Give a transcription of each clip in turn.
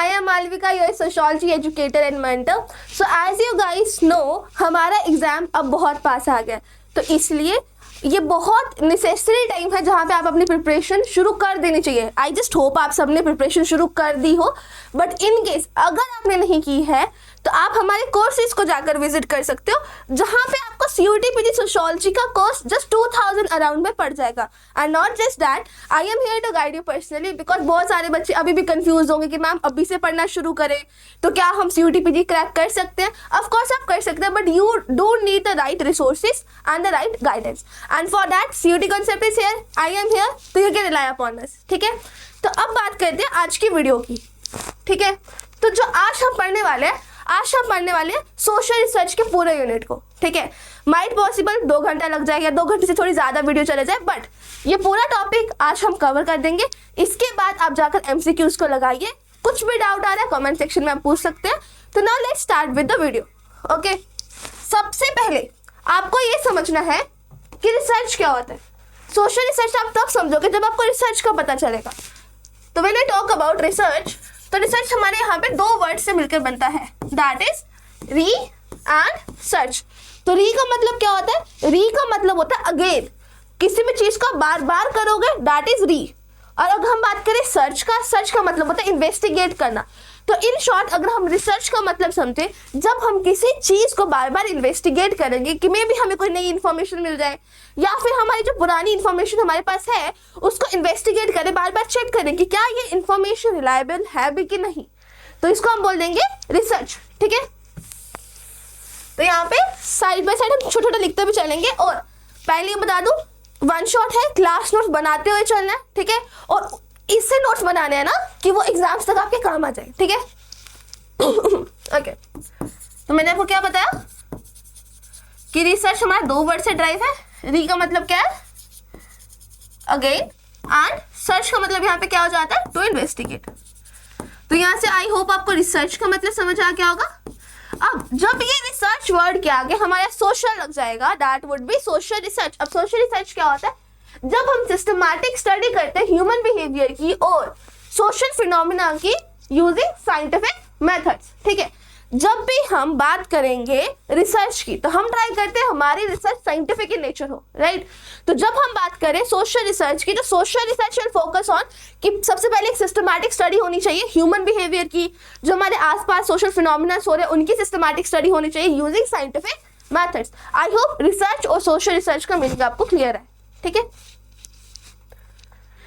I am Malvika, your sociology educator and mentor. So as you guys know, हमारा exam अब बहुत पास आ गया, तो इसलिए ये बहुत नेसेसरी टाइम है जहाँ पे आप अपनी प्रिपरेशन शुरू कर देनी चाहिए. आई जस्ट होप आप सबने प्रिपरेशन शुरू कर दी हो, बट इन केस अगर आपने नहीं की है तो आप हमारे कोर्सेज को जाकर विजिट कर सकते हो, जहाँ पे आपको CUET PG सोशियोलॉजी का कोर्स जस्ट 2000 अराउंड में पड़ जाएगा. And not just that, I am here to guide you personally, because बहुत सारे बच्चे अभी भी कंफ्यूज होंगे कि मैम अभी से पढ़ना शुरू करें तो क्या हम CUET PG क्रैक कर सकते हैं. ऑफकोर्स आप कर सकते हैं, but you don't need the right resources and the right guidance. And for that CUET concept is here, I am here, तो you can rely upon us. ठीक है, तो अब बात करते हैं आज की वीडियो की. ठीक है, तो जो आज हम पढ़ने वाले हैं, आज हम पढ़ने वाले हैं सोशल रिसर्च के पूरे यूनिट को. ठीक है, माइट पॉसिबल 2 घंटा लग जाएगा, 2 घंटे से थोड़ी ज़्यादा वीडियो चले जाए, बट ये पूरा टॉपिक आज हम कवर कर देंगे. इसके बाद आप जाकर MCQs को लगाइए. कुछ भी डाउट आ रहा है कमेंट सेक्शन में आप पूछ सकते हैं. तो now let's start with the video. Okay, सबसे पहले आपको ये समझना है कि रिसर्च क्या होता है. सोशल रिसर्च आप तब समझोगे जब आपको रिसर्च का पता चलेगा. तो when I talk about research, तो रिसर्च हमारे यहाँ पे 2 वर्ड से मिलकर बनता है, दैट इज री एंड सर्च. तो री का मतलब क्या होता है? री का मतलब होता है अगेन, किसी भी चीज को बार बार करोगे, दैट इज री. और अगर हम बात करें सर्च का मतलब होता है इन्वेस्टिगेट करना. तो इन शॉर्ट अगर हम रिसर्च का मतलब समझे, जब हम किसी चीज को बार बार इन्वेस्टिगेट करेंगे कि मे भी हमें कोई नई इन्फॉर्मेशन मिल जाए, या फिर हमारी जो पुरानी इन्फॉर्मेशन हमारे पास है उसको इन्वेस्टिगेट करें, बार बार चेक करें कि क्या ये इन्फॉर्मेशन रिलायबल है भी कि नहीं, तो इसको हम बोल देंगे रिसर्च. ठीक है, तो यहाँ पे साइड बाय साइड हम छोटा छोटा लिखते भी चलेंगे. और पहले बता दूं, वन शॉट है, क्लास नोट्स बनाते हुए चलना है. ठीक है, और इससे नोट्स बनाने हैं ना कि वो एग्जाम्स तक आपके काम आ जाए. ठीक है, ओके. तो मैंने आपको क्या बताया कि रिसर्च हमारा 2 वर्ड से ड्राइव है. री का मतलब क्या है? अगेन. एंड सर्च का मतलब यहाँ पे क्या हो जाता है? To investigate. तो यहाँ से आई होप आपको रिसर्च का मतलब समझ आ गया होगा. अब जब ये रिसर्च वर्ड के आगे हमारा सोशल लग जाएगा, that would be social research. अब सोशल रिसर्च क्या होता है? जब हम सिस्टमैटिक स्टडी करते हैं ह्यूमन बिहेवियर की और सोशल फिनोमिना की यूजिंग साइंटिफिक मेथड्स. ठीक है, जब भी हम बात करेंगे रिसर्च की तो हम ट्राई करते हैं हमारी रिसर्च साइंटिफिक इन नेचर हो, राइट. तो जब हम बात करें सोशल रिसर्च की, तो social research will focus on कि सबसे पहले एक सिस्टमैटिक स्टडी होनी चाहिए ह्यूमन बिहेवियर की, जो हमारे आसपास सोशल फिनोमिना हो रहे हैं उनकी सिस्टमैटिक स्टडी होनी चाहिए using scientific methods. I hope research और सोशल रिसर्च का मीनिंग आपको क्लियर है. ठीक है,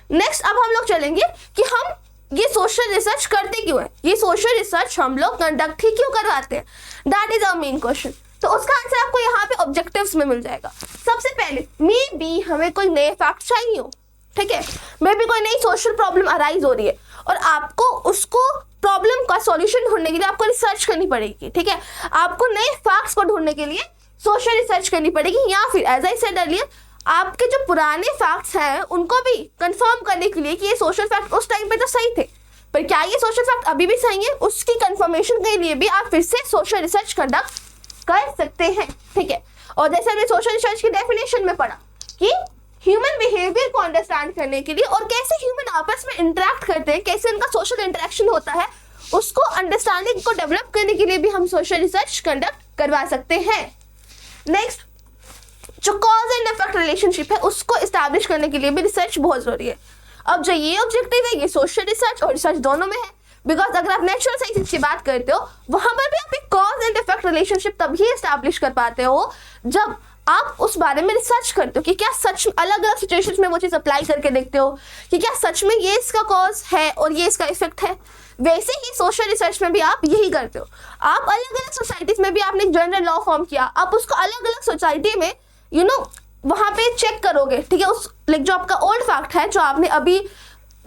नेक्स्ट अब हम लोग चलेंगे कि हम ये सोशल रिसर्च करते क्यों है, ये सोशल रिसर्च हम लोग कंडक्ट ही क्यों करवाते हैं, that is our main question. तो उसका आंसर आपको यहाँ पे ऑब्जेक्टिव्स में मिल जाएगा. सबसे पहले मे बी हमें कोई नए फैक्ट चाहिए हो. ठीक है, मे बी कोई नई सोशल प्रॉब्लम अराइज हो रही है और आपको उसको प्रॉब्लम का सॉल्यूशन ढूंढने के लिए आपको रिसर्च करनी पड़ेगी. ठीक है, आपको नए फैक्ट्स को ढूंढने के लिए सोशल रिसर्च करनी पड़ेगी, या फिर एज आई सेड अर्लियर आपके जो पुराने फैक्ट्स हैं उनको भी कंफर्म करने के लिए कि ये सोशल फैक्ट उस टाइम पे तो सही थे, पर क्या ये सोशल फैक्ट अभी भी सही है, उसकी कंफर्मेशन के लिए भी आप फिर से सोशल रिसर्च कंडक्ट कर सकते हैं. ठीक है, और जैसे हमने सोशल रिसर्च की डेफिनेशन में पढ़ा कि ह्यूमन बिहेवियर को अंडरस्टैंड करने के लिए और कैसे ह्यूमन आपस में इंटरेक्ट करते हैं, कैसे उनका सोशल इंटरेक्शन होता है, उसको अंडरस्टैंडिंग को डेवलप करने के लिए भी हम सोशल रिसर्च कंडक्ट करवा सकते हैं. नेक्स्ट, जो कॉज एंड इफेक्ट रिलेशनशिप है उसको एस्टैब्लिश करने के लिए भी रिसर्च बहुत जरूरी है. अब जो ये ऑब्जेक्टिव है ये सोशल रिसर्च और रिसर्च दोनों में है, बिकॉज अगर आप नेचुरल साइंस की बात करते हो वहां पर भी आप एक कॉज एंड इफेक्ट रिलेशनशिप तभी एस्टैब्लिश कर पाते हो जब आप उस बारे में रिसर्च करते हो कि क्या सच अलग अलग सिचुएशंस में वो चीज अप्लाई करके देखते हो कि क्या सच में ये इसका कॉज है और ये इसका इफेक्ट है. वैसे ही सोशल रिसर्च में भी आप यही करते हो. आप अलग अलग सोसाइटीज में भी आपने जनरल लॉ फॉर्म किया, आप उसको अलग अलग सोसाइटी में वहां पे चेक करोगे. ठीक है, उस जो आपका ओल्ड फैक्ट है, जो आपने अभी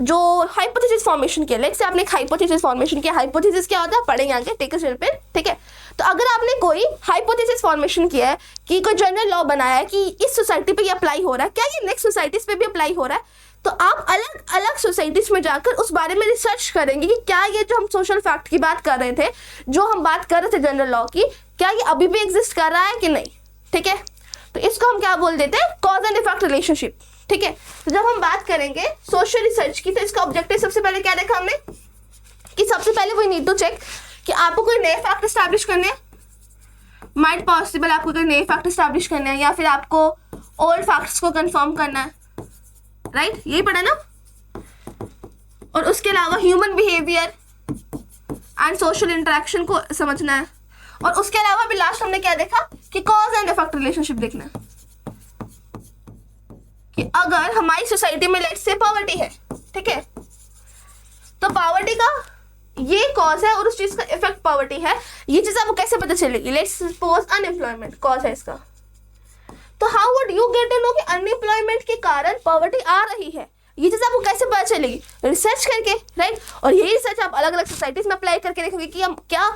जो हाइपोथेसिस फॉर्मेशन किया, लाइक से आपने एक हाइपोथेसिस फॉर्मेशन किया. हाइपोथेसिस क्या होता है पढ़ेंगे आगे, टेक अ पे. ठीक है, तो अगर आपने कोई हाइपोथेसिस फॉर्मेशन किया है कि कोई जनरल लॉ बनाया है कि इस सोसाइटी पे ये अप्लाई हो रहा है, क्या ये नेक्स्ट सोसाइटीज पे भी अप्लाई हो रहा है, तो आप अलग अलग सोसाइटीज में जाकर उस बारे में रिसर्च करेंगे कि क्या ये जो हम सोशल फैक्ट की बात कर रहे थे, जो हम बात कर रहे थे जनरल लॉ की, क्या ये अभी भी एग्जिस्ट कर रहा है कि नहीं. ठीक है, तो इसको हम क्या बोल देते हैं, कॉज एंड इफेक्ट रिलेशनशिप. ठीक है, तो जब हम बात करेंगे सोशल रिसर्च की तो इसका ऑब्जेक्टिव सबसे पहले क्या देखा हमने कि सबसे पहले वी नीड टू चेक कि आपको कोई नए फैक्ट एस्टैब्लिश करने हैं, माइट पॉसिबल आपको कोई नए फैक्ट एस्टैब्लिश करने हैं या फिर आपको ओल्ड फैक्ट्स को कंफर्म करना है, राइट? यही पढ़ा ना। और उसके अलावा human behaviour and social interaction को समझना है। और उसके अलावा भी लास्ट हमने क्या देखा कि कॉज एंड इफेक्ट रिलेशनशिप देखना है कि अगर हमारी सोसाइटी में लेट्स से पॉवर्टी है, ठीक है, तो पॉवर्टी का ये कॉज है और उस चीज का इफेक्ट पॉवर्टी है, ये चीज आपको कैसे पता चलेगी? लेट्स सपोज अनएम्प्लॉयमेंट कॉज है इसका, तो how would you get to know कि अनएम्प्लॉयमेंट के कारण पॉवर्टी आ रही है? ये चीज आपको कैसे पता चलेगी? रिसर्च करके, राइट? और यही रिसर्च आप अलग अलग सोसाइटीज में अप्लाई करके देखोगे कि हम क्या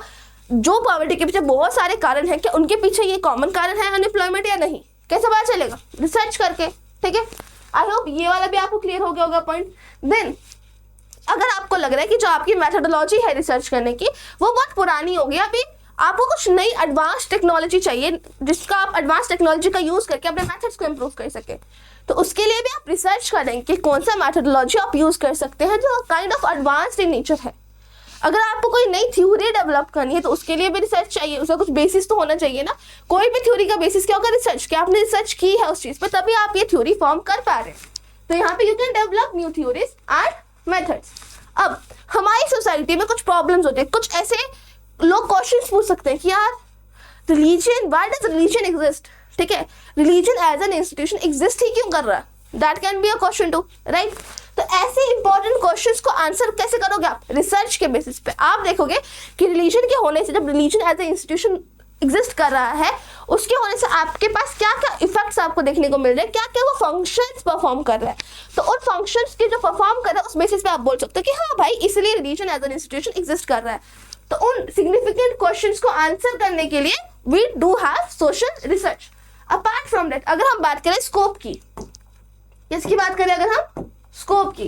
जो पॉवर्टी के पीछे बहुत सारे कारण हैं, क्या उनके पीछे ये कॉमन कारण है अनएम्प्लॉयमेंट या नहीं? कैसे पता चलेगा? रिसर्च करके, ठीक है। आई होप ये वाला भी आपको क्लियर हो गया होगा पॉइंट। देन अगर आपको लग रहा है कि जो आपकी मेथोडोलॉजी है रिसर्च करने की वो बहुत पुरानी हो गई, अभी आपको कुछ नई एडवांस टेक्नोलॉजी चाहिए जिसका आप एडवांस टेक्नोलॉजी का यूज करके अपने मेथड्स को इम्प्रूव कर सके, तो उसके लिए भी आप रिसर्च करेंगे कि कौन सा मेथोडोलॉजी आप यूज कर सकते हैं जो kind of advanced in nature है। अगर आपको कोई नई थ्योरी डेवलप करनी है तो उसके लिए भी रिसर्च चाहिए, उसका कुछ बेसिस तो होना चाहिए ना। कोई भी थ्योरी का बेसिस क्या होगा? रिसर्च, कि आपने रिसर्च की है उस चीज पर, तभी आप ये थ्योरी फॉर्म कर पा रहे हैं। तो यहाँ पे you can develop new theories and methods. अब हमारी सोसाइटी में कुछ प्रॉब्लम्स होते हैं, कुछ ऐसे लोग क्वेश्चंस पूछ सकते हैं कि यार religion, why does religion exist, ठीक है, religion as an institution exist ही क्यों कर रहा है? That can be a question too, right? तो ऐसे इंपॉर्टेंट क्वेश्चंस को आंसर कैसे करोगे आप? रिसर्च के बेसिस पे। आप देखोगे कि रिलीजन के होने से, जब religion as a institution exist कर रहा है, उसके होने से आपके पास क्या क्या इफेक्ट्स आपको देखने को मिल रहे हैं, क्या क्या वो फंक्शंस परफॉर्म कर रहा है। तो उन फंक्शंस के जो परफॉर्म कर रहा है उस बेसिस पे आप बोल सकते हो कि हाँ भाई इसलिए religion as an institution exist कर रहा है। तो उन सिग्निफिकेंट क्वेश्चंस को आंसर करने के लिए we do have social research. Apart from that, अगर हम बात करें स्कोप की, किसकी बात करें अगर हम? स्कोप की,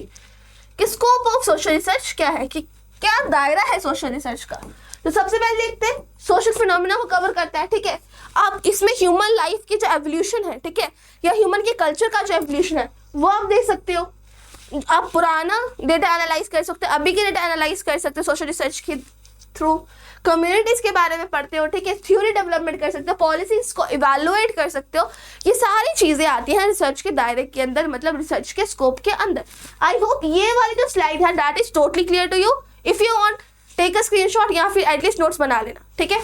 कि स्कोप ऑफ सोशल रिसर्च क्या है, कि क्या दायरा है सोशल रिसर्च का। तो सबसे पहले देखते हैं सोशल फिनोमेना को कवर करता है, ठीक है। अब इसमें ह्यूमन लाइफ की जो एवोल्यूशन है, ठीक है, या ह्यूमन के कल्चर का जो एवोल्यूशन है वो आप देख सकते हो। आप पुराना डेटा एनालाइज कर सकते हो, अभी के डेटा एनालाइज कर सकते हो सोशल रिसर्च के थ्रू, कम्युनिटीज के बारे में पढ़ते हो, ठीक है, थ्योरी डेवलपमेंट कर सकते हो, पॉलिसीज को इवैल्यूएट कर सकते हो। ये सारी चीजें आती हैं रिसर्च के दायरे के अंदर, मतलब रिसर्च के स्कोप के अंदर। आई होप ये वाली जो स्लाइड है that is totally clear to you. If you want take a screenshot या फिर एटलीस्ट नोट्स बना लेना, ठीक है।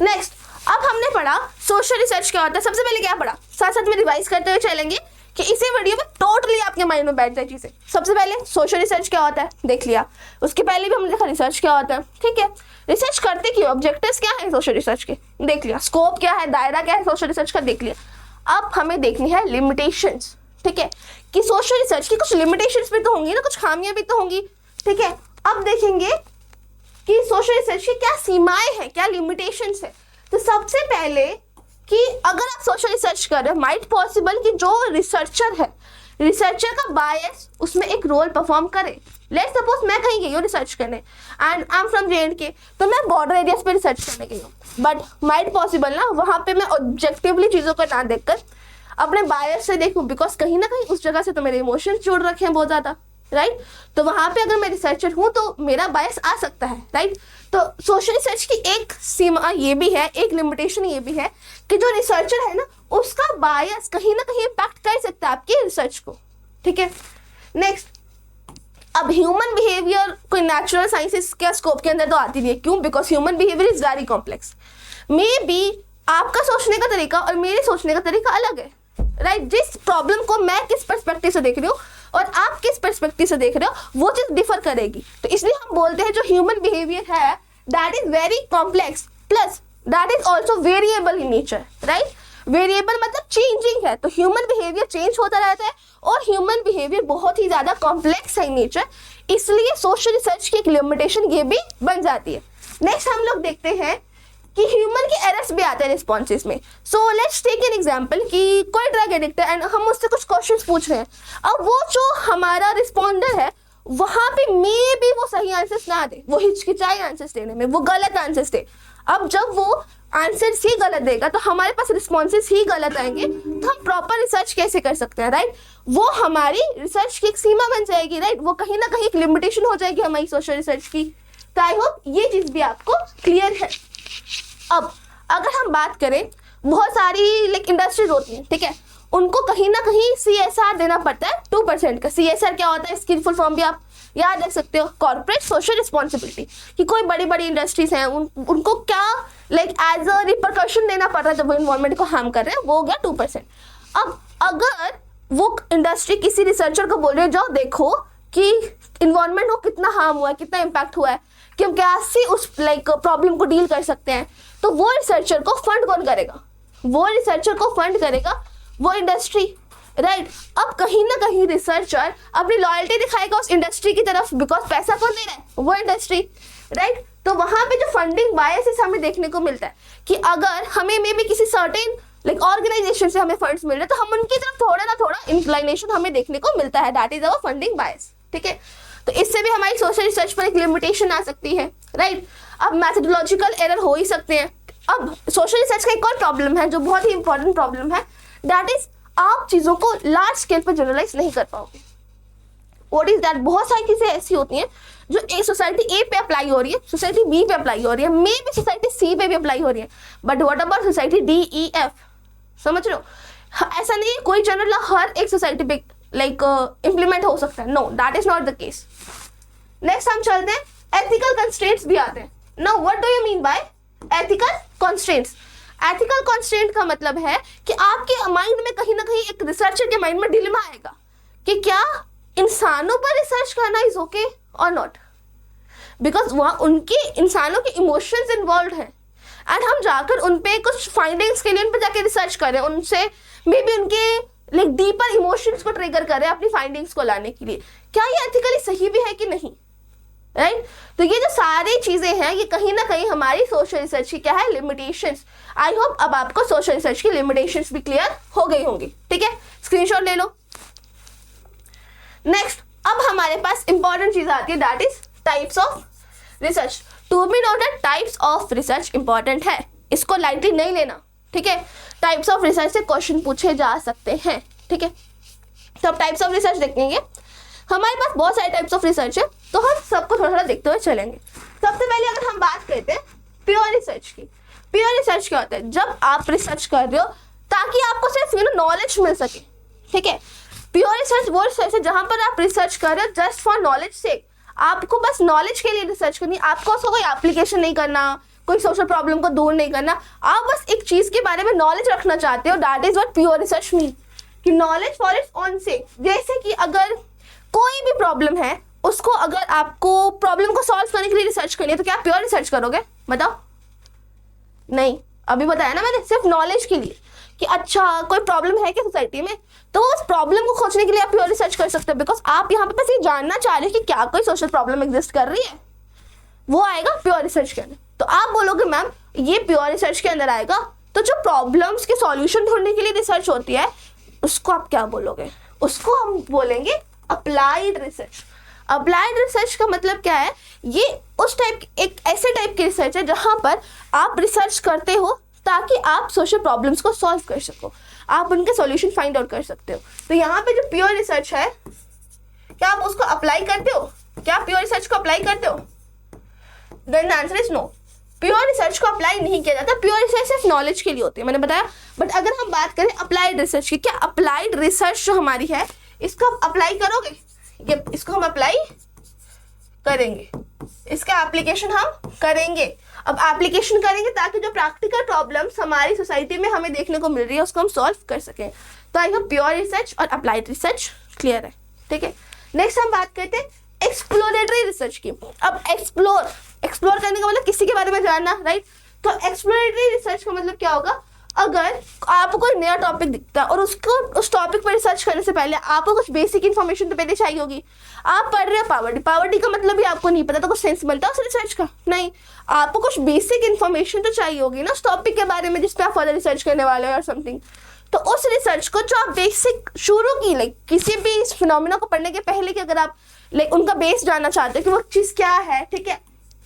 नेक्स्ट, अब हमने पढ़ा सोशल रिसर्च क्या होता है। सबसे पहले क्या पढ़ा, साथ साथ में रिवाइज करते हुए चलेंगे कि इसी वीडियो में टोटली आपके माइंड में बैठ जाए चीजें। सबसे पहले सोशल रिसर्च क्या होता है देख लिया, उसके पहले भी हमने देखा रिसर्च क्या होता है, ठीक है। रिसर्च करते क्यों, ऑब्जेक्टिव्स क्या है सोशल रिसर्च के देख लिया, स्कोप क्या है, दायरा क्या है सोशल रिसर्च का देख लिया। अब हमें देखनी है लिमिटेशंस, ठीक है, कि सोशल रिसर्च की कुछ लिमिटेशंस भी तो होंगी ना, कुछ खामियां भी तो होंगी, ठीक है। अब देखेंगे कि सोशल रिसर्च की क्या सीमाएं हैं, क्या लिमिटेशंस है। तो सबसे पहले कि अगर आप सोशल रिसर्च कर रहे हो, माइट पॉसिबल कि जो रिसर्चर है, रिसर्चर का बायस उसमें एक रोल परफॉर्म करे। लेट्स सपोज मैं कहीं गई हूँ रिसर्च करने and I am from J&K, तो मैं बॉर्डर एरियाज पे रिसर्च करने गई हूँ, बट माइट पॉसिबल ना वहाँ पे मैं ऑब्जेक्टिवली चीज़ों को ना देखकर अपने बायस से देखूँ, बिकॉज कहीं ना कहीं उस जगह से तो मेरे इमोशंस जुड़ रखे हैं बहुत ज़्यादा, राइट। तो वहाँ पे अगर मैं रिसर्चर हूँ तो मेरा बायस आ सकता है, राइट। तो सोशल रिसर्च की एक सीमा ये भी है, एक लिमिटेशन ये भी है कि जो रिसर्चर है ना उसका बायस कहीं ना कहीं इम्पैक्ट कर सकता है आपकी रिसर्च को, ठीक है। नेक्स्ट, अब ह्यूमन बिहेवियर कोई नेचुरल साइंसेस के स्कोप के अंदर तो आती नहीं है, क्यों? Because human behaviour is very complex. May be आपका सोचने का तरीका और मेरे सोचने का तरीका अलग है, राइट। जिस प्रॉब्लम को मैं किस पर्सपेक्टिव से देख रही हूँ और आप किस पर्सपेक्टिव से देख रहे हो वो चीज डिफर करेगी। तो इसलिए हम बोलते हैं जो ह्यूमन बिहेवियर है that is very complex, plus that is also variable in nature, right. Variable मतलब चेंजिंग है, तो ह्यूमन बिहेवियर चेंज होता रहता है और ह्यूमन बिहेवियर बहुत ही ज्यादा कॉम्प्लेक्स है इन नेचर, इसलिए सोशल रिसर्च की एक लिमिटेशन ये भी बन जाती है। नेक्स्ट हम लोग देखते हैं कि ह्यूमन के एरर्स भी आते हैं रिस्पॉन्सेज में। So let's take an example कि कोई ड्रग एडिक्ट है एंड हम उससे कुछ क्वेश्चंस पूछ रहे हैं। अब वो जो हमारा रिस्पॉन्डर है वहां पे मे भी वो सही आंसर्स ना दे, वो हिचकिचाए आंसर्स देने में, वो गलत आंसर्स दे। अब जब वो आंसर्स ही गलत देगा तो हमारे पास रिस्पॉन्सेस ही गलत आएंगे, तो हम प्रॉपर रिसर्च कैसे कर सकते हैं, राइट? वो हमारी रिसर्च की एक सीमा बन जाएगी, राइट? वो कहीं ना कहीं एक लिमिटेशन हो जाएगी हमारी सोशल रिसर्च की। तो आई होप ये चीज भी आपको क्लियर है। अब अगर हम बात करें, बहुत सारी लाइक इंडस्ट्रीज होती हैं, ठीक है, उनको कहीं ना कहीं CSR देना पड़ता है 2% का। CSR क्या होता है, इसकी फुल फॉर्म भी आप याद रख सकते हो, कॉर्पोरेट सोशल रिस्पॉन्सिबिलिटी। कि कोई बड़ी बड़ी इंडस्ट्रीज हैं, उनको क्या लाइक एज अ रिपरकशन देना पड़ रहा है जब वो इन्वायरमेंट को हार्म कर रहे हैं, वो हो गया 2%। अब अगर वो इंडस्ट्री किसी रिसर्चर को बोल रही है, जाओ देखो कि इन्वायरमेंट को कितना हार्म हुआ है, कितना इम्पैक्ट हुआ है, कि हम कैसे उस लाइक प्रॉब्लम को डील कर सकते हैं, तो वो रिसर्चर को फंड कौन करेगा? वो रिसर्चर को फंड करेगा वो इंडस्ट्री, राइट? अब कहीं ना कहीं रिसर्चर अपनी लॉयल्टी दिखाएगा उस इंडस्ट्री की तरफ, बिकॉज पैसा कौन दे रहा है? वो इंडस्ट्री, राइट? तो वहां पे जो फंडिंग बायसेस हमें देखने को मिलता है कि अगर हमें मे बी किसी सर्टेन लाइक ऑर्गेनाइजेशन से हमें फंड्स मिल रहे हैं, तो हम उनकी तरफ थोड़ा ना थोड़ा इंक्लाइनेशन हमें देखने को मिलता है, दैट इज अवर फंडिंग बायस, ठीक है? तो इससे भी हमारी सोशल रिसर्च पर एक लिमिटेशन आ सकती है, राइट? अब मैथडोलॉजिकल एरर हो ही सकते हैं। अब सोशल रिसर्च का एक और प्रॉब्लम है जो बहुत ही इंपॉर्टेंट प्रॉब्लम है, दैट इज आप चीजों को लार्ज स्केल पर जनरलाइज नहीं कर पाओगे। What is that? बहुत सारी चीजें ऐसी होती हैं जो एक सोसाइटी ए पे अप्लाई हो रही है, सोसाइटी बी पे अप्लाई हो रही है, मे बी सोसाइटी सी पे भी अप्लाई हो रही है, but what about society D E F? समझ रहे हो? ऐसा नहीं है कोई जनरल हर एक सोसाइटी पे लाइक इंप्लीमेंट हो सकता है, no, that is not the case. Next हम चलते हैं, एथिकल कंस्ट्रेंट्स भी आते हैं। Now what do you mean by ethical constraints? Ethical constraint का मतलब है कि आपके माइंड में कहीं ना कहीं एक रिसर्चर के माइंड में डिलेमा आएगा कि क्या इंसानों पर रिसर्च करना इज ओके और नॉट, बिकॉज वहाँ उनके इंसानों के इमोशंस इन्वॉल्व हैं, एंड हम जाकर उन पे कुछ फाइंडिंग्स के लिए उन पर जाकर रिसर्च करें, उनसे मे बी उनके लाइक डीपर इमोशंस को ट्रिगर करें अपनी फाइंडिंग्स को लाने के लिए, क्या ये एथिकली सही भी है कि नहीं, राइट? तो ये जो सारी चीजें हैं, ये कहीं ना कहीं हमारी सोशल रिसर्च की क्या है, लिमिटेशंस। आई होप अब आपको सोशल रिसर्च की लिमिटेशंस भी क्लियर हो गई होंगी, ठीक है? स्क्रीनशॉट ले लो। नेक्स्ट, अब हमारे पास इंपॉर्टेंट चीज आती है, that is types of research. To be noted, types of research important है, इसको लाइटली नहीं लेना, ठीक है? टाइप्स ऑफ रिसर्च से क्वेश्चन पूछे जा सकते हैं, ठीक है? तो अब टाइप्स ऑफ रिसर्च देखेंगे। हमारे पास बहुत सारे टाइप्स ऑफ रिसर्च है, तो हम सबको थोड़ा थोड़ा देखते हुए चलेंगे। सबसे पहले अगर हम बात करते हैं प्योर रिसर्च की। प्योर रिसर्च क्या होता है? जब आप रिसर्च कर रहे हो ताकि आपको सिर्फ नॉलेज मिल सके, ठीक है? प्योर रिसर्च वो रिसर्च है जहां पर आप रिसर्च कर रहे हो जस्ट फॉर नॉलेज से, आपको बस नॉलेज के लिए रिसर्च करनी, आपको उसको कोई एप्लीकेशन नहीं करना, कोई सोशल प्रॉब्लम को दूर नहीं करना, आप बस एक चीज के बारे में नॉलेज रखना चाहते हो, that is what pure research mean, कि नॉलेज फॉर इट्स ओन से। जैसे कि अगर कोई भी प्रॉब्लम है, उसको अगर आपको प्रॉब्लम को सॉल्व करने के लिए रिसर्च करनी है, तो क्या आप प्योर रिसर्च करोगे? बताओ। नहीं, अभी बताया ना मैंने, सिर्फ नॉलेज के लिए कि अच्छा कोई प्रॉब्लम है क्या सोसाइटी में, तो उस प्रॉब्लम को खोजने के लिए आप प्योर रिसर्च कर सकते हो, बिकॉज आप यहाँ पे बस ये जानना चाह रहे हो कि क्या कोई सोशल प्रॉब्लम एग्जिस्ट कर रही है, वो आएगा प्योर रिसर्च के अंदर। तो आप बोलोगे मैम ये प्योर रिसर्च के अंदर आएगा, तो जो प्रॉब्लम्स के सॉल्यूशन ढूंढने के लिए रिसर्च होती है उसको आप क्या बोलोगे? उसको हम बोलेंगे अप्लाइड रिसर्च। अप्लाइड रिसर्च का मतलब क्या है? ये उस टाइप, एक ऐसे टाइप की रिसर्च है जहां पर आप रिसर्च करते हो ताकि आप सोशल प्रॉब्लम्स को सॉल्व कर सको, आप उनके सॉल्यूशन फाइंड आउट कर सकते हो। तो यहाँ पे जो प्योर रिसर्च है, क्या आप उसको अप्लाई करते हो? क्या आप प्योर रिसर्च को अप्लाई करते हो? Then the answer is no, pure research को अप्लाई नहीं किया जाता। प्योर रिसर्च सिर्फ नॉलेज के लिए होती है, मैंने बताया। बट अगर हम बात करें अप्लाइड रिसर्च की, क्या अप्लाइड रिसर्च जो हमारी है इसको आप अप्लाई करोगे? ये इसको हम अप्लाई करेंगे, इसका एप्लीकेशन हम करेंगे। अब एप्लीकेशन करेंगे ताकि जो प्रैक्टिकल प्रॉब्लम्स हमारी सोसाइटी में हमें देखने को मिल रही है उसको हम सॉल्व कर सकें। तो आई होप प्योर रिसर्च और अप्लाइड रिसर्च क्लियर है, ठीक है? नेक्स्ट हम बात करते हैं एक्सप्लोरेटरी रिसर्च की। अब एक्सप्लोर करने का मतलब किसी के बारे में जानना, राइट? तो एक्सप्लोरेटरी रिसर्च का मतलब क्या होगा? अगर आपको कोई नया टॉपिक दिखता है और उसको उस टॉपिक पर रिसर्च करने से पहले आपको कुछ बेसिक इन्फॉर्मेशन तो पहले चाहिए होगी। आप पढ़ रहे हो पावर्टी का मतलब भी आपको नहीं पता, तो कुछ सेंस बनता है उस रिसर्च का? नहीं, आपको कुछ बेसिक इन्फॉर्मेशन तो चाहिए होगी ना उस टॉपिक के बारे में जिस पे आप फर्दर रिसर्च करने वाले हो और समथिंग। तो उस रिसर्च को जो आप बेसिक शुरू की, लाइक किसी भी फिनोमिना को पढ़ने के पहले की अगर आप लाइक उनका बेस जानना चाहते हो कि वो चीज़ क्या है, ठीक है,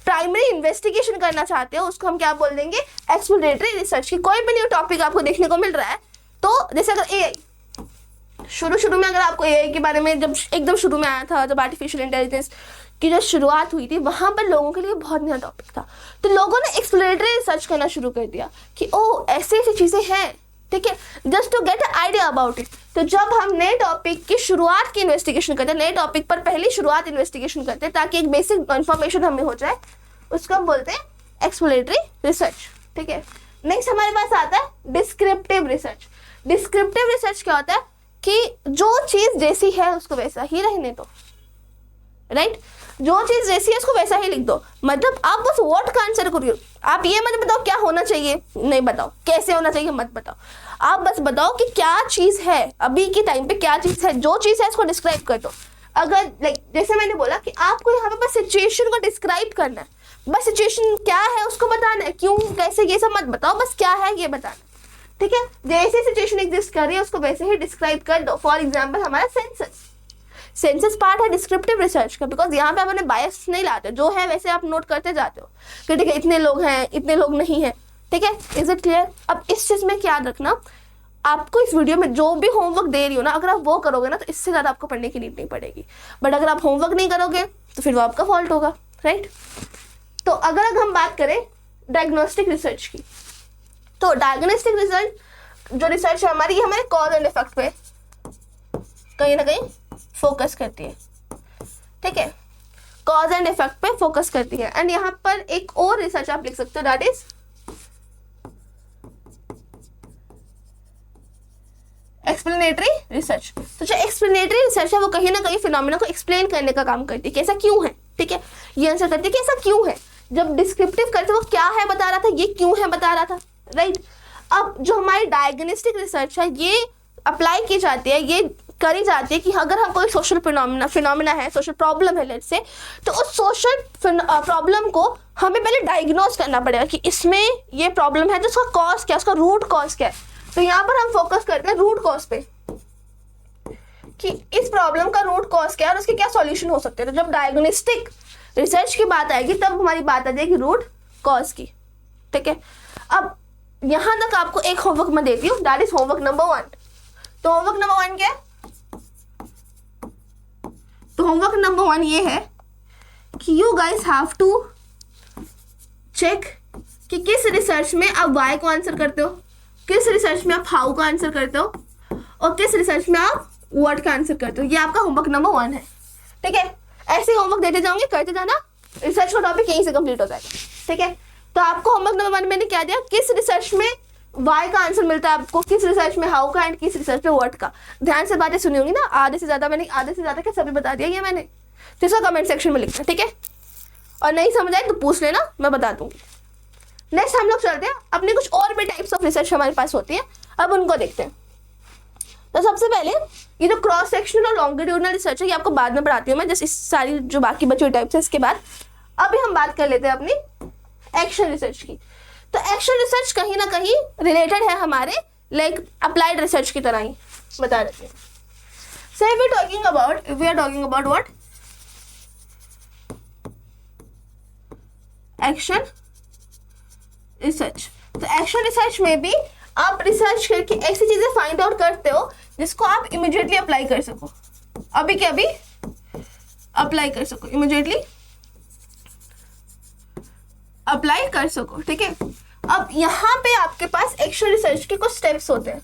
प्राइमरी इन्वेस्टिगेशन करना चाहते हो, उसको हम क्या बोल देंगे, एक्सप्लोरेटरी रिसर्च की। कोई भी न्यू टॉपिक आपको देखने को मिल रहा है, तो जैसे अगर एआई, शुरू में अगर आपको एआई के बारे में जब एकदम शुरू में आया था, जब आर्टिफिशियल इंटेलिजेंस की जो शुरुआत हुई थी, वहाँ पर लोगों के लिए बहुत नया टॉपिक था, तो लोगों ने एक्सप्लोरेटरी रिसर्च करना शुरू कर दिया कि ओ ऐसी ऐसी चीज़ें हैं, ठीक है, just to get a idea about it. तो जब हम नए टॉपिक की शुरुआत की इन्वेस्टिगेशन करते हैं, नए टॉपिक पर पहली शुरुआत इन्वेस्टिगेशन करते हैं ताकि एक बेसिक इन्फॉर्मेशन हमें हो जाए, उसको हम बोलते हैं एक्सप्लोरेटरी रिसर्च, ठीक है। नेक्स्ट हमारे पास आता है डिस्क्रिप्टिव रिसर्च। डिस्क्रिप्टिव रिसर्च क्या होता है कि जो चीज़ जैसी है उसको वैसा ही रहने दो, राइट, जो चीज़ जैसी है उसको वैसा ही लिख दो। मतलब आप बस व्हाट का आंसर करिए, आप ये मत बताओ क्या होना चाहिए, नहीं बताओ, कैसे होना चाहिए मत बताओ, आप बस बताओ कि क्या चीज़ है अभी के टाइम पे, क्या चीज़ है, जो चीज़ है इसको डिस्क्राइब कर दो। अगर लाइक जैसे मैंने बोला कि आपको यहाँ पे बस सिचुएशन को डिस्क्राइब करना है, बस सिचुएशन क्या है उसको बताना है, क्यों कैसे ये सब मत बताओ, बस क्या है ये बताना, ठीक है। जैसे सिचुएशन एग्जिस्ट कर रही है उसको वैसे ही डिस्क्राइब कर दो। फॉर एग्जाम्पल हमारा सेंसस पार्ट है डिस्क्रिप्टिव रिसर्च का, बिकॉज यहाँ पे अपने बायस नहीं लाते, जो है वैसे आप नोट करते जाते हो कि ठीक है इतने लोग हैं, इतने लोग नहीं हैं, ठीक है। Is it clear? अब इस चीज़ में क्या रखना, आपको इस वीडियो में जो भी होमवर्क दे रही हो ना, अगर आप वो करोगे ना तो इससे ज़्यादा आपको पढ़ने की नीड नहीं पड़ेगी, बट अगर आप होमवर्क नहीं करोगे तो फिर वो आपका फॉल्ट होगा, राइट। तो अगर हम बात करें डायग्नोस्टिक रिसर्च की, तो डायग्नोस्टिक रिसर्च जो रिसर्च है हमारी, ये हमारे कॉज एंड इफेक्ट पे कहीं ना कहीं फोकस करती है, ठीक है, कॉज एंड इफेक्ट पे फोकस करती है। एंड यहाँ पर एक और रिसर्च आप लिख सकते हो, दैट इज एक्सप्लेनेटरी रिसर्च। तो जो एक्सप्लेनेटरी रिसर्च है वो कहीं ना कहीं फिनोमेना को एक्सप्लेन करने का काम करती है कि ऐसा क्यों है, ठीक है, ये आंसर करती है कि ऐसा क्यों है। जब डिस्क्रिप्टिव करते वो क्या है बता रहा था, ये क्यों है बता रहा था, राइट। अब जो हमारी डायग्नोस्टिक रिसर्च है ये अप्लाई की जाती है, ये करी जाती है कि अगर हम कोई सोशल फिनोमेना है, सोशल प्रॉब्लम है लेट्स से, तो उस सोशल प्रॉब्लम को हमें पहले डायग्नोज करना पड़ेगा कि इसमें ये प्रॉब्लम है, तो उसका कॉज क्या है, उसका रूट कॉज क्या है। तो यहाँ पर हम फोकस करते हैं रूट कॉज पे कि इस प्रॉब्लम का रूट कॉज क्या है और उसके क्या सॉल्यूशन हो सकते हैं। तो जब डायग्नोस्टिक रिसर्च की बात आएगी तब हमारी बात आ जाएगी रूट कॉज की, ठीक है। अब यहाँ तक आपको एक होमवर्क मैं देती हूँ, दैट इज होमवर्क नंबर 1। तो होमवर्क नंबर 1 क्या है? तो होमवर्क नंबर 1 ये है कि you guys have to check कि किस रिसर्च में आप वाई को आंसर करते हो, किस रिसर्च में आप हाउ का आंसर करते हो और किस रिसर्च में आप व्हाट का आंसर करते हो। ये आपका होमवर्क नंबर 1 है, ठीक है। ऐसे होमवर्क देते जाओगे, करते जाना, रिसर्च का टॉपिक यहीं से कंप्लीट हो जाएगा, ठीक है। तो आपको होमवर्क नंबर 1 मैंने क्या दिया, किस रिसर्च में वाई का आंसर मिलता है आपको, किस रिसर्च में हाउ का एंड किस रिसर्च में व्हाट का। ध्यान से बातें सुनी होंगी ना, आधे से ज़्यादा क्या सभी बता दिया ये मैंने, तो इसका कमेंट सेक्शन में लिखना, ठीक है। और नहीं समझ आए तो पूछ लेना, मैं बता दूंगी। नेक्स्ट हम लोग चलते हैं, अपने कुछ और भी टाइप्स ऑफ रिसर्च हमारे पास होती है, अब उनको देखते हैं। तो सबसे पहले ये जो क्रॉस सेक्शनल और लॉन्गिट्यूडनल रिसर्च है ये आपको बाद में पढ़ाती हूँ मैं, जैसे इस सारी जो बाकी बची हुई टाइप्स है इसके बाद। अभी हम बात कर लेते हैं अपनी एक्शन रिसर्च की। तो एक्शन रिसर्च कहीं ना कहीं रिलेटेड है हमारे लाइक अप्लाइड रिसर्च की तरह ही, बता देते हैं। So we are talking about what, action research. तो एक्शन रिसर्च में भी आप रिसर्च करके ऐसी चीजें फाइंड आउट करते हो जिसको आप इमीडिएटली अप्लाई कर सको, अभी के अभी अप्लाई कर सको, इमीडिएटली अप्लाई कर सको, ठीक है। अब यहाँ पे आपके पास एक्शन रिसर्च के कुछ स्टेप्स होते हैं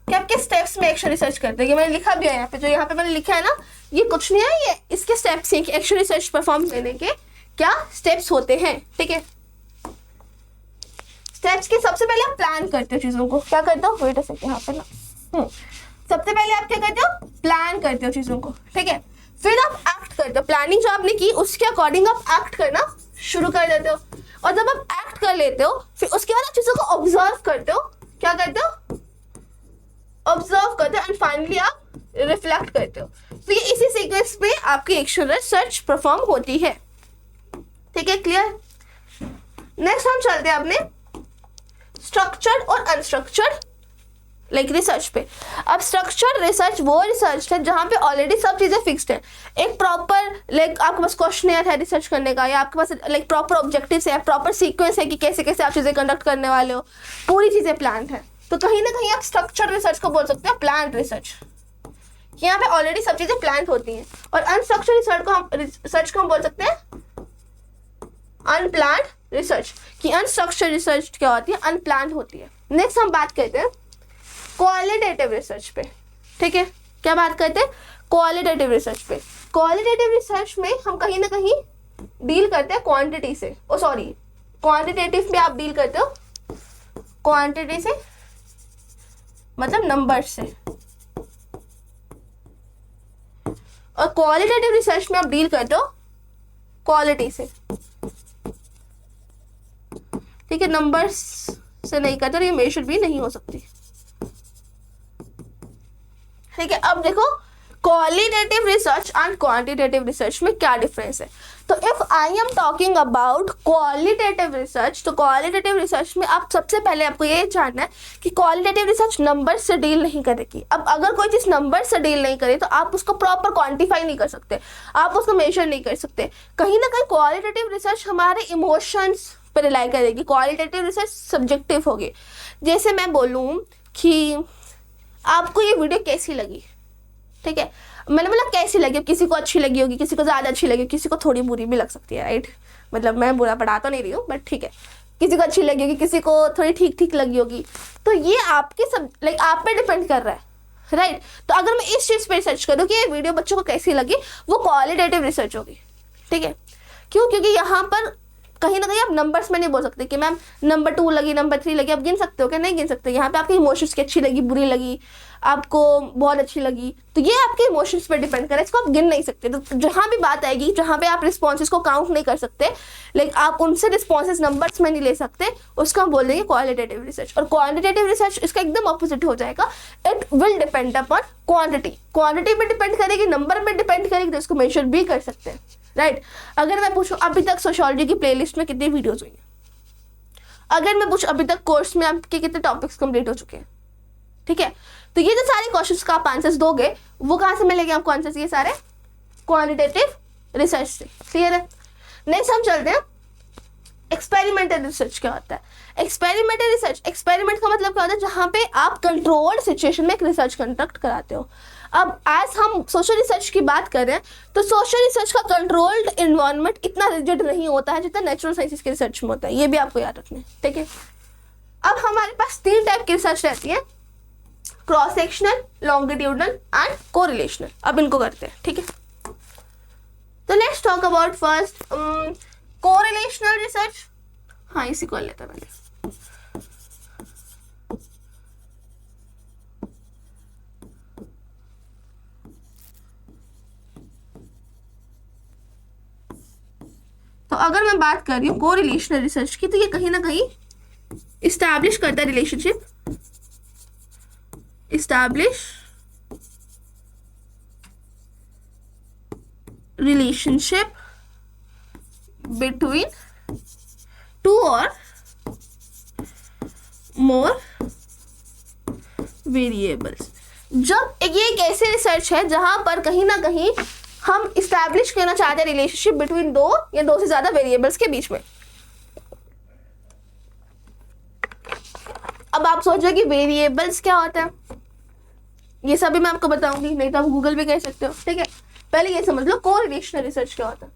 कि आप किस स्टेप्स में एक्शन रिसर्च करते हैं। ये मैंने लिखा भी है यहाँ पे, जो यहाँ पे मैंने लिखा है ना, ये कुछ नहीं है, ये इसके स्टेप्स हैं कि एक्शन रिसर्च परफॉर्म करने के क्या स्टेप्स होते हैं, ठीक है। स्टेप्स के सबसे पहले आप प्लान करते हो चीज़ों को, क्या करते हो, वेट अ सेकंड यहाँ पे ना, सबसे पहले आप क्या करते हो, प्लान करते हो चीज़ों को, ठीक है। फिर आप एक्ट करते हो, प्लानिंग जो आपने की उसके अकॉर्डिंग आप एक्ट करना शुरू कर देते हो। और जब आप एक्ट कर लेते हो फिर उसके बाद आप चीज़ों को ऑब्जर्व करते हो, क्या करते हो, ऑब्जर्व करते हो, एंड फाइनली आप रिफ्लेक्ट करते हो। तो ये इसी सीक्वेंस में आपकी एक्शन रिसर्च परफॉर्म होती है, ठीक है, क्लियर। नेक्स्ट हम चलते हैं अपने स्ट्रक्चर्ड और अनस्ट्रक्चर्ड लाइक रिसर्च पे। अब स्ट्रक्चर्ड रिसर्च वो रिसर्च है जहाँ पे ऑलरेडी सब चीज़ें फिक्स्ड है, एक प्रॉपर लाइक आपके पास क्वेश्चनर है रिसर्च करने का, या आपके पास लाइक प्रॉपर ऑब्जेक्टिव्स है, प्रॉपर सीक्वेंस है कि कैसे कैसे आप चीज़ें कंडक्ट करने वाले हो, पूरी चीज़ें प्लान है। तो कहीं ना कहीं आप स्ट्रक्चर्ड रिसर्च को बोल सकते हैं प्लान रिसर्च, यहाँ पे ऑलरेडी सब चीज़ें प्लान होती हैं। और अनस्ट्रक्चर्ड रिसर्च को हम बोल सकते हैं अनप्लान्ड रिसर्च, कि अनस्ट्रक्चर्ड रिसर्च क्या होती है, अनप्लान्ड होती है। नेक्स्ट हम बात करते हैं क्वालिटेटिव रिसर्च पे, ठीक है। क्या बात करते हैं, क्वालिटेटिव रिसर्च पे। क्वालिटेटिव रिसर्च में हम कहीं ना कहीं डील करते हैं क्वांटिटी से, ओ सॉरी क्वांटिटेटिव में आप डील करते हो क्वांटिटी से, मतलब नंबर से, और क्वालिटेटिव रिसर्च में आप डील करते हो क्वालिटी से, ठीक है। नंबर्स से नहीं करते और ये मेजर भी नहीं हो सकती, ठीक है। अब देखो qualitative research and quantitative research में क्या डिफरेंस है। तो if I am talking about qualitative research, तो क्वालिटेटिव रिसर्च में आप सबसे पहले आपको ये जानना है कि क्वालिटेटिव रिसर्च नंबर से डील नहीं करेगी। अब अगर कोई चीज़ नंबर से डील नहीं करे तो आप उसको प्रॉपर क्वांटिफाई नहीं कर सकते, आप उसको मेजर नहीं कर सकते। कहीं ना कहीं क्वालिटेटिव रिसर्च हमारे इमोशंस पर रिलाई करेगी, क्वालिटेटिव रिसर्च सब्जेक्टिव होगी। जैसे मैं बोलूँ कि आपको ये वीडियो कैसी लगी, ठीक है, मैंने मतलब कैसी लगी, किसी को अच्छी लगी होगी, किसी को ज़्यादा अच्छी लगी, किसी को थोड़ी बुरी भी लग सकती है, राइट। मतलब मैं बुरा पढ़ा तो नहीं रही हूँ, बट ठीक है, किसी को अच्छी लगी होगी, किसी को थोड़ी ठीक ठीक लगी होगी। तो ये आपके सब लाइक आप पे डिपेंड कर रहा है, राइट। तो अगर मैं इस चीज़ पे रिसर्च करूँ कि ये वीडियो बच्चों को कैसी लगी, वो क्वालिटेटिव रिसर्च होगी, ठीक है। क्यों, क्योंकि यहाँ पर कहीं ना कहीं आप नंबर्स में नहीं बोल सकते कि मैम नंबर 2 लगी, नंबर 3 लगी, आप गिन सकते हो क्या, नहीं गिन सकते। यहाँ पे आपके इमोशंस की अच्छी लगी, बुरी लगी, आपको बहुत अच्छी लगी, तो ये आपके इमोशंस पे डिपेंड करे, इसको आप गिन नहीं सकते। तो जहाँ भी बात आएगी जहाँ पे आप रिस्पॉन्सेज को काउंट नहीं कर सकते, लाइक आप उनसे रिस्पॉन्सेज नंबर्स में नहीं ले सकते, उसको हम बोल देंगे क्वालिटेटिव रिसर्च। और क्वांटिटेटिव रिसर्च इसका एकदम ऑपोजिट हो जाएगा, it will depend upon quantity, quantity पे डिपेंड करेगी, नंबर पे डिपेंड करेगी, तो इसको मेजर भी कर सकते हैं, राइट। अगर मैं पूछूं अभी तक सोशियोलॉजी की प्लेलिस्ट में कितनी वीडियोस हुई हैं, अगर मैं पूछूं अभी तक कोर्स में आपके कितने टॉपिक्स कंप्लीट हो चुके हैं, ठीक है। तो ये जो सारे क्वेश्चंस का आप आंसर्स दोगे वो कहाँ से मिलेंगे आपको आंसर्स, ये सारे क्वांटिटेटिव रिसर्च से, क्लियर है। नेक्स्ट हम चलते हैं एक्सपेरिमेंटल रिसर्च। क्या होता है एक्सपेरिमेंटल रिसर्च, एक्सपेरिमेंट का मतलब क्या होता है, जहाँ पे आप कंट्रोल्ड सिचुएशन में एक रिसर्च कंडक्ट कराते हो। अब एज हम सोशल रिसर्च की बात कर रहे हैं, तो सोशल रिसर्च का कंट्रोल्ड इन्वायरमेंट इतना रिजिड नहीं होता है जितना नेचुरल साइंसेस के रिसर्च में होता है, ये भी आपको याद रखना है, ठीक है। अब हमारे पास 3 टाइप की रिसर्च रहती है, cross sectional, longitudinal and correlational. अब इनको करते हैं, ठीक है। तो let's talk about first correlational research. हाँ, इसी को लेते हैं पहले। तो अगर मैं बात कर रही हूँ कोरिलेशनल रिसर्च की, तो ये कहीं ना कहीं इस्टेब्लिश करता है रिलेशनशिप, रिलेशनशिप बिटवीन 2 और मोर वेरिएबल्स। जब ये एक ऐसी रिसर्च है जहां पर कहीं ना कहीं हम इस्टेब्लिश करना चाहते हैं रिलेशनशिप बिटवीन 2 या 2 से ज्यादा वेरिएबल्स के बीच में। अब आप सोच रहे कि वेरिएबल्स क्या होता है, ये सभी मैं आपको बताऊंगी, नहीं तो आप गूगल पे कह सकते हो, ठीक है। पहले ये समझ लो कोरिलेशनल रिसर्च क्या होता है।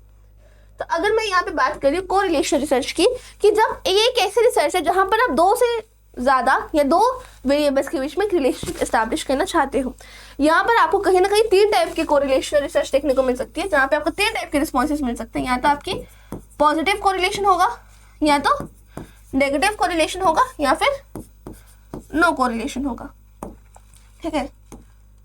तो अगर मैं यहाँ पे बात कर रही हूँ कोरिलेशनल रिसर्च की, कि जब ये एक ऐसी रिसर्च है जहां पर आप 2 से ज़्यादा या 2 वेरिएबल्स के बीच में एक रिलेशनशिप एस्टैब्लिश करना चाहते हो। यहाँ पर आपको कहीं ना कहीं 3 टाइप की कोरिलेशनल रिसर्च देखने को मिल सकती है, जहाँ पे आपको 3 टाइप के रिस्पॉन्सेज मिल सकते हैं। या तो आपकी पॉजिटिव कोरिलेशन होगा, या तो नेगेटिव कोरिलेशन होगा, या फिर नो कोरिलेशन होगा, ठीक है।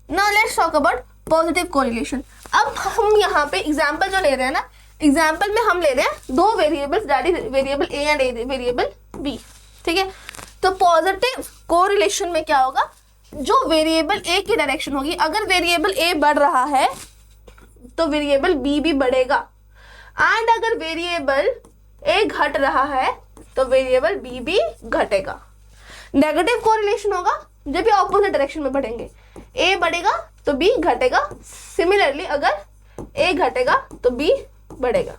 Now let's talk about positive correlation. अब हम यहाँ पे एग्जाम्पल जो ले रहे हैं ना, एग्जाम्पल में हम ले रहे हैं 2 variables, that is variable A and variable B, ठीक है। तो पॉजिटिव कोरिलेशन में क्या होगा, जो वेरिएबल ए की डायरेक्शन होगी, अगर वेरिएबल ए बढ़ रहा है तो वेरिएबल बी भी बढ़ेगा, एंड अगर वेरिएबल ए घट रहा है तो वेरिएबल बी भी घटेगा। नेगेटिव कोरिलेशन होगा जब भी ऑपोजिट डायरेक्शन में बढ़ेंगे, ए बढ़ेगा तो बी घटेगा, सिमिलरली अगर ए घटेगा तो बी बढ़ेगा।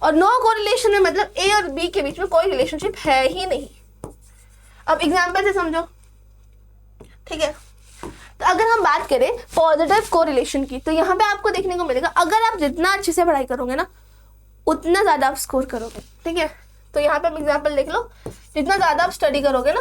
और नो कोरिलेशन में मतलब ए और बी के बीच में कोई रिलेशनशिप है ही नहीं। अब एग्जाम्पल से समझो, ठीक है। तो अगर हम बात करें पॉजिटिव कोरिलेशन की, तो यहाँ पे आपको देखने को मिलेगा अगर आप जितना अच्छे से पढ़ाई करोगे ना उतना ज़्यादा आप स्कोर करोगे, ठीक है। तो यहाँ पे हम एग्जाम्पल देख लो, जितना ज़्यादा आप स्टडी करोगे ना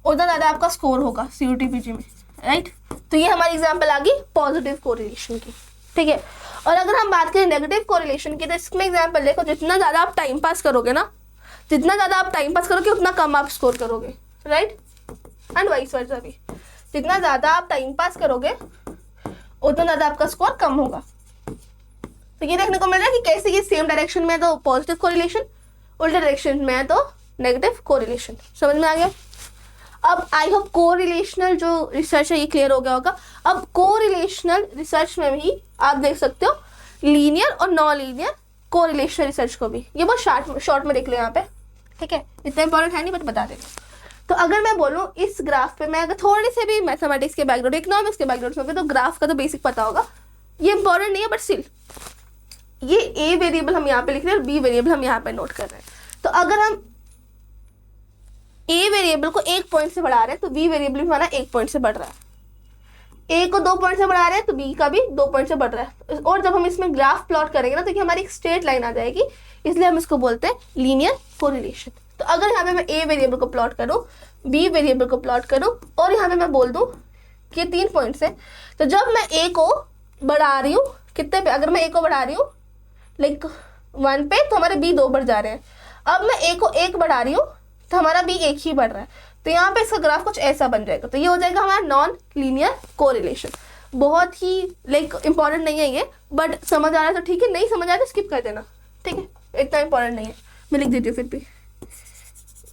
उतना ज़्यादा आपका स्कोर होगा CUT-PG में, राइट। तो ये हमारी एग्जाम्पल आ गई पॉजिटिव कोरिलेशन की, ठीक है। और अगर हम बात करें नेगेटिव कोरिलेशन की, तो इसमें एग्जाम्पल देखो, जितना ज़्यादा आप टाइम पास करोगे ना, जितना ज़्यादा आप टाइम पास करोगे उतना कम आप स्कोर करोगे, राइट। एंड वाइस वर्सा भी, जितना ज़्यादा आप टाइम पास करोगे उतना ज़्यादा आपका स्कोर कम होगा। तो ये देखने को मिल रहा है कि कैसे ये सेम डायरेक्शन में है तो पॉजिटिव कोरिलेशन, उल्टे डायरेक्शन में है तो नेगेटिव कोरिलेशन। समझ में आ गया? अब आई होप कोरिलेशनल जो रिसर्च है ये क्लियर हो गया होगा। अब कोरिलेशनल रिसर्च में भी आप देख सकते हो लीनियर और नॉन लीनियर कोरिलेशनल रिसर्च को भी। ये बहुत शॉर्ट में देख लो यहाँ पे, ठीक है। इतना इंपॉर्टेंट है नहीं बट बता देते। तो अगर मैं बोलूँ इस ग्राफ पे, मैं अगर थोड़ी से भी मैथमेटिक्स के बैकग्राउंड, इकोनॉमिक्स के बैकग्राउंड में, तो ग्राफ का तो बेसिक पता होगा, ये इंपॉर्टेंट नहीं है बट स्टिल ये ए वेरिएबल हम यहाँ पे लिख रहे हैं और बी वेरिएबल हम यहाँ पे नोट कर रहे हैं। तो अगर हम ए वेरिएबल को 1 पॉइंट से बढ़ा रहे हैं तो बी वेरिएबल भी हमारा 1 पॉइंट से बढ़ रहा है। ए को 2 पॉइंट से बढ़ा रहे हैं तो बी का भी 2 पॉइंट से बढ़ रहा है। और जब हम इसमें ग्राफ प्लॉट करेंगे ना तो ये हमारी एक स्ट्रेट लाइन आ जाएगी, इसलिए हम इसको बोलते हैं लीनियर कोरिलेशन। तो अगर यहाँ पे मैं ए वेरिएबल को प्लॉट करूँ, बी वेरिएबल को प्लॉट करूँ और यहाँ पे मैं बोल दूँ कि 3 पॉइंट्स है, तो जब मैं ए को बढ़ा रही हूँ कितने पे, अगर मैं ए को बढ़ा रही हूँ लाइक 1 पे तो हमारे बी 2 बढ़ जा रहे हैं। अब मैं ए को 1 बढ़ा रही हूँ तो हमारा बी 1 ही बढ़ रहा है। तो यहाँ पे इसका ग्राफ कुछ ऐसा बन जाएगा। तो ये हो जाएगा हमारा नॉन लीनियर कोरिलेशन। बहुत ही लाइक इंपॉर्टेंट नहीं है ये, बट समझ आ रहा है तो ठीक है, नहीं समझ आ रहा तो स्किप कर देना, ठीक है, इतना इंपॉर्टेंट नहीं है। मैं लिख देती हूँ फिर भी।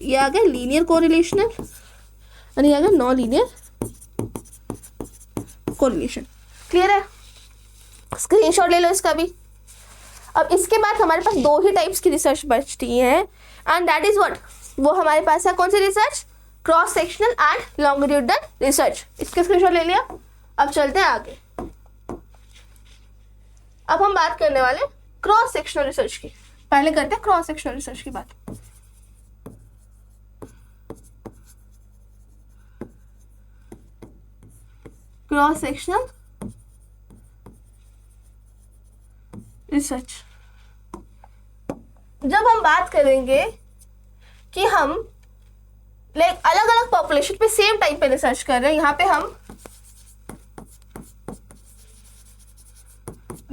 ये आ गया लीनियर कोरिलेशनल और ये आ गया नॉन लीनियर कोरिलेशन। क्लियर है? स्क्रीनशॉट ले लो इसका भी। अब इसके बाद हमारे पास 2 ही टाइप्स की रिसर्च बचती है एंड दैट इज व्हाट, वो हमारे पास है कौन सी research, cross sectional and longitudinal research. इसके स्क्रीनशॉट ले लिया। अब चलते हैं आगे। अब हम बात करने वाले क्रॉस सेक्शनल रिसर्च की। पहले करते हैं क्रॉस सेक्शनल रिसर्च की बात। क्रॉस सेक्शनल रिसर्च, जब हम बात करेंगे कि हम लाइक अलग अलग पॉपुलेशन पे सेम टाइम पे रिसर्च कर रहे हैं, यहाँ पे हम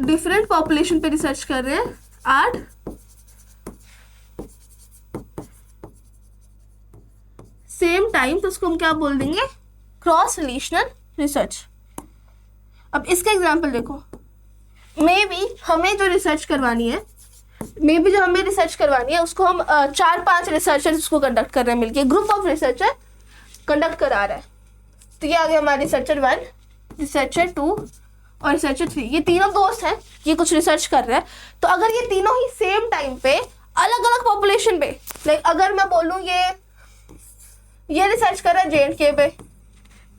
डिफरेंट पॉपुलेशन पे रिसर्च कर रहे हैं एट सेम टाइम, तो उसको हम क्या बोल देंगे, क्रॉस रिलेशनल रिसर्च। अब इसका एग्जांपल देखो, मे बी हमें जो रिसर्च करवानी है, उसको हम 4-5 रिसर्चर्स उसको कंडक्ट कर रहे हैं मिलके, ग्रुप ऑफ रिसर्चर कंडक्ट करा रहा है। तो ये आ गया हमारा रिसर्चर 1, रिसर्चर 2 और रिसर्चर 3। ये तीनों दोस्त हैं, ये कुछ रिसर्च कर रहे हैं। तो अगर ये तीनों ही सेम टाइम पे अलग अलग पॉपुलेशन पे, लाइक अगर मैं बोलूँ ये रिसर्च कर रहा है JNK पे,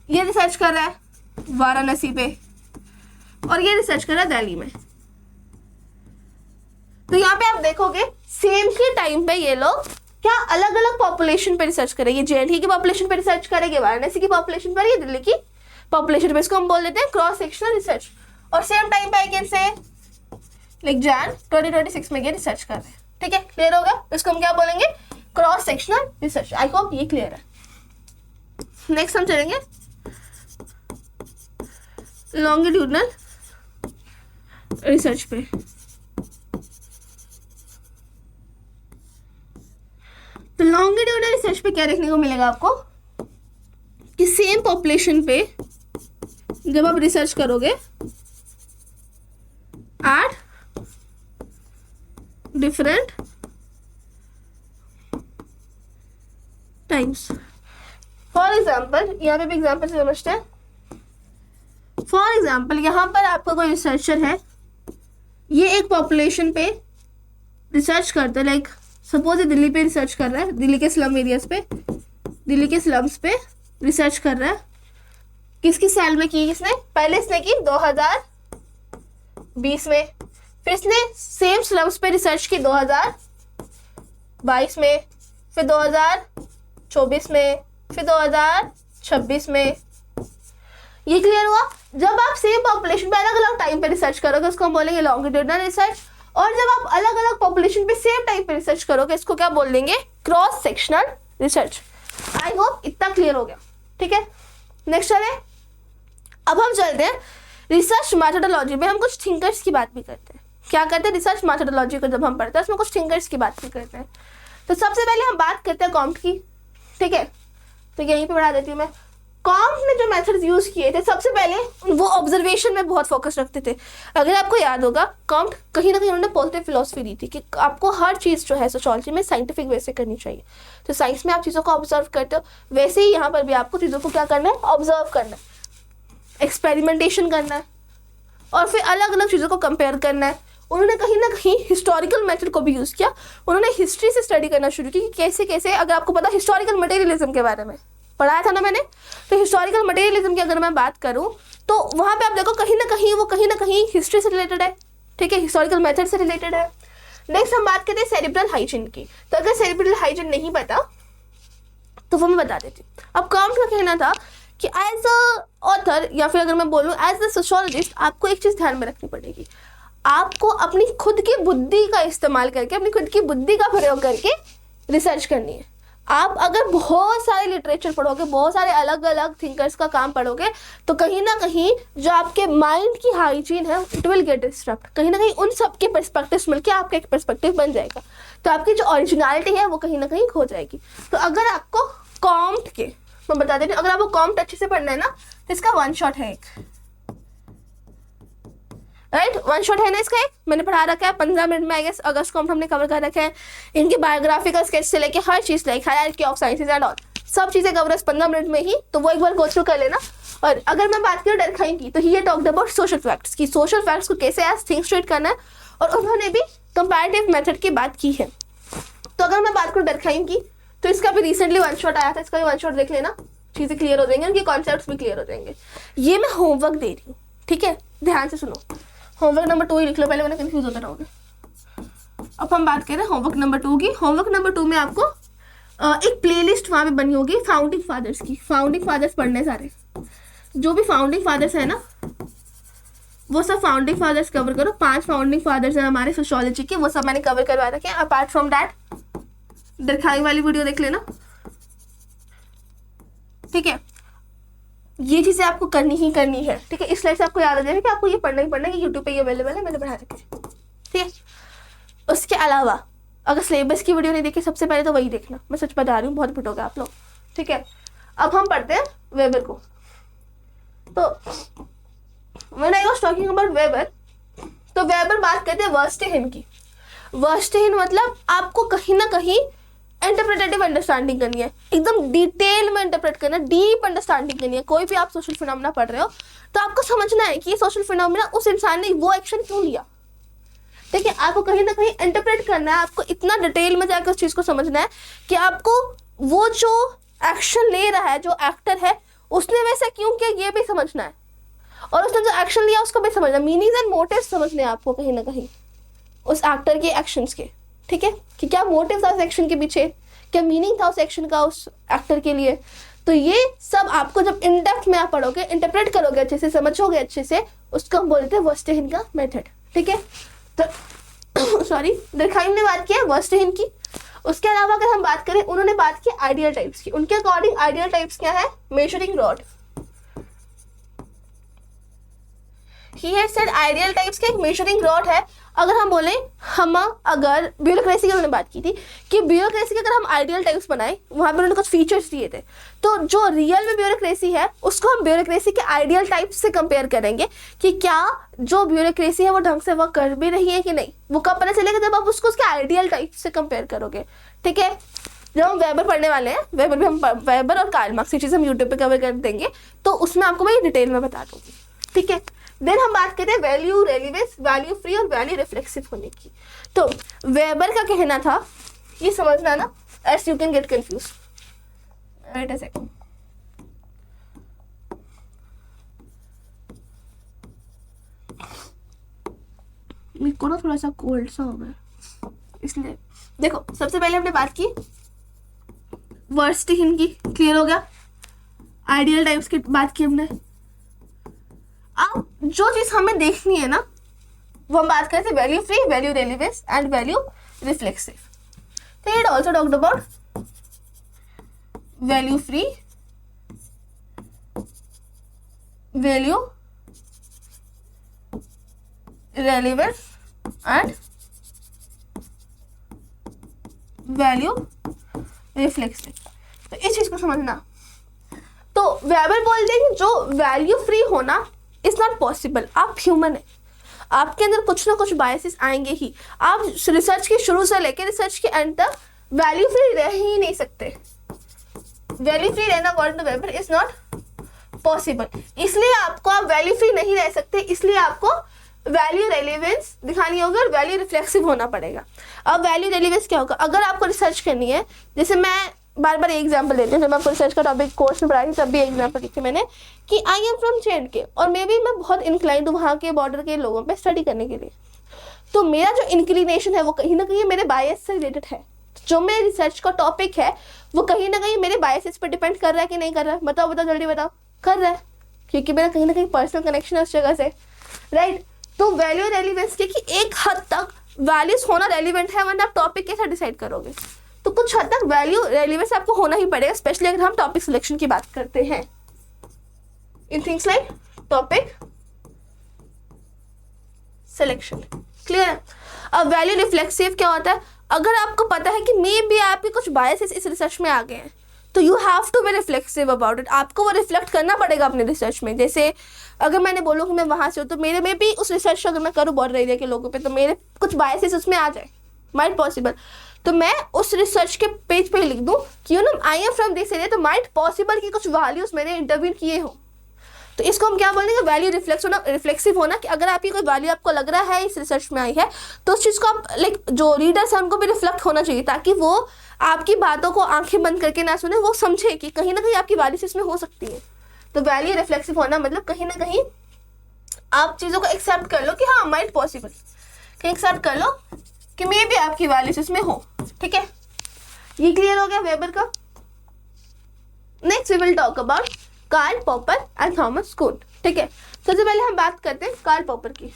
ये रिसर्च कर रहा है वाराणसी पे और ये रिसर्च कर रहा है दिल्ली में, तो यहाँ पे आप देखोगे सेम ही टाइम पे ये लोग क्या अलग अलग पॉपुलेशन पे रिसर्च करेंगे। JNK की पॉपुलेशन पे रिसर्च करेंगे, वाराणसी की पॉपुलेशन पर, ये दिल्ली की पॉपुलेशन पे। इसको हम बोल देते हैं क्रॉस सेक्शनल रिसर्च। और सेम टाइम पे I can say like Jain 2026 में ये रिसर्च कर रहे हैं, ठीक है, क्लियर होगा। इसको हम क्या बोलेंगे, क्रॉस सेक्शनल रिसर्च। आई होप ये क्लियर है। नेक्स्ट हम चलेंगे लॉन्गिट्यूडनल रिसर्च पे। तो लॉन्गिट्यूडनल रिसर्च पे क्या देखने को मिलेगा आपको कि सेम पॉपुलेशन पे जब आप रिसर्च करोगे at different times. For example, यहाँ पे भी एग्जाम्पल से समझते हैं। फॉर एग्जाम्पल, यहाँ पर आपका कोई रिसर्चर है, ये एक पॉपुलेशन पे रिसर्च करता है, लाइक सपोज ये दिल्ली पे रिसर्च कर रहा है, दिल्ली के स्लम एरियाज पे, दिल्ली के स्लम्स पे रिसर्च कर रहा है, किस किस साल में की इसने, पहले इसने की 2020 में, फिर इसने सेम स्लम्स पे रिसर्च की 2022 में, फिर 2024 में, फिर 2026 में। ये क्लियर हुआ? जब आप सेम पॉपुलेशन पे अलग अलग टाइम पे रिसर्च करोगे उसको हम बोलेंगे लॉन्गिट्यूडनल रिसर्च, और जब आप अलग अलग पॉपुलेशन पे सेम टाइम पे रिसर्च करोगे इसको क्या बोल देंगे, cross sectional research. I hope इतना क्लियर हो गया, ठीक है। नेक्स्ट चले, अब हम चलते हैं रिसर्च मैथोडोलॉजी में। हम कुछ थिंकर्स की बात भी करते हैं। क्या करते हैं, रिसर्च मैथोडोलॉजी को जब हम पढ़ते हैं उसमें कुछ थिंकर्स की बात भी करते हैं। तो सबसे पहले हम बात करते हैं कॉम्ट की, ठीक है। तो यहीं पे बढ़ा देती हूँ मैं। कॉम्ट ने जो मेथड्स यूज किए थे, सबसे पहले वो ऑब्जर्वेशन में बहुत फोकस रखते थे। अगर आपको याद होगा, कॉम्ट कहीं ना कहीं उन्होंने पॉजिटिव फिलॉसफी दी थी कि आपको हर चीज़ जो है सोशियोलॉजी में साइंटिफिक वे से करनी चाहिए। तो साइंस में आप चीज़ों को ऑब्जर्व करते हो, वैसे ही यहाँ पर भी आपको चीज़ों को क्या करना है, ऑब्जर्व करना है, एक्सपेरिमेंटेशन करना है, और फिर अलग अलग चीज़ों को कंपेयर करना है। उन्होंने कहीं ना कहीं हिस्टोरिकल मेथड को भी यूज़ किया। उन्होंने हिस्ट्री से स्टडी करना शुरू की कि कैसे कैसे, अगर आपको पता हिस्टोरिकल मटेरियलिज्म के बारे में पढ़ाया था ना मैंने, तो हिस्टोरिकल मटेरियलिज्म की अगर मैं बात करूं तो वहाँ पे आप देखो कहीं ना कहीं हिस्ट्री से रिलेटेड है, ठीक है, हिस्टोरिकल मेथड से रिलेटेड है। नेक्स्ट हम बात करते हैं सेरिब्रल हाइजीन की। तो अगर सेरिब्रल हाइजीन नहीं पता तो वो मैं बता देती हूँ। अब कॉम्ट का कहना था कि एज अ ऑथर, या फिर अगर मैं बोलूँ एज अ सोशियोलॉजिस्ट, आपको एक चीज़ ध्यान में रखनी पड़ेगी। आपको अपनी खुद की बुद्धि का इस्तेमाल करके, अपनी खुद की बुद्धि का प्रयोग करके रिसर्च करनी है। आप अगर बहुत सारे लिटरेचर पढ़ोगे, बहुत सारे अलग अलग थिंकर्स का काम पढ़ोगे, तो कहीं ना कहीं जो आपके माइंड की हाइजीन है इट विल गेट डिस्टर्ब्ड। कहीं ना कहीं उन सब के पर्सपेक्टिव्स मिलके आपका एक पर्सपेक्टिव बन जाएगा, तो आपकी जो ओरिजिनलिटी है वो कहीं ना कहीं खो जाएगी। तो अगर आपको कॉम्ट के, मैं बता देती हूँ, अगर आपको कॉम्ट अच्छे से पढ़ना है ना तो इसका वन शॉट है एक, राइट, वन शॉट है ना इसका एक, मैंने पढ़ा रखा है 15 मिनट में। आई गेस अगस्त कॉम्ट हमने कवर कर रखे हैं। इनकी बायोग्राफिकल स्केच से लेके हर चीज़, like hierarchy of sciences and all, सब चीज़ें कवर 15 मिनट में ही, तो वो एक बार गो थ्रू कर लेना। और अगर मैं बात करूँ डरखाइन की, तो he talked about social facts की, सोशल फैक्ट्स को कैसे एज थिंग्स ट्रीट करना है, और उन्होंने भी कंपैरेटिव मेथड की बात की है। तो अगर मैं बात करूँ डरखाइन की, तो इसका भी रिसेंटली वन शॉट आया था, इसका भी वन शॉट देख लेना, चीज़ें क्लियर हो जाएंगी, उनके कॉन्सेप्ट्स भी क्लियर हो जाएंगे। ये मैं होमवर्क दे रही हूँ, ठीक है, ध्यान से सुनो। होमवर्क नंबर 2 ही लिख लो, पहले मैंने कंफ्यूज होता रहोगे। अब हम बात करें होमवर्क नंबर 2 की। होमवर्क नंबर 2 में आपको एक प्लेलिस्ट वहाँ पे बनी होगी फाउंडिंग फादर्स की। फाउंडिंग फादर्स पढ़ने सारे, जो भी फाउंडिंग फादर्स है ना वो सब फाउंडिंग फादर्स कवर करो। 5 फाउंडिंग फादर्स हैं हमारे सोशियोलॉजी के, वो सब मैंने कवर करवा रखे हैं। अपार्ट फ्रॉम दैट दरखाई वाली वीडियो देख लेना, ठीक है। ये चीज़ें आपको करनी ही करनी है, ठीक है। इस स्लाइड से आपको याद आ जाएगा कि आपको ये पढ़ना ही पढ़ना है, यूट्यूब पे ये अवेलेबल है, मैंने पढ़ा रखी है, ठीक है। उसके अलावा अगर सिलेबस की वीडियो नहीं देखी, सबसे पहले तो वही देखना, मैं सच बता रही हूँ, बहुत पिटोगे आप लोग, ठीक है। अब हम पढ़ते हैं वेबर को। तो when I was talking about weber, तो वेबर बात करते हैं वर्स्टेहिन की। वर्स्टेहिन मतलब आपको कहीं ना कहीं इंटरप्रेटेटिव अंडरस्टैंडिंग करनी है, एकदम डिटेल में इंटरप्रेट करना, डीप अंडरस्टैंडिंग करनी है। कोई भी आप सोशल फिनोमेना पढ़ रहे हो तो आपको समझना है कि ये सोशल फिनोमेना उस इंसान ने वो एक्शन क्यों लिया, ठीक है। आपको कहीं ना कहीं इंटरप्रेट करना है, आपको इतना डिटेल में जाकर उस चीज़ को समझना है कि आपको वो जो एक्शन ले रहा है, जो एक्टर है, उसने वैसा क्यों किया ये भी समझना है, और उसने जो एक्शन लिया उसको भी समझना, मीनिंग्स एंड मोटिव्स समझने हैं आपको कहीं ना कहीं उस एक्टर के एक्शंस के, ठीक है, कि क्या मोटिव था उस एक्शन के पीछे, क्या मीनिंग था उस एक्शन का उस एक्टर के लिए। तो ये सब आपको जब इन डेप्थ में आप पढ़ोगे, इंटरप्रेट करोगे अच्छे से, समझोगे अच्छे से, उसको हम बोलते हैं वर्स्टेहिन का मेथड, ठीक है। तो सॉरी, दरखाइन ने बात की है वर्स्टेहिन की। उसके अलावा अगर हम बात करें, उन्होंने बात की आइडियल टाइप्स की। उनके अकॉर्डिंग आइडियल टाइप्स क्या है, measuring rod. He had said ideal types के एक मेजरिंग रॉड है। अगर हम बोले, हम अगर ब्यूरोक्रेसी की उन्होंने बात की थी कि ब्यूरोक्रेसी के अगर हम आइडियल टाइप्स बनाए, वहाँ पर उन्होंने कुछ फीचर्स दिए थे, तो जो रियल में ब्यूरोक्रेसी है उसको हम ब्यूरोक्रेसी के आइडियल टाइप्स से कंपेयर करेंगे कि क्या जो ब्यूरोक्रेसी है वो ढंग से वर्क कर भी रही है कि नहीं। वो कब पता चलेगा, जब आप उसको उसके आइडियल टाइप से कंपेयर करोगे, ठीक है। जब हम वेबर पढ़ने वाले हैं, वेबर भी हम वेबर और कार्ल मार्क्स की चीज़ हम यूट्यूब पे कवर कर देंगे, तो उसमें आपको मैं डिटेल में बता दूंगी, ठीक है। देन हम बात करते हैं वैल्यू रेलिवेंस, वैल्यू फ्री और वैल्यू रिफ्लेक्सिव होने की। तो वेबर का कहना था, ये समझना ना, as you can get confuse, wait a second, मेरे को ना थोड़ा सा कोल्ड सा हो गया, इसलिए देखो सबसे पहले हमने बात की वर्स्ट हिंट की, क्लियर हो गया। आइडियल टाइप्स की बात की हमने। अब जो चीज हमें देखनी है ना वो हम बात करते हैं value free, value relevance and value reflexive. तो it also talked about value free, value relevance and value reflexive. तो इस चीज को समझना। तो वेबर बोलते हैं कि जो वैल्यू फ्री होना इज नॉट पॉसिबल। आप ह्यूमन है, आपके अंदर कुछ ना कुछ बायसेस आएंगे ही। आप रिसर्च के शुरू से लेकर रिसर्च के एंड तक वैल्यू फ्री रह ही नहीं सकते। वैल्यू फ्री रहना according to Weber is not possible. इसलिए आपको आप वैल्यू फ्री नहीं रह सकते, इसलिए आपको वैल्यू रेलिवेंस दिखानी होगी और वैल्यू रिफ्लेक्सिव होना पड़ेगा। अब वैल्यू रेलिवेंस क्या होगा? अगर आपको रिसर्च करनी है, जैसे मैं बार बार एग्जाम्पल देती हूँ, जब मैं आपको रिसर्च का टॉपिक कोर्स में पढ़ाई थी तब भी एग्जाम्पल दी थी मैंने कि आई एम फ्रॉम JNK और मे बी मैं बहुत इंक्लाइंड हूँ वहाँ के बॉर्डर के लोगों पे स्टडी करने के लिए। तो मेरा जो इंक्लिनेशन है वो कहीं ना कहीं मेरे बायस से रिलेटेड है। जो मेरे रिसर्च का टॉपिक है वो कहीं ना कहीं मेरे बायसेस पर डिपेंड कर रहा है कि नहीं कर रहा है? बताओ बताओ जल्दी बताओ। कर रहा है, क्योंकि मेरा कहीं ना कहीं पर्सनल कनेक्शन है उस जगह से, राइट। तो वैल्यू रेलिवेंस की कि एक हद तक वैल्यूज होना रेलिवेंट है, वरना आप टॉपिक कैसे डिसाइड करोगे? तो कुछ हद तक वैल्यू रेलिवेंस आपको होना ही पड़ेगा, स्पेशली अगर हम टॉपिक सिलेक्शन की बात करते हैं in things like topic selection, clear है। अब वैल्यू रिफ्लेक्सिव क्या होता है? अगर आपको पता है कि मे बी आपके कुछ बायसेस इस रिसर्च में आ गए हैं, तो you have to be reflexive about it. आपको वो रिफ्लेक्ट करना पड़ेगा अपने रिसर्च में। जैसे अगर मैंने बोलूँ कि मैं वहाँ से हूँ, तो मेरे में भी उस रिसर्च अगर मैं करूँ बॉर्डर एरिया के लोगों पे, तो मेरे कुछ बायसेस उसमें आ जाए, माइट पॉसिबल। तो मैं उस रिसर्च के पेज पे लिख दूँ कि you know I am from this area, तो माइट पॉसिबल कि कुछ वैल्यूज मैंने इंटरव्यू किए हों। तो इसको हम क्या बोलेंगे? वैल्यू रिफ्लेक्सिव होना, कि अगर आपकी कोई वैल्यू आपको लग रहा है इस रिसर्च में आई है, तो उस चीज़ को आप लाइक जो रीडर्स हैं उनको भी रिफ्लेक्ट होना चाहिए, ताकि वो आपकी बातों को आंखें बंद करके ना सुने, वो समझे कि कहीं ना कहीं आपकी वैल्यूज इसमें हो सकती है। तो वैल्यू रिफ्लेक्सिव होना मतलब कहीं ना कहीं आप चीज़ों को एक्सेप्ट कर लो कि हाँ माइट पॉसिबल, कि एक्सेप्ट कर लो कि मे भी आपकी वैल्यूज इसमें हो, ठीक है। ये क्लियर हो गया वेबर का। Next we will talk about Karl Popper and Thomas Kuhn, ठीक है। सबसे पहले हम बात करते हैं कार्ल पॉपर की।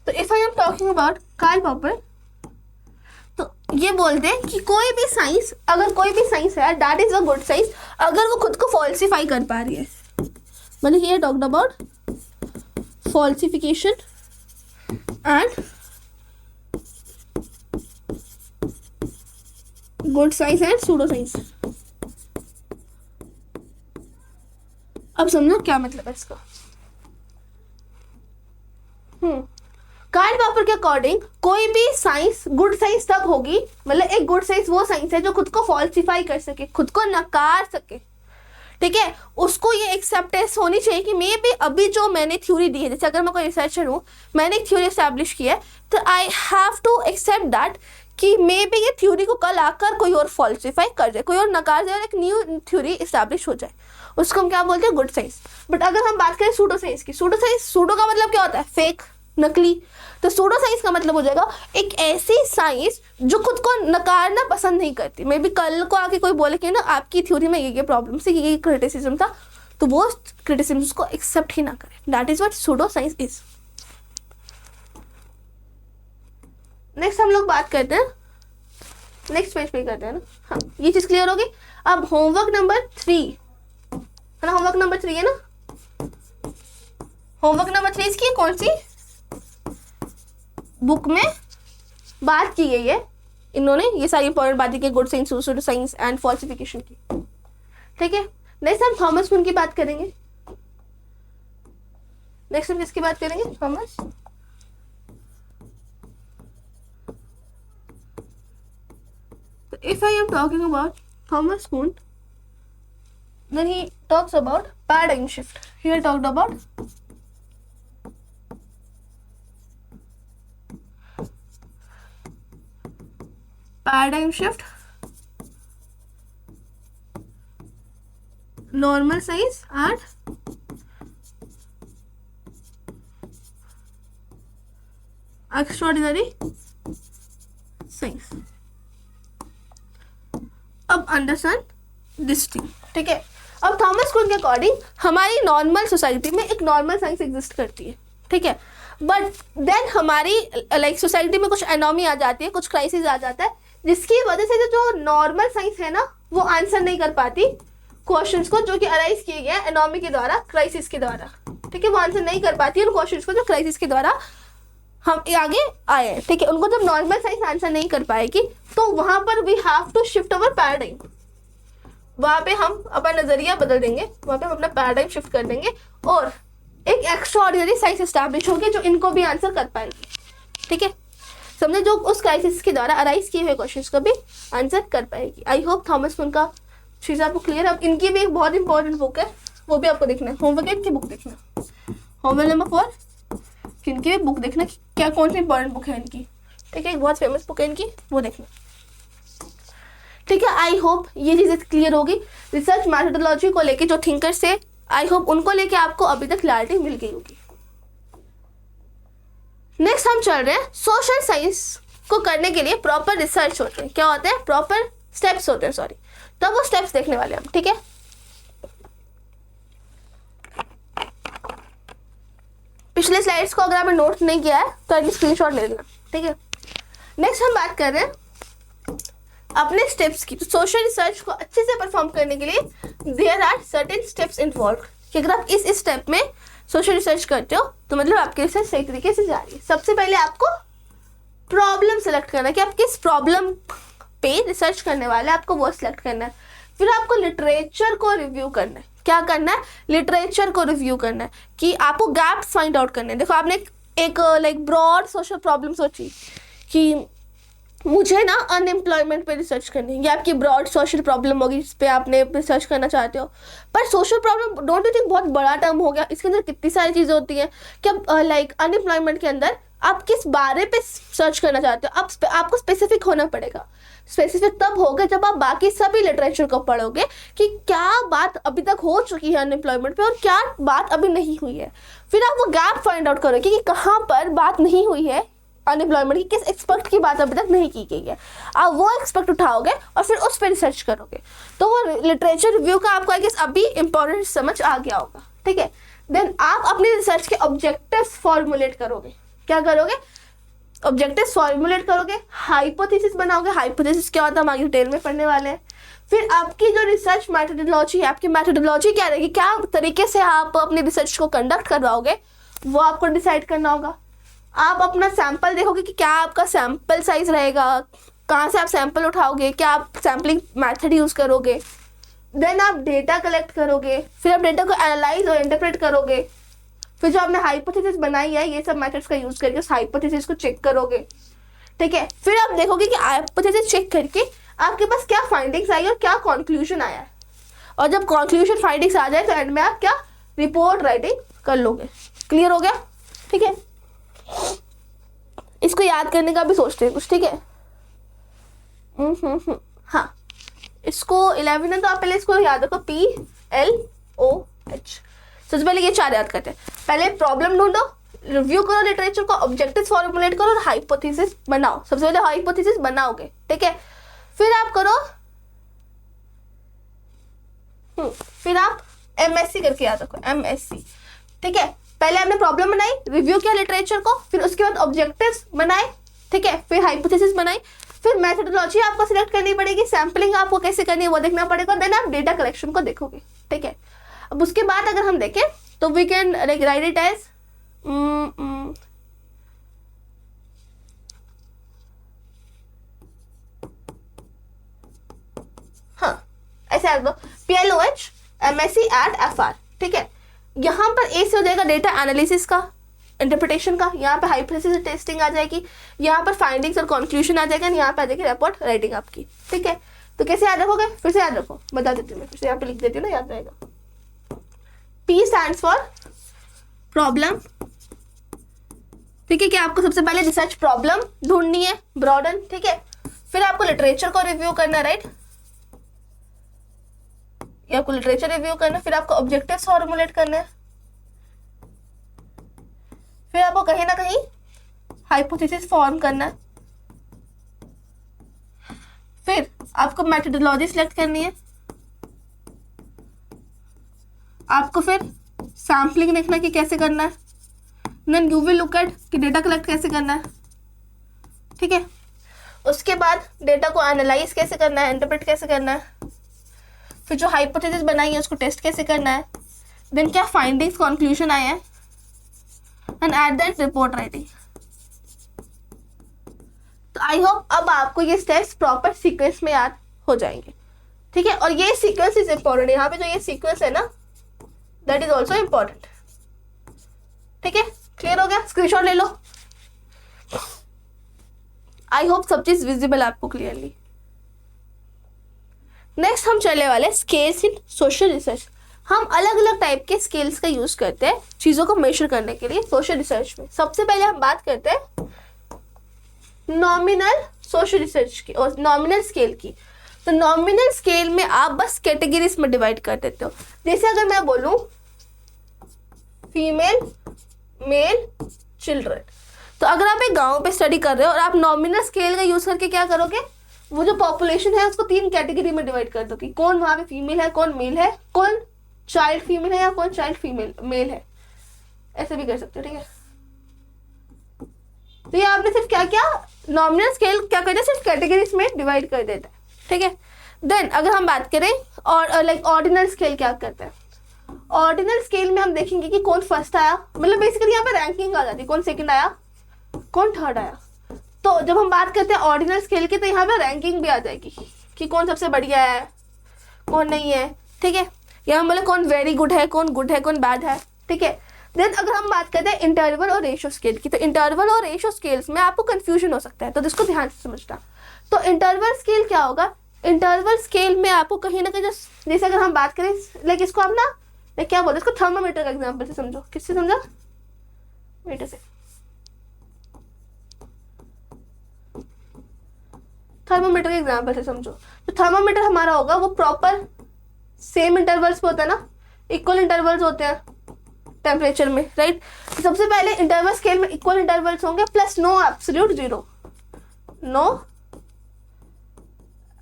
तो if I am talking about Karl Popper, तो ये बोलते हैं कि कोई भी साइंस, अगर कोई भी साइंस है that is a good science, अगर वो खुद को फॉल्सिफाई कर पा रही है, मतलब here talked about falsification and good science and pseudo science. अब समझो क्या मतलब है इसका। कार्ल पॉपर के अकॉर्डिंग कोई भी साइंस गुड साइंस तब होगी, मतलब एक गुड साइंस वो साइंस है जो खुद को फॉल्सिफाई कर सके, खुद को नकार सके, ठीक है। उसको ये एक्सेप्टेंस होनी चाहिए कि मे भी अभी जो मैंने थ्योरी दी है, जैसे अगर मैं कोई रिसर्चर हूँ, मैंने एक थ्योरी एस्टैब्लिश की है, तो I have to accept that कि मे बी ये थ्योरी को कल आकर कोई और फॉल्सिफाई कर जाए, कोई और नकार जाए और एक न्यू थ्योरी एस्टैब्लिश हो जाए। उसको हम क्या बोलते हैं? Good science. बट अगर हम बात करें सूडो साइंस की, सूडो साइंस, सूडो का मतलब क्या होता है? फेक, नकली। तो सूडो साइंस का मतलब हो जाएगा एक ऐसी साइंस जो खुद को नकारना पसंद नहीं करती। मे बी कल को आके कोई बोले कि ना आपकी थ्योरी में ये प्रॉब्लम से ये क्रिटिसिज्म था, तो वो क्रिटिसिज्म को एक्सेप्ट ही ना करे। That is what pseudo science is. Next हम लोग बात करते हैं, नेक्स्ट पेज पे करते हैं ना। हाँ, ये चीज क्लियर होगी। अब होमवर्क नंबर 3 है ना, होमवर्क नंबर 3 है ना। होमवर्क नंबर 3 इसकी कौन सी बुक में बात की गई है? इन्होंने ये सारी इंपॉर्टेंट बातें की, good science, pseudo science and falsification की, ठीक है। नेक्स्ट हम थॉमस कुन की बात करेंगे। नेक्स्ट हम किसकी बात करेंगे? Thomas. So if I am talking about Thomas Kuhn, then he talks about paradigm shift. Here talked about paradigm shift normal size and extraordinary size. अब अंडरस्टैंड दिस थिंग, ठीक है। अब थॉमस कुन के अकॉर्डिंग हमारी नॉर्मल सोसाइटी में एक normal science exist करती है, ठीक है, बट देन हमारी लाइक सोसाइटी में कुछ एनोमी आ जाती है, कुछ क्राइसिस आ जाता है, जिसकी वजह से जो नॉर्मल साइंस है ना वो आंसर नहीं कर पाती क्वेश्चंस को जो कि अराइज किए गए एनोमी के द्वारा, क्राइसिस के द्वारा, ठीक है। वो आंसर नहीं कर पाती उन क्वेश्चंस को जो क्राइसिस के द्वारा हम आगे आए हैं, ठीक है। उनको जब नॉर्मल साइंस आंसर नहीं कर पाएगी तो वहां पर we have to shift our paradigm, वहां पे हम अपना नजरिया बदल देंगे, वहां पे हम अपना पैराडाइम शिफ्ट कर देंगे और एक एक्स्ट्राऑर्डिनरी साइंस एस्टैब्लिश होगी जो इनको भी आंसर कर पाएगी, ठीक है। समझे, जो उस क्राइसिस के द्वारा अराइज किए हुए क्वेश्चंस को भी आंसर कर पाएगी। आई होप थॉमस कुन का चीज आपको क्लियर है। अब इनकी भी एक बहुत इंपॉर्टेंट बुक है, वो भी आपको देखना है, होमवर्क की बुक देखना, होमवर्क नंबर 4 इनकी भी बुक देखना कि क्या कौन सी इंपॉर्टेंट बुक है इनकी, ठीक है। एक बहुत फेमस बुक है इनकी, वो देखना, ठीक है। आई होप ये चीज़ें क्लियर होगी। रिसर्च मैथोडोलॉजी को लेके जो थिंकर्स है, आई होप उनको लेके आपको अभी तक क्लैरिटी मिल गई होगी। नेक्स्ट हम चल रहे हैं सोशल साइंस को करने के लिए प्रॉपर रिसर्च होते हैं, क्या होते हैं, प्रॉपर स्टेप्स होते हैं, सॉरी। तो वो स्टेप्स देखने वाले हम, ठीक है। पिछले स्लाइड्स को अगर आपने नोट नहीं किया है तो अभी स्क्रीनशॉट ले लेना, ठीक है। नेक्स्ट हम बात कर रहे हैं अपने स्टेप्स की। तो सोशल रिसर्च को अच्छे से परफॉर्म करने के लिए there are certain steps involve, कि अगर आप इस स्टेप में सोशल रिसर्च करते हो तो मतलब आपकी रिसर्च सही तरीके से जा रही है। सबसे पहले आपको प्रॉब्लम सेलेक्ट करना है कि आप किस प्रॉब्लम पे रिसर्च करने वाले हैं, आपको वो सिलेक्ट करना है। फिर आपको लिटरेचर को रिव्यू करना है, क्या करना है, लिटरेचर को रिव्यू करना है कि आपको गैप्स फाइंड आउट करने हैं। देखो आपने एक लाइक ब्रॉड सोशल प्रॉब्लम सोची कि मुझे ना अनएम्प्लॉयमेंट पे रिसर्च करनी है, ये आपकी ब्रॉड सोशल प्रॉब्लम होगी जिस पे आपने रिसर्च करना चाहते हो। पर social problem don't you think बहुत बड़ा टर्म हो गया, इसके अंदर कितनी सारी चीज़ें होती हैं कि अब लाइक अनएम्प्लॉयमेंट के अंदर आप किस बारे पे सर्च करना चाहते हो, आपको स्पेसिफिक होना पड़ेगा। स्पेसिफिक तब होगा जब आप बाकी सभी लिटरेचर को पढ़ोगे कि क्या बात अभी तक हो चुकी है अनएम्प्लॉयमेंट पे और क्या बात अभी नहीं हुई है। फिर आप वो गैप फाइंड आउट करोगे कि कहाँ पर बात नहीं हुई है अनएम्प्लॉयमेंट की, किस एक्सपर्ट की बात अभी तक नहीं की गई है। आप वो एक्सपर्ट उठाओगे और फिर उस पर रिसर्च करोगे, तो वो लिटरेचर रिव्यू का आपको आई गेस अभी इंपॉर्टेंट समझ आ गया होगा, ठीक है। देन आप अपने रिसर्च के ऑब्जेक्टिव्स फॉर्मुलेट करोगे, क्या करोगे, ऑब्जेक्टिव्स फॉर्मुलेट करोगे, हाइपोथेसिस बनाओगे। हाइपोथेसिस क्या होता है हम आगे डिटेल में पढ़ने वाले हैं। फिर आपकी जो रिसर्च मैथोडोलॉजी है, आपकी मैथोडोलॉजी क्या रहेगी, क्या तरीके से आप अपनी रिसर्च को कंडक्ट करवाओगे, वो आपको डिसाइड करना होगा। आप अपना सैंपल देखोगे कि क्या आपका सैंपल साइज रहेगा, कहाँ से आप सैंपल उठाओगे, क्या आप सैम्पलिंग मेथड यूज़ करोगे। देन आप डेटा कलेक्ट करोगे, फिर आप डेटा को एनालाइज और इंटरप्रेट करोगे। फिर जो आपने हाइपोथेसिस बनाई है ये सब मेथड्स का यूज़ करके उस हाइपोथेसिस को चेक करोगे, ठीक है। फिर आप देखोगे कि हाइपोथेसिस चेक करके आपके पास क्या फाइंडिंग्स आई और क्या कंक्लूजन आया है। और जब कंक्लूजन फाइंडिंग्स आ जाए तो एंड में आप क्या रिपोर्ट राइटिंग कर लोगे। क्लियर हो गया, ठीक है। इसको याद करने का भी सोचते हैं कुछ, ठीक है। हाँ, इसको 11 है तो आप पहले इसको याद रखो, PLOH। सबसे पहले ये 4 याद करते हैं। पहले प्रॉब्लम ढूंढो, रिव्यू करो लिटरेचर को, ऑब्जेक्टिव्स फॉर्मुलेट करो और हाइपोथेसिस बनाओ। सबसे पहले हाइपोथेसिस बनाओगे, ठीक है। फिर आप करो फिर आप MSc करके याद रखो, MSc, ठीक है। पहले आपने प्रॉब्लम बनाई, रिव्यू किया लिटरेचर को, फिर उसके बाद ऑब्जेक्टिव्स बनाए, ठीक है, फिर हाइपोथेसिस बनाई, फिर मेथोडोलॉजी आपको सिलेक्ट करनी पड़ेगी, सैम्पलिंग आपको कैसे करनी है वो देखना पड़ेगा। देन आप डेटा कलेक्शन को देखोगे, ठीक है। अब उसके बाद अगर हम देखें तो we can write it as हाँ, ऐसे याद दो, PLOH MSc एट FR, ठीक है। यहाँ पर ए से हो जाएगा डेटा एनालिसिस का, इंटरप्रिटेशन का, यहाँ पे हाइपोथेसिस टेस्टिंग आ जाएगी, यहाँ पर फाइंडिंग्स और कंक्लूजन आ जाएगा, यहाँ पे आ जाएगी रिपोर्ट राइटिंग आपकी, ठीक है। तो कैसे याद रखोगे, फिर से याद रखो, बता देती हूँ मैं, फिर से यहाँ पे लिख देती हूँ ना, याद रहेगा। P स्टैंड्स फॉर प्रॉब्लम, ठीक है, कि आपको सबसे पहले रिसर्च प्रॉब्लम ढूंढनी है, ब्रॉडन, ठीक है। फिर आपको लिटरेचर को रिव्यू करना है, राइट। ये आपको लिटरेचर रिव्यू करना है, फिर आपको ऑब्जेक्टिव्स फॉर्मुलेट करना है, फिर आपको कहीं ना कहीं हाइपोथेसिस फॉर्म करना है, फिर आपको मेथोडोलॉजी सिलेक्ट करनी है, आपको फिर सैम्पलिंग देखना कि कैसे करना है, then you will look at कि डेटा कलेक्ट कैसे करना है, ठीक है। उसके बाद डेटा को एनालाइज कैसे करना है, इंटरप्रेट कैसे करना है, फिर जो हाइपोथेसिस बनाई है उसको टेस्ट कैसे करना है, देन क्या फाइंडिंग्स कंक्लूजन आए हैं, and at that report writing. तो आई होप अब आपको ये स्टेप्स प्रॉपर सीक्वेंस में याद हो जाएंगे, ठीक है। और ये सीक्वेंस इज इम्पोर्टेंट, यहाँ पे जो ये सीक्वेंस है ना दैट इज ऑल्सो इम्पोर्टेंट, ठीक है। क्लियर हो गया, स्क्रीनशॉट ले लो। आई होप सब चीज विजिबल आपको क्लियरली। नेक्स्ट हम चलने वाले स्केल्स इन सोशल रिसर्च। हम अलग अलग टाइप के स्केल्स का यूज करते हैं चीजों को मेजर करने के लिए सोशल रिसर्च में। सबसे पहले हम बात करते हैं नॉमिनल सोशल रिसर्च की और नॉमिनल स्केल की। तो नॉमिनल स्केल में आप बस कैटेगरीज में डिवाइड कर देते हो। जैसे अगर मैं बोलूं फीमेल, मेल, चिल्ड्रन, तो अगर आप एक गांव पे स्टडी कर रहे हो और आप नॉमिनल स्केल का यूज करके क्या करोगे, वो जो पॉपुलेशन है उसको 3 कैटेगरी में डिवाइड कर दो कि कौन वहां पे फीमेल है, कौन मेल है, कौन चाइल्ड फीमेल है या कौन चाइल्ड फीमेल मेल है, ऐसे भी कर सकते हो, ठीक है। तो ये आपने सिर्फ क्या किया, नॉमिनल स्केल क्या करते हैं, सिर्फ कैटेगरीज में डिवाइड कर देता है, ठीक है। देन अगर हम बात करें और लाइक ऑर्डिनल स्केल क्या करता है, ऑर्डिनल स्केल में हम देखेंगे कि कौन फर्स्ट आया, मतलब बेसिकली यहाँ पे रैंकिंग आ जाती है, कौन सेकंड आया, कौन थर्ड आया। तो जब हम बात करते हैं ऑर्डिनल स्केल की तो यहाँ पे रैंकिंग भी आ जाएगी कि कौन सबसे बढ़िया है, कौन नहीं है, ठीक है। या हम बोले कौन वेरी गुड है, कौन बैड है, ठीक है। देन अगर हम बात करते हैं इंटरवल और रेशियो स्केल की, तो इंटरवल और रेशियो स्केल्स में आपको कंफ्यूजन हो सकता है, तो इसको ध्यान से समझना। तो इंटरवल स्केल क्या होगा, इंटरवल स्केल में आपको कहीं ना कहीं जैसे अगर हम बात करें लाइक इसको आप ना लाइक क्या बोलते हैं, इसको थर्मामीटर का एग्जाम्पल से समझो। किससे समझा, मीटर से। थर्मामीटर के एग्जाम्पल से समझो। तो थर्मामीटर हमारा होगा वो प्रॉपर सेम इंटरवल्स पे होता है ना, इक्वल इंटरवल्स होते हैं टेम्परेचर में, राइट। तो सबसे पहले इंटरवल स्केल में इक्वल इंटरवल्स होंगे plus no absolute zero, no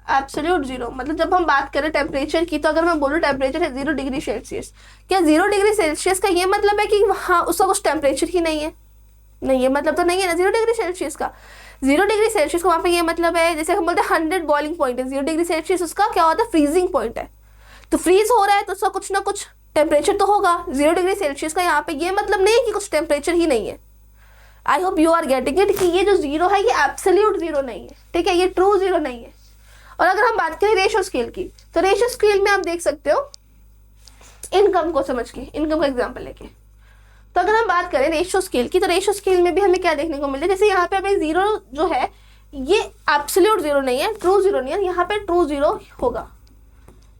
absolute zero. मतलब जब हम बात करें टेम्परेचर की, तो अगर मैं बोलूँ टेम्परेचर है 0 डिग्री सेल्सियस, क्या 0 डिग्री सेल्सियस का ये मतलब है कि वहाँ उसका कुछ टेम्परेचर ही नहीं है, नहीं, ये मतलब तो नहीं है ना 0 डिग्री सेल्सियस का। 0 डिग्री सेल्सियस का वहाँ पे ये मतलब है, जैसे हम बोलते हैं 100 बॉइलिंग पॉइंट है, 0 डिग्री सेल्सियस उसका क्या होता है, फ्रीजिंग पॉइंट है। तो फ्रीज हो रहा है तो उसका कुछ ना कुछ टेम्परेचर तो होगा। 0 डिग्री सेल्सियस का यहाँ पे ये मतलब नहीं है कि कुछ टेम्परेचर ही नहीं है। I hope you are getting it कि ये जो जीरो है ये एब्सोल्यूट जीरो नहीं है, ठीक है, ये ट्रू जीरो नहीं है। और अगर हम बात करें रेशियो स्केल की, तो रेशियो स्केल में आप देख सकते हो इनकम को समझ के, इनकम का एग्जाम्पल लेके। तो अगर हम बात करें रेशियो स्केल की, तो रेशियो स्केल में भी हमें क्या देखने को मिलता है, जैसे यहाँ पे हमें जीरो जो है ये एब्सोल्यूट जीरो नहीं है, ट्रू जीरो नहीं है, यहाँ पे ट्रू जीरो होगा।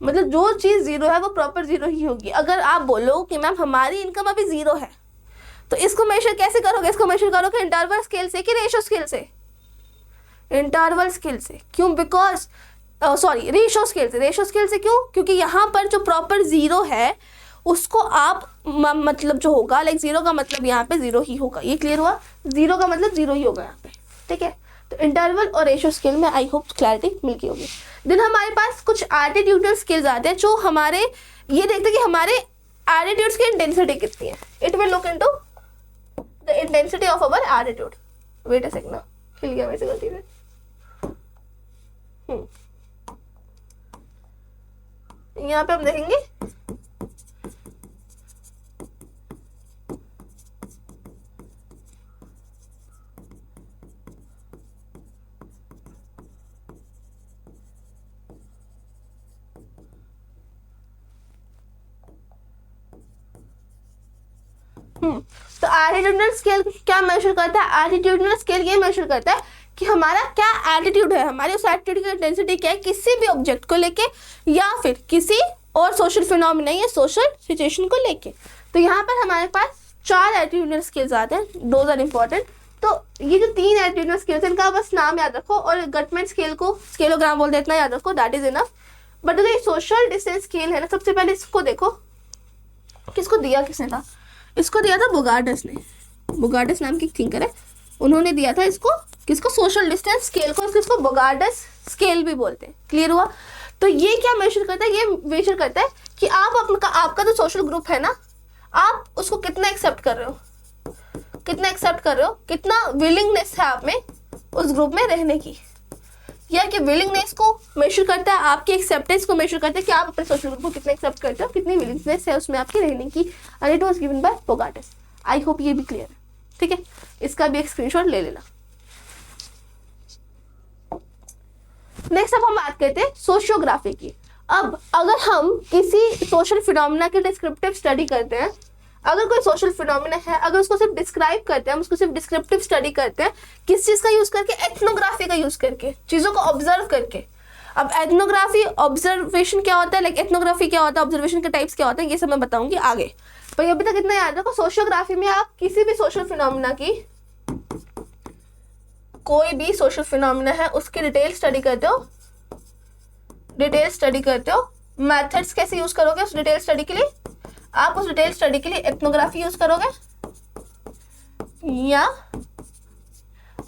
मतलब जो चीज़ जीरो है वो प्रॉपर जीरो ही होगी। अगर आप बोलो कि मैम हमारी इनकम अभी जीरो है, तो इसको मेजर कैसे करोगे, इसको मेजर करोगे इंटरवल स्केल से कि रेशियो स्केल से, इंटरवल स्केल से। क्यों, बिकॉज सॉरी रेशियो स्केल से, रेशियो स्केल से क्यों, क्योंकि यहाँ पर जो प्रॉपर जीरो है उसको आप मतलब जो होगा लाइक जीरो का मतलब यहाँ पे जीरो ही होगा। ये क्लियर हुआ, जीरो का मतलब जीरो ही होगा यहाँ पे, ठीक है। तो इंटरवल और रेशियो स्केल में आई होप क्लैरिटी मिल गई होगी। देन हमारे पास कुछ एटीट्यूडल स्किल्स आते हैं जो हमारे ये देखते हैं कि हमारे एटीट्यूड्स की इंटेंसिटी कितनी है। It will look into the intensity of our attitude. Wait a second, हिल गया वैसे गलती से। यहाँ पे हम देखेंगे तो एटीट्यूडनल स्केल क्या मेजर करता है, एटीट्यूडनल स्केल ये मेजर करता है कि हमारा क्या एटीट्यूड है, हमारी उस एटीट्यूड की इंटेंसिटी क्या है किसी भी ऑब्जेक्ट को लेके या फिर किसी और सोशल फिनोमिना या सोशल सिचुएशन को लेके। तो यहाँ पर हमारे पास 4 एटीट्यूडनल स्किल्स आते हैं, दोज आर इंपॉर्टेंट। तो ये जो 3 एटीट्यूडनल स्किल्स हैं इनका बस नाम याद रखो और गटमैन स्केल को स्केलोग्राम बोल दे, इतना याद रखो, दैट इज इनफ। बट अगर ये सोशल डिस्टेंस स्केल है ना, सबसे पहले इसको देखो, किसको दिया, किसने था, इसको दिया था बोगार्डस ने। बोगार्डस नाम की थिंकर है, उन्होंने दिया था इसको, किसको, सोशल डिस्टेंस स्केल को, इसको बोगार्डस स्केल भी बोलते हैं। क्लियर हुआ? तो ये क्या मेजर करता है, ये मेजर करता है कि आपका जो सोशल ग्रुप है ना, आप उसको कितना एक्सेप्ट कर रहे हो, कितना एक्सेप्ट कर रहे हो, कितना विलिंगनेस है आप में उस ग्रुप में रहने की। या कि विलिंगनेस को मेजर करता है, आपकी एक्सेप्टेंस को मेजर करता है कि आप अपने सोशल ग्रुप को कितना एक्सेप्ट करते हो, कितनी विलिंगनेस है उसमें आपकी रहने की। And it was given by Bogardus. I hope ये भी क्लियर है, ठीक है। इसका भी एक स्क्रीनशॉट ले लेना। नेक्स्ट अब हम बात करते हैं सोशियोग्राफी की। अब अगर हम किसी सोशल फिनोमेना की डिस्क्रिप्टिव स्टडी करते हैं, अगर कोई सोशल फिनोमेना है, अगर उसको सिर्फ डिस्क्राइब करते हैं, हम उसको सिर्फ डिस्क्रिप्टिव स्टडी करते हैं, किस चीज का यूज करके, एथनोग्राफी का यूज करके, चीजों को ऑब्जर्व करके। अब एथनोग्राफी, ऑब्जर्वेशन क्या होता है, लाइक एथनोग्राफी क्या होता है, ऑब्जर्वेशन के टाइप्स क्या होते हैं, ये सब मैं बताऊंगी आगे। पर अभी तक इतना याद रखो, सोशियोग्राफी में आप किसी भी सोशल फिनोमेना की, कोई भी सोशल फिनोमेना है उसकी डिटेल स्टडी करते हो, डिटेल स्टडी करते हो। मेथड्स कैसे यूज करोगे उस डिटेल स्टडी के लिए, आप उस डिटेल स्टडी के लिए एथनोग्राफी यूज करोगे या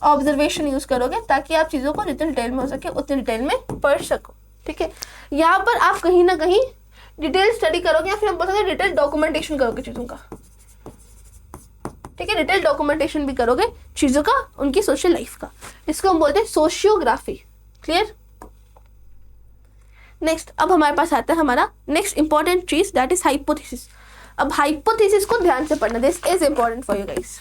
ऑब्जर्वेशन यूज करोगे, ताकि आप चीजों को जितने डिटेल में हो सके उतने डिटेल में पढ़ सको, ठीक है। यहाँ पर आप कहीं ना कहीं डिटेल स्टडी करोगे, या फिर हम बोल सकते हैं डिटेल डॉक्यूमेंटेशन करोगे चीजों का, ठीक है। डिटेल डॉक्यूमेंटेशन भी करोगे चीजों का, उनकी सोशल लाइफ का। इसको हम बोलते हैं सोशियोग्राफी। क्लियर? नेक्स्ट अब हमारे पास आता है हमारा नेक्स्ट इंपॉर्टेंट चीज, दैट इज हाइपोथेसिस। अब हाइपोथेसिस को ध्यान से पढ़ना, this is important for you guys.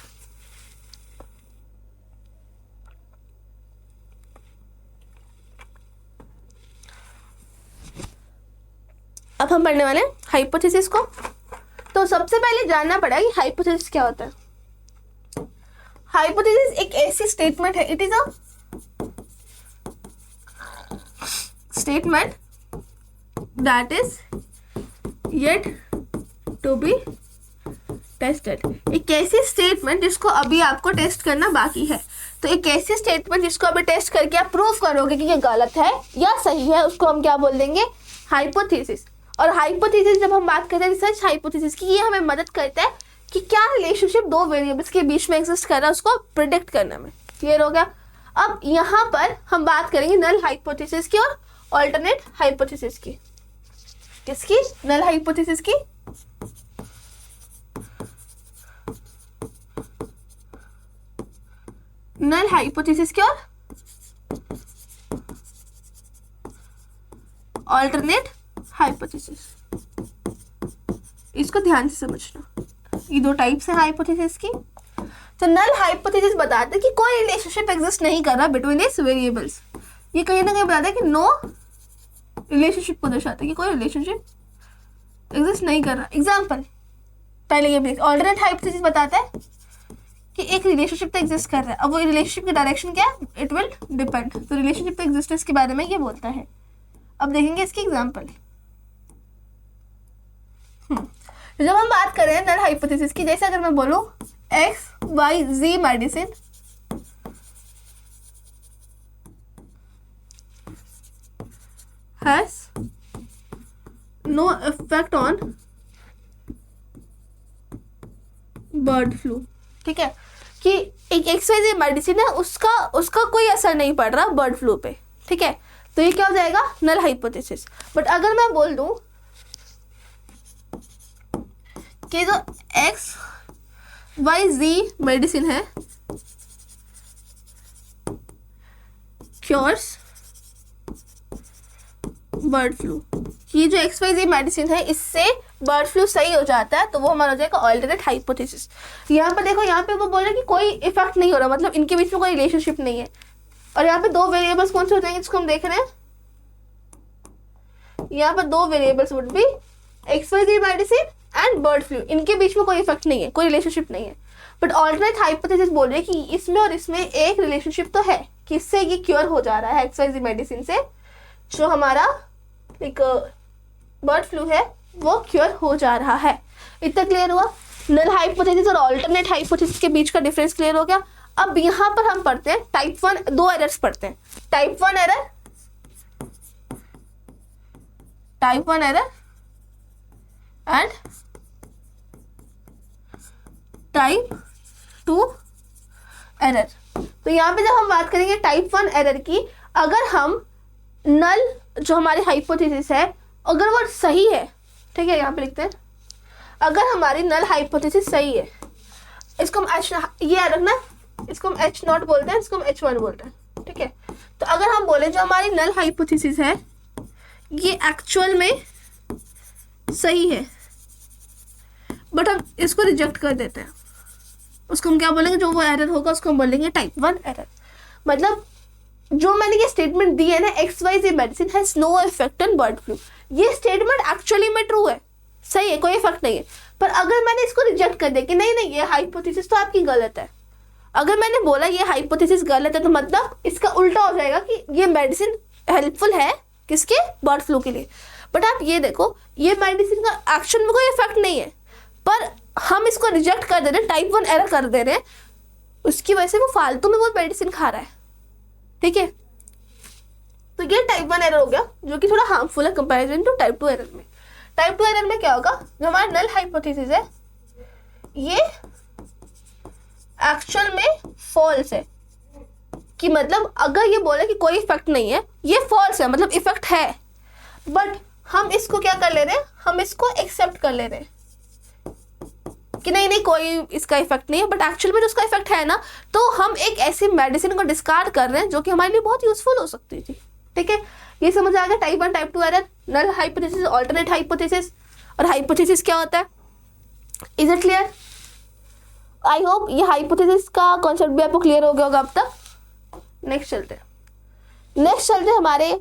अब हम पढ़ने वाले हैं हाइपोथेसिस को। तो सबसे पहले जानना पड़ेगा कि हाइपोथेसिस क्या होता है। हाइपोथेसिस एक ऐसी स्टेटमेंट है, it is a statement that is yet to be tested। एक ऐसी स्टेटमेंट जिसको अभी आपको टेस्ट करना बाकी है। तो एक ऐसी स्टेटमेंट जिसको अभी टेस्ट करके आप प्रूव करोगे कि ये गलत है या सही है, उसको हम क्या बोल देंगे, हाइपोथेसिस। और हाइपोथेसिस जब हम बात करते हैं रिसर्च हाइपोथेसिस की, ये हमें मदद करता है कि क्या रिलेशनशिप दो वेरिएबल्स के बीच में एग्जिस्ट कर रहा है उसको प्रिडिक्ट करने में। क्लियर हो गया? अब यहाँ पर हम बात करेंगे नल हाइपोथेसिस की और ऑल्टरनेट हाइपोथेसिस की। किसकी? नल हाइपोथेसिस की। नल हाइपोथेसिस की और ऑल्टरनेट हाइपोथेसिस। इसको ध्यान से समझना, ये दो टाइप्स है हाइपोथेसिस की। तो नल हाइपोथेसिस बताते हैं कि कोई रिलेशनशिप एग्जिस्ट नहीं कर रहा बिटवीन इस वेरिएबल्स। ये कहीं ना कहीं बताता है कि नो रिलेशनशिप को दर्शाता है कि कोई रिलेशनशिप एग्जिस्ट नहीं कर रहा। एग्जाम्पल पहले ये ऑल्टरनेट हाइपोथेसिस बताता है कि एक रिलेशनशिप तो एग्जिस्ट कर रहा है, अब वो रिलेशनशिप की डायरेक्शन क्या है, इट विल डिपेंड। तो रिलेशनशिप के एग्जिस्टेंस के बारे में ये बोलता है। अब देखेंगे इसकी एग्जाम्पल। जब हम बात कर रहे हैं नल हाइपोथेसिस की, जैसे अगर मैं बोलूं XYZ medicine has no effect on bird flu, ठीक है, कि एक XYZ मेडिसिन है, उसका कोई असर नहीं पड़ रहा बर्ड फ्लू पे, ठीक है। तो ये क्या हो जाएगा, नल हाइपोथेसिस। बट अगर मैं बोल दूं कि जो XYZ मेडिसिन है क्योर्स बर्ड फ्लू, ये जो XYZ मेडिसिन है इससे बर्ड फ्लू सही हो जाता है, तो वो हमारा हो जाएगा ऑल्टरनेट हाइपोथेसिस। यहाँ पर देखो, यहाँ पे वो बोल रहे हैं कि कोई इफेक्ट नहीं हो रहा, मतलब इनके बीच में कोई रिलेशनशिप नहीं है। और यहाँ पे दो वेरिएबल्स कौन से हो जाएंगे जिसको हम देख रहे हैं, यहाँ पर दो variables would be XYZ medicine and bird flu. इनके बीच में कोई इफेक्ट नहीं है, कोई रिलेशनशिप नहीं है। बट ऑल्टरनेट हाइपोथेसिस बोल रहे हैं कि इसमें और इसमें एक रिलेशनशिप तो है, कि इससे ये क्योर हो जा रहा है XYZ मेडिसिन से, जो हमारा एक बर्ड फ्लू है वो क्योर हो जा रहा है। इतना क्लियर हुआ? नल हाइपोथेसिस और ऑल्टरनेट हाइपोथेसिस के बीच का डिफरेंस क्लियर हो गया। अब यहाँ पर हम पढ़ते हैं टाइप 1, दो एरर्स पढ़ते हैं। Type 1 error type 1 error and type 2 error. तो यहाँ पे जब हम बात करेंगे टाइप 1 एरर की, अगर हम नल जो हमारी हाइपोथेसिस है अगर वो सही है, ठीक है, यहाँ पे लिखते हैं अगर हमारी नल हाइपोथेसिस सही है, इसको हम एच, ये रखना, इसको हम एच नॉट बोलते हैं, इसको हम H1 बोलते हैं, ठीक है। तो अगर हम बोले जो हमारी नल हाइपोथेसिस है ये एक्चुअल में सही है बट हम इसको रिजेक्ट कर देते हैं, उसको हम क्या बोलेंगे, जो वो एरर होगा उसको हम बोलेंगे टाइप 1 एरर। मतलब जो मैंने ये स्टेटमेंट दी है ना, XYZ medicine has no effect on bird flu, ये स्टेटमेंट एक्चुअली में ट्रू है, सही है, कोई इफेक्ट नहीं है। पर अगर मैंने इसको रिजेक्ट कर दिया कि नहीं नहीं ये हाइपोथेसिस तो आपकी गलत है, अगर मैंने बोला ये हाइपोथेसिस गलत है तो मतलब इसका उल्टा हो जाएगा कि ये मेडिसिन हेल्पफुल है किसके, बर्ड फ्लू के लिए। बट आप ये देखो ये मेडिसिन का एक्शन में कोई इफेक्ट नहीं है पर हम इसको रिजेक्ट कर दे रहे हैं, टाइप 1 एरर कर दे रहे हैं, उसकी वजह से वो फालतू में वो मेडिसिन खा रहा है, ठीक है। तो ये टाइप 1 एरर हो गया जो कि थोड़ा हार्मफुल है कंपैरिजन टू टाइप 2 एरर में। टाइप 2 एरर में क्या होगा, जो हमारा नल हाइपोथेसिस है ये एक्चुअल में फॉल्स है, कि मतलब अगर ये बोले कि कोई इफेक्ट नहीं है, ये फॉल्स है, मतलब इफेक्ट है बट हम इसको क्या कर ले रहे हैं, हम इसको एक्सेप्ट कर ले रहे हैं कि नहीं नहीं कोई इसका इफेक्ट नहीं है, बट एक्चुअल में जो उसका इफेक्ट है ना, तो हम एक ऐसी मेडिसिन को डिस्कार्ड कर रहे हैं जो कि हमारे लिए बहुत यूजफुल हो सकती थी, ठीक है। ये समझ आ गया type 1 type 2 error, null hypothesis, alternate hypothesis, और हाइपोथेसिस क्या होता है, is it clear? I hope ये हाइपोथेसिस का कॉन्सेप्ट भी आपको क्लियर हो गया होगा अब तक। नेक्स्ट चलते हैं हमारे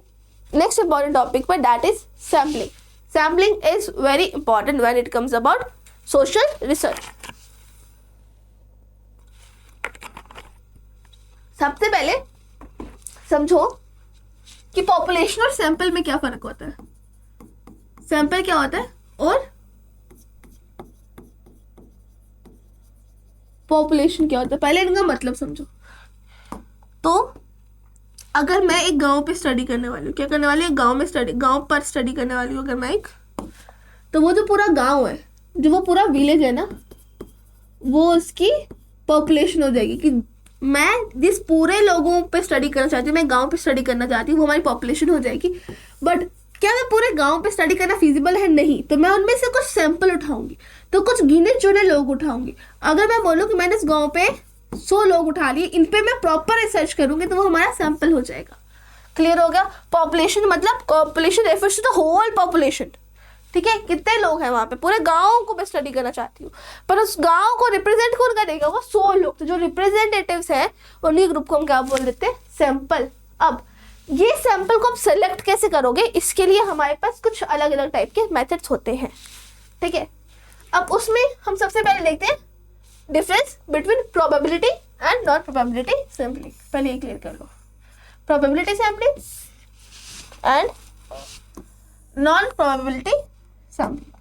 नेक्स्ट इंपॉर्टेंट टॉपिक पर, that is sampling. Sampling is very important when it comes about social research. सबसे पहले समझो कि पॉपुलेशन और सैंपल में क्या फर्क होता है। सैंपल क्या होता है और पॉपुलेशन क्या होता है, पहले इनका मतलब समझो। तो अगर मैं एक गांव पे स्टडी करने वाली हूँ, क्या करने वाली है, गांव पर स्टडी करने वाली हूँ अगर मैं एक, तो वो जो पूरा गांव है, जो वो पूरा विलेज है ना, वो उसकी पॉपुलेशन हो जाएगी कि मैं जिस पूरे लोगों पे स्टडी करना चाहती हूँ, मैं गांव पे स्टडी करना चाहती हूँ, वो हमारी पॉपुलेशन हो जाएगी। बट क्या मैं पूरे गांव पे स्टडी करना फिजिबल है, नहीं, तो मैं उनमें से कुछ सैंपल उठाऊंगी, तो कुछ गिने चुने लोग उठाऊंगी। अगर मैं बोलूँ कि मैंने इस गाँव पे 100 लोग उठा लिए, इन पे मैं प्रॉपर रिसर्च करूंगी, तो वो हमारा सैंपल हो जाएगा। क्लियर हो गया? पॉपुलेशन मतलब population refers to the whole population, ठीक है, कितने लोग हैं वहाँ पे, पूरे गांव को मैं स्टडी करना चाहती हूँ, पर उस गांव को रिप्रेजेंट कौन करेगा, वो 100 लोग, तो जो रिप्रेजेंटेटिव्स हैं उन्हीं ग्रुप को हम क्या बोल देते हैं, सैंपल। अब ये सैंपल को आप सेलेक्ट कैसे करोगे, इसके लिए हमारे पास कुछ अलग अलग टाइप के मेथड्स होते हैं, ठीक है। अब उसमें हम सबसे पहले देखते हैं difference between probability and non probability sampling. पहले ये क्लियर कर लो, probability sampling and non probability sampling.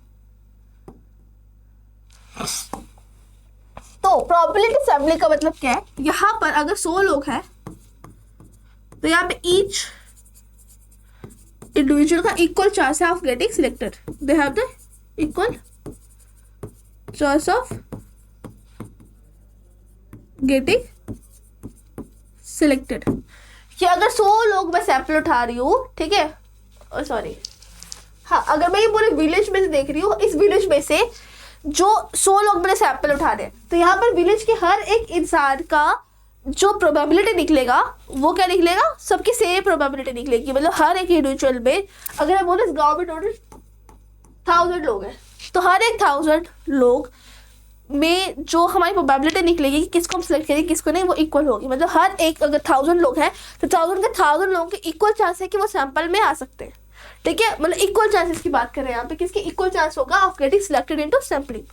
तो प्रोबेबिलिटी सैम्पलिंग का मतलब क्या है, यहां पर अगर 100 लोग हैं तो यहाँ पे ईच इंडिविजुअल का इक्वल चांस है of getting selected, they have the equal chance of getting selected. कि अगर 100 लोग मैं सैंपल उठा रही हूँ, ठीक है, सॉरी, हाँ, अगर मैं ये पूरे विलेज में से देख रही हूँ, इस विलेज में से जो 100 लोग मैंने सैंपल उठा रहे हैं, तो यहाँ पर विलेज के हर एक इंसान का जो प्रोबेबिलिटी निकलेगा वो क्या निकलेगा, सबकी सेम प्रोबेबिलिटी निकलेगी। मतलब हर एक इंडिविजुअल में, अगर मैं बोलूँ इस गाँव में टोटल 1000 लोग हैं, तो हर एक 1000 लोग में जो हमारी प्रोबेबिलिटी निकलेगी कि किसको हम सिलेक्ट करेंगे किसको नहीं, वो इक्वल होगी। मतलब हर एक, अगर 1000 लोग हैं तो 1000 लोगों के इक्वल चांस है कि वो सैंपल में आ सकते हैं, ठीक है। मतलब इक्वल चांसेस की बात कर रहे हैं यहाँ पे, किसकी इक्वल चांस होगा of getting selected into sampling.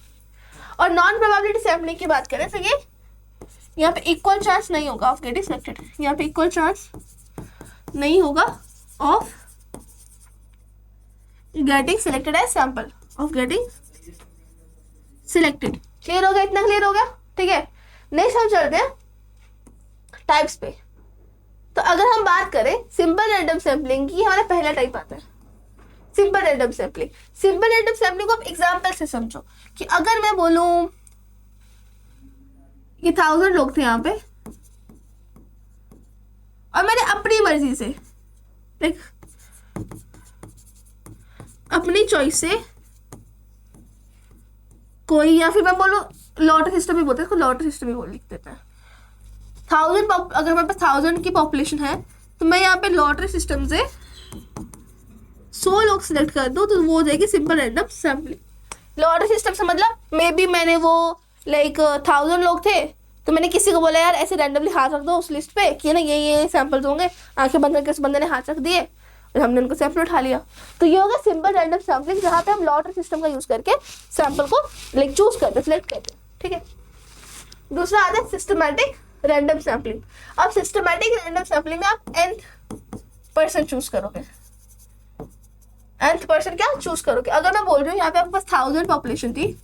और नॉन प्रोबेबिलिटी सैम्पलिंग की बात करें तो ये यहाँ पे इक्वल चांस नहीं होगा ऑफ गेटिंग सिलेक्टेड, यहाँ पे इक्वल चांस नहीं होगा of getting selected as sample, of getting selected. Clear हो गया? इतना क्लियर हो गया, ठीक है। नेक्स्ट हम चलते हैं टाइप्स पे। तो अगर हम बात करें सिंपल रैंडम सैम्पलिंग की, हमारा पहला टाइप आता है simple random sampling. Simple random sampling को आप एग्जाम्पल से समझो कि अगर मैं बोलूं ये 1000 लोग थे यहाँ पे और मैंने अपनी मर्जी से लाइक अपनी चॉइस से कोई, या फिर मैं बोलूं लॉटरी सिस्टम ही बोलते हैं इसको, लॉटरी सिस्टम ही बोल लिख देते हैं। 1000 अगर मेरे पास 1000 की पॉपुलेशन है तो मैं यहाँ पे लॉटरी सिस्टम से 100 लोग सिलेक्ट कर दूं तो वो हो जाएगी simple random sampling. Lottery system से मतलब मे बी मैंने वो लाइक 1000 लोग थे तो मैंने किसी को बोला यार ऐसे रैंडमली हाथ रख दो उस लिस्ट पे कि ना ये सैंपल्स होंगे, आंखें बंद करके उस बंदे ने हाथ रख दिए और हमने उनको सैंपल उठा लिया। तो ये होगा सिंपल रैंडम सैम्पलिंग जहाँ पे हम लॉटरी सिस्टम का यूज करके सैंपल को लाइक चूज करते सिलेक्ट करते हैं, ठीक है। दूसरा आता है सिस्टमैटिक रैंडम सैम्पलिंग। अब सिस्टमैटिक रैंडम सैम्पलिंग में आप nth पर्सन चूज करोगे, nth पर्सन क्या चूज करोगे। अगर मैं बोल रही हूँ यहाँ पे आपके पास 1000 पॉपुलेशन थी,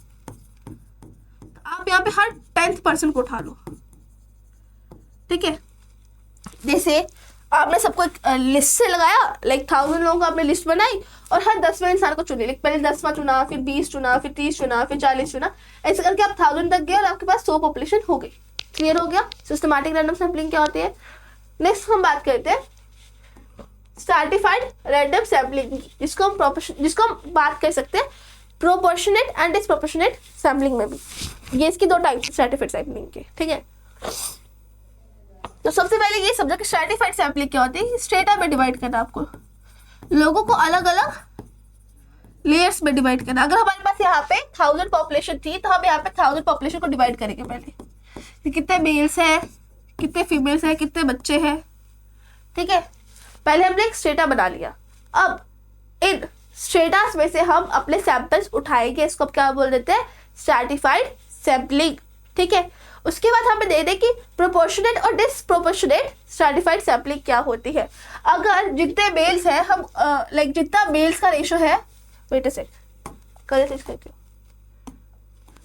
आप यहाँ पे हर 10th पर्सन को उठा लो, ठीक है। जैसे आपने सबको एक लिस्ट से लगाया, लाइक 1000 लोगों को आपने लिस्ट बनाई और हर 10वें इंसान को चुने, लाइक पहले 10वां चुना, फिर 20 चुना, फिर 30 चुना, फिर 40 चुना, ऐसे करके आप 1000 तक गए और आपके पास 100 पॉपुलेशन हो गई। क्लियर हो गया सिस्टमैटिक रैंडम सैम्पलिंग क्या होती है। नेक्स्ट हम बात करते हैं स्ट्रैटिफाइड रैंडम सैम्पलिंग, जिसको हम बात कर सकते हैं प्रोपोर्शनेट एंड डिस्प्रोपोर्शनेट सैम्पलिंग में भी। ये इसकी दो टाइप स्ट्रैटिफाइड सैम्पलिंग के, ठीक है। तो सबसे पहले ये समझो कि स्ट्रैटिफाइड सैम्पलिंग क्या होती है। स्ट्रेटा में डिवाइड करना, आपको लोगों को अलग अलग लेयर्स में डिवाइड करना। अगर हमारे पास यहाँ पे 1000 पॉपुलेशन थी तो हम यहाँ पे 1000 पॉपुलेशन को डिवाइड करेंगे पहले कि कितने मेल्स है, कितने फीमेल्स है, कितने बच्चे हैं, ठीक है। पहले हमने एक स्ट्रेटा बना लिया। अब इन स्ट्रेटास में से हम अपने सैंपल्स उठाएंगे, इसको क्या बोल देते हैं स्ट्रैटिफाइड सैम्पलिंग, ठीक है। उसके बाद हमें दे दें कि प्रोपोर्शनेट और डिसप्रोपोर्शनेट स्ट्रैटिफाइड सैम्पलिंग क्या होती है। अगर जितने मेल्स है हम लाइक जितना मेल्स का रेशो है, वेट अ सेकंड कर करके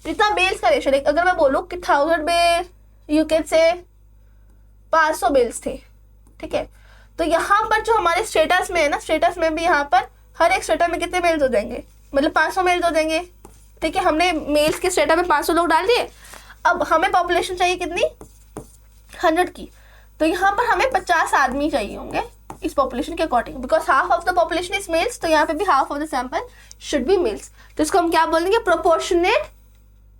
जितना मेल्स का रेशो, अगर मैं बोलूँ कि 1000 में यू कैन से 500 मेल्स थे, ठीक है। तो यहाँ पर जो हमारे स्टेटस में है ना, स्टेटस में भी यहाँ पर हर एक स्टेटस में कितने मेल्स हो जाएंगे, मतलब 500 मेल्स हो जाएंगे, ठीक है। हमने मेल्स के स्टेटस में 500 लोग डाल दिए। अब हमें पॉपुलेशन चाहिए कितनी 100 की, तो यहाँ पर हमें 50 आदमी चाहिए होंगे इस पॉपुलेशन के according, because half of the population is males, तो यहाँ पे भी half of the sample should be males. तो इसको हम क्या बोलेंगे प्रोपोर्शनेट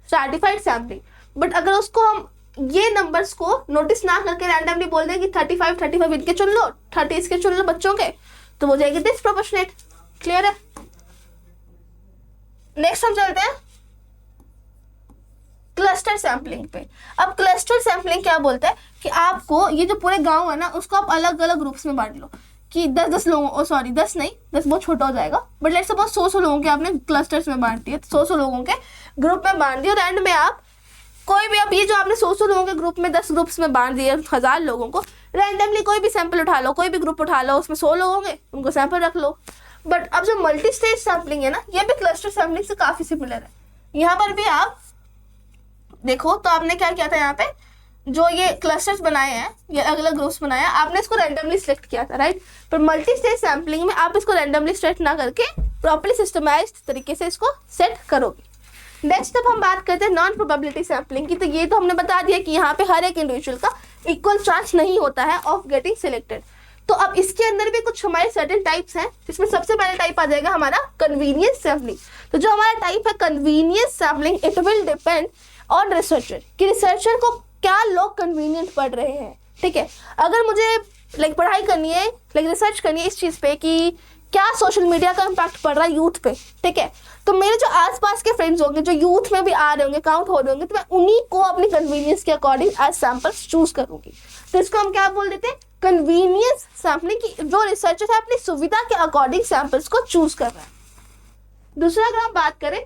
स्ट्रैटिफाइड सैम्पलिंग। बट अगर उसको हम ये नंबर्स को नोटिस ना करके रैंडमली बोल दें कि 35 इनके चुन लो, 30 इसके चुन लो बच्चों के, तो वो जाएगी डिसप्रोपोर्शनेट। क्लियर है। नेक्स्ट हम चलते हैं क्लस्टर सैम्पलिंग पे। अब क्लस्टर सैम्पलिंग क्या बोलता है कि आपको ये जो पूरे गांव है ना उसको आप अलग अलग ग्रुप्स में बांट लो कि 10 लोगों, सॉरी 10 नहीं, 10 बहुत छोटा हो जाएगा, बट लेट्स सपोज 100 लोगों के आपने क्लस्टर्स में बांट दिए, 100 लोगों के ग्रुप में बांट दिए और एंड में आप कोई भी, अब ये जो आपने 100 लोगों के ग्रुप में 10 ग्रुप्स में बांट दिए 1000 लोगों को, रैंडमली कोई भी सैंपल उठा लो, कोई भी ग्रुप उठा लो, उसमें 100 लोग होंगे, उनको सैंपल रख लो। बट अब जो मल्टी स्टेज सैम्पलिंग है ना, ये भी क्लस्टर सैम्पलिंग से काफी सिमिलर है। यहाँ पर भी आप देखो तो आपने क्या किया था, यहाँ पे जो ये क्लस्टर्स बनाए हैं, ये अलग अलग ग्रुप्स बनाए हैं, आपने इसको रैंडमली सिलेक्ट किया था, राइट। पर मल्टी स्टेज सैम्पलिंग में आप इसको रैंडमली सिलेक्ट ना करके प्रॉपर्ली सिस्टमाइज्ड तरीके से इसको सेट करोगे। नेक्स्ट अब हम बात करते हैं नॉन प्रोबेबिलिटी सैम्पलिंग की। तो ये तो हमने बता दिया कि यहाँ पे हर एक इंडिविजुअल का इक्वल चांस नहीं होता है ऑफ गेटिंग सिलेक्टेड। तो अब इसके अंदर भी कुछ हमारे सर्टेन टाइप्स हैं, जिसमें सबसे पहले टाइप आ जाएगा हमारा कन्वीनियंस सैम्पलिंग। तो जो हमारा टाइप है convenience sampling, it will depend on researcher कि रिसर्चर को क्या लोग कन्वीनियंट पढ़ रहे हैं, ठीक है। अगर मुझे लाइक पढ़ाई करनी है, लाइक रिसर्च करनी है इस चीज़ पे कि क्या सोशल मीडिया का इम्पैक्ट पड़ रहा है यूथ पे, ठीक है, तो मेरे जो आसपास के फ्रेंड्स होंगे जो यूथ में भी आ रहे होंगे, काउंट हो रहे होंगे, तो मैं उन्हीं को अपनी कन्वीनियंस के अकॉर्डिंग एज सैम्पल्स चूज करूंगी। तो इसको हम क्या बोल देते हैं कन्वीनियंस सैम्पलिंग की, जो रिसर्चर है अपनी सुविधा के अकॉर्डिंग सैम्पल्स को चूज कर रहा है। दूसरा अगर हम बात करें